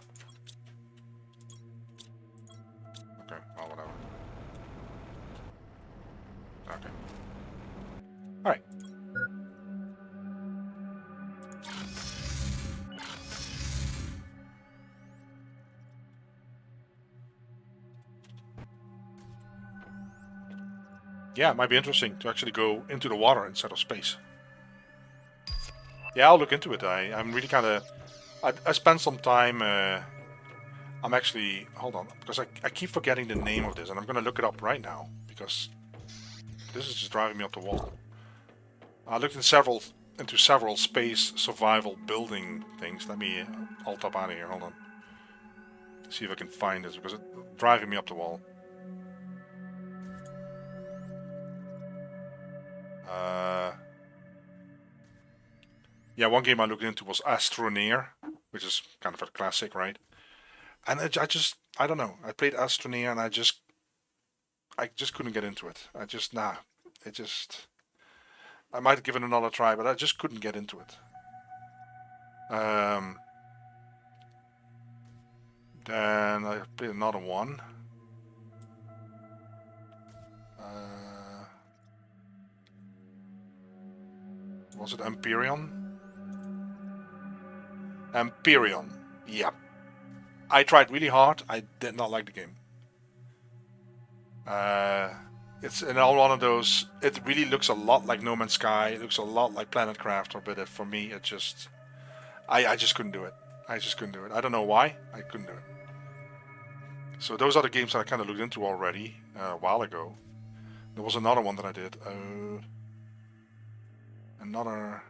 Okay, well, whatever. Okay. Alright. Yeah, it might be interesting to actually go into the water instead of space. Yeah, I'll look into it. I'm really kind of... I spent some time... I'm actually... Hold on, because I keep forgetting the name of this, and I'm going to look it up right now, because this is just driving me up the wall. I looked into several space survival building things. Let me alt up out of here, hold on. See if I can find this, because it's driving me up the wall. Yeah, one game I looked into was Astroneer, which is kind of a classic, right? And I don't know. I played Astroneer and I just couldn't get into it. I might have given it another try, but I just couldn't get into it. Then I played another one. Was it Empyrean? Empyrean, yeah. I tried really hard. I did not like the game. It's another one of those. It really looks a lot like No Man's Sky. It looks a lot like Planet Crafter, but for me, it just, I just couldn't do it. I just couldn't do it. I don't know why. I couldn't do it. So those are the games that I kind of looked into already a while ago. There was another one that I did. Another.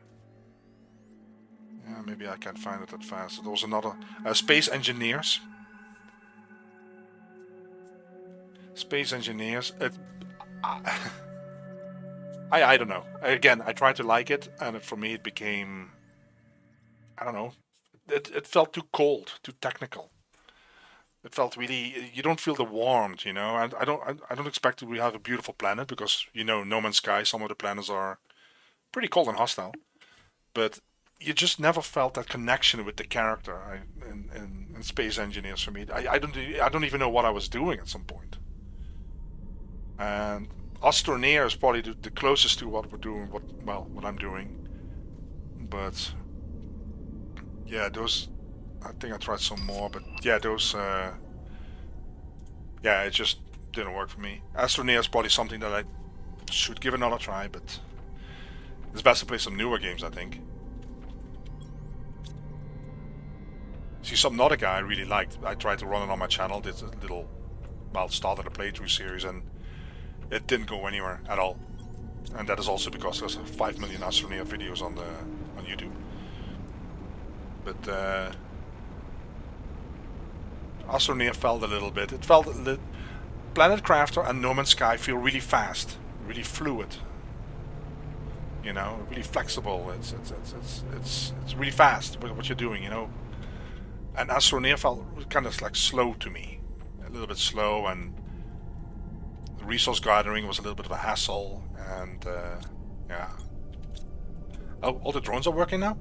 Yeah, maybe I can't find it that fast. There was another Space Engineers. Space Engineers. I don't know. Again, I tried to like it, and for me it became, I don't know. It felt too cold, too technical. It felt really. You don't feel the warmth, you know. And I don't expect we have a beautiful planet because No Man's Sky. Some of the planets are pretty cold and hostile, but you just never felt that connection with the character in Space Engineers for me. I don't even know what I was doing at some point. And Astroneer is probably the closest to what we're doing, what I'm doing. But yeah, those. I think I tried some more, but yeah, those. Yeah, it just didn't work for me. Astroneer is probably something that I should give another try, but it's best to play some newer games, I think. See, some other guy I really liked. I tried to run it on my channel. Did a little, started a playthrough series, and it didn't go anywhere at all. And that is also because there's 5 million Astroneer videos on YouTube. But Astroneer felt a little bit. It felt Planet Crafter and No Man's Sky feel really fast, really fluid. You know, really flexible. It's really fast with what you're doing. You know, and Astroneer felt kind of like slow to me, a little bit slow, and the resource gathering was a little bit of a hassle. And yeah. Oh, all the drones are working now?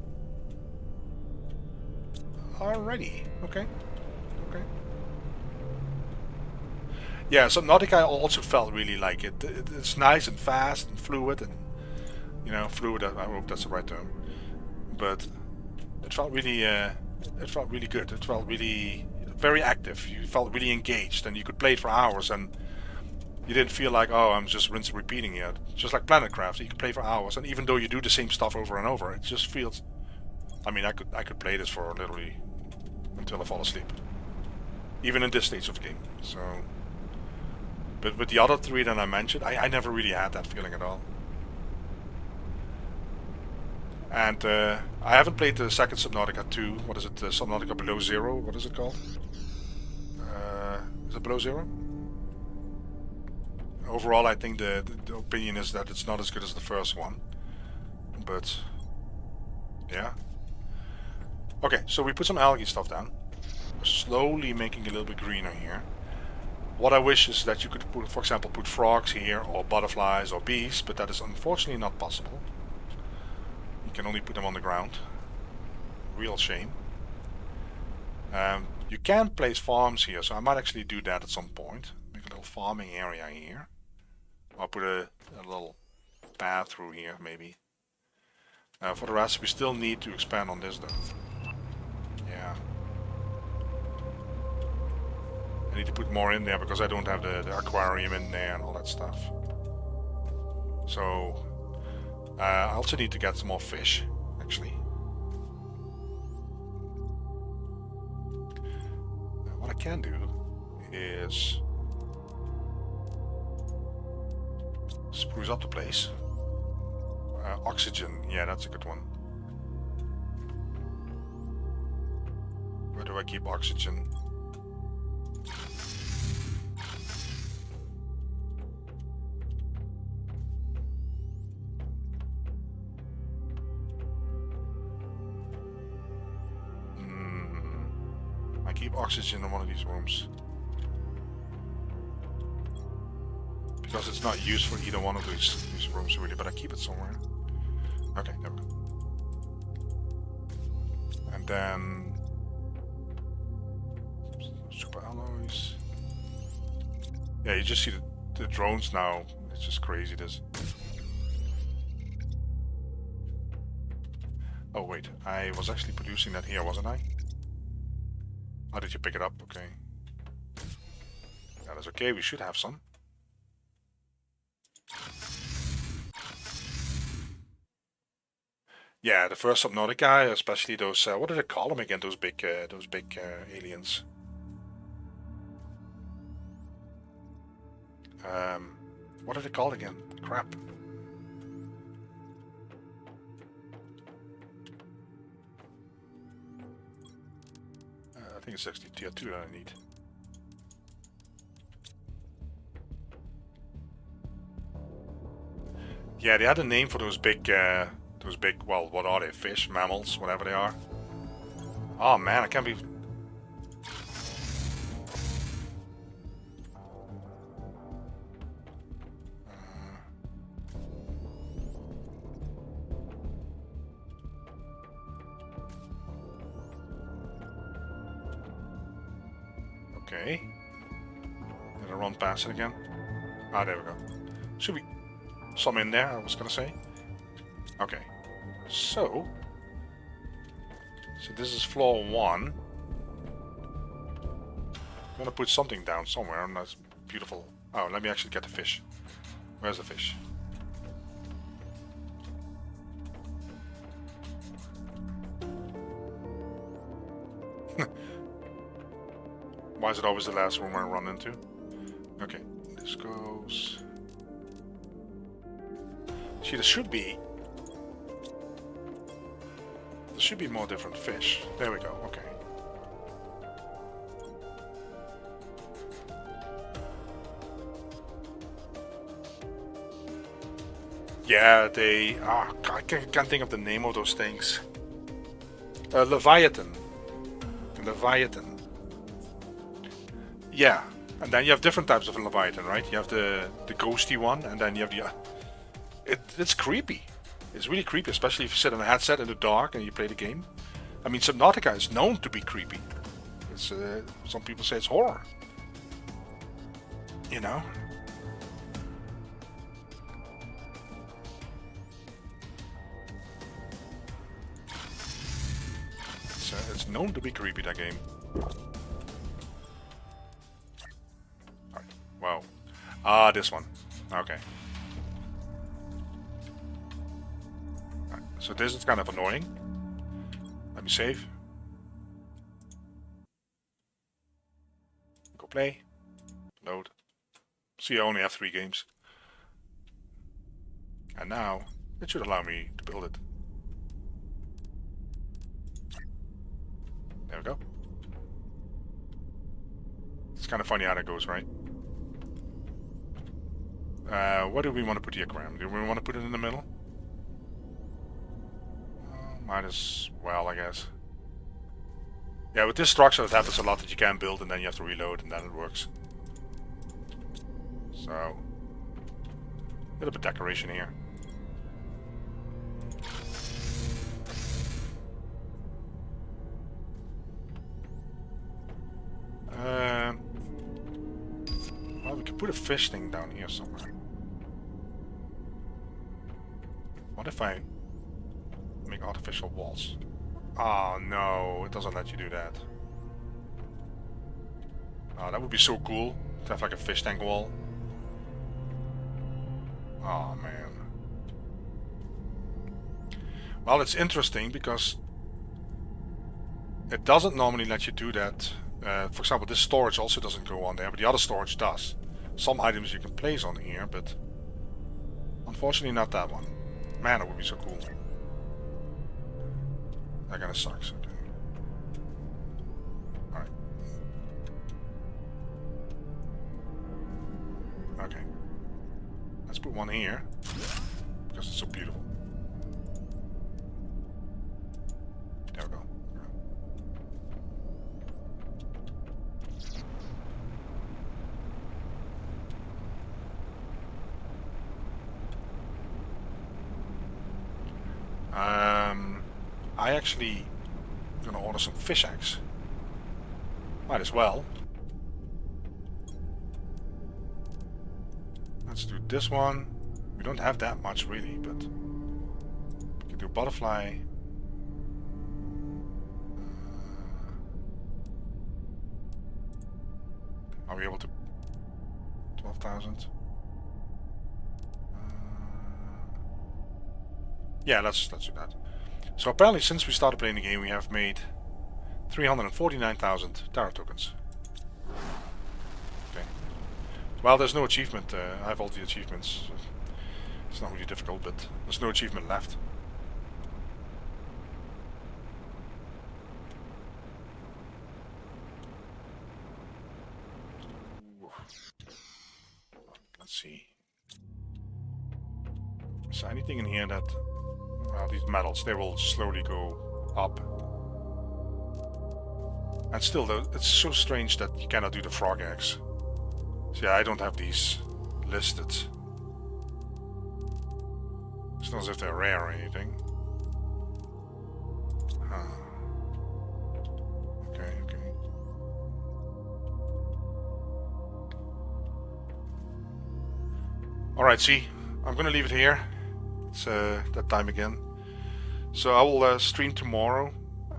Alrighty. Okay. Okay. Yeah, Subnautica also felt really like it. It's nice and fast and fluid and, you know, fluid. I hope that's the right term. But it felt really good. It felt really very active. You felt really engaged, and you could play it for hours, and you didn't feel like, oh, I'm just rinse and repeating it. Just like PlanetCraft, you can play for hours, and even though you do the same stuff over and over, it just feels. I mean, I could play this for literally until I fall asleep, even in this stage of the game. So, but with the other three that I mentioned, I never really had that feeling at all. And I haven't played the second Subnautica 2. What is it? Subnautica Below Zero? What is it called? Is it Below Zero? Overall, I think the opinion is that it's not as good as the first one. But, yeah. Okay, so we put some algae stuff down. We're slowly making it a little bit greener here. What I wish is that you could, put, for example, put frogs here, or butterflies, or bees, but that is unfortunately not possible. You can only put them on the ground. Real shame. You can place farms here, so I might actually do that at some point. Make a little farming area here. I'll put a little path through here, maybe. For the rest, we still need to expand on this, though. Yeah. I need to put more in there because I don't have the aquarium in there and all that stuff. So, I also need to get some more fish, actually. What I can do is spruce up the place. Oxygen, yeah, that's a good one. Where do I keep oxygen? I keep oxygen in one of these rooms. Because it's not used for either one of these rooms really, but I keep it somewhere. Okay, there we go. And then super alloys. Yeah, you just see the drones now. It's just crazy this. Oh wait, I was actually producing that here, wasn't I? How did you pick it up? Okay. That is okay, we should have some. Yeah, the first Subnautica, especially those, what do they call them again, those big aliens? What are they called again? Crap. I think it's actually tier 2 that I need. Yeah, they had a name for those big, well, what are they? Fish, mammals, whatever they are. Oh man, I can't be... Okay. Did I run past it again? Ah, there we go. Should be some in there, I was gonna say. Okay. So this is floor 1. I'm gonna put something down somewhere, and that's beautiful. Oh, let me actually get the fish. Where's the fish? Why is it always the last room I run into? Okay, this goes... See, there should be more different fish. There we go, okay. Yeah, they... I can't think of the name of those things. Leviathan. Leviathan. Yeah. And then you have different types of Leviathan, right? You have the ghosty one, and then you have the... It's creepy. It's really creepy, especially if you sit on a headset in the dark and you play the game. I mean, Subnautica is known to be creepy. It's some people say it's horror. You know? It's known to be creepy, that game. Right. Wow. Ah, this one. Okay. Right. So this is kind of annoying. Let me save. Go play. Load. See, I only have 3 games. And now, it should allow me to build it. There we go. It's kind of funny how that goes, right? What do we want to put the aquarium? Do we want to put it in the middle? Might as well, I guess. Yeah, with this structure it happens a lot that you can build and then you have to reload and then it works. So, a little bit of decoration here. Well, we could put a fish thing down here somewhere. What if I make artificial walls? Oh no, it doesn't let you do that. Oh, that would be so cool to have like a fish tank wall. Oh man. Well, it's interesting because it doesn't normally let you do that. For example, this storage also doesn't go on there, but the other storage does. Some items you can place on here, but unfortunately not that one. Man, it would be so cool. That kinda sucks. Okay. Alright. Okay. Let's put one here, because it's so beautiful. There we go. I actually gonna order some fish eggs. Might as well. Let's do this one. We don't have that much really, but we can do butterfly. Are we able to? 12,000. Yeah, let's do that. So apparently, since we started playing the game, we have made 349,000 Terra tokens. Okay. Well, there's no achievement. I have all the achievements. It's not really difficult, but there's no achievement left. Let's see. Is there anything in here that... Well, these metals, they will slowly go up. And still, though, it's so strange that you cannot do the frog eggs. So yeah, I don't have these listed. It's not as if they're rare or anything. Huh. Okay, okay. Alright, see, I'm gonna leave it here. It's that time again. So I will stream tomorrow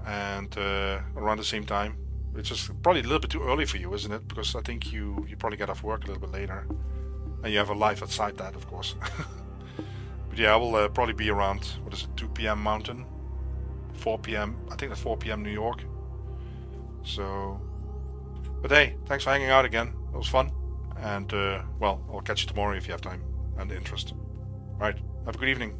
and around the same time. It's just probably a little bit too early for you, isn't it? Because I think you probably get off work a little bit later. And you have a life outside that, of course. But yeah, I will probably be around, what is it, 2 p.m. Mountain? 4 p.m. I think that's 4 p.m. New York. So... But hey, thanks for hanging out again. It was fun. And, well, I'll catch you tomorrow if you have time and interest. Alright, have a good evening.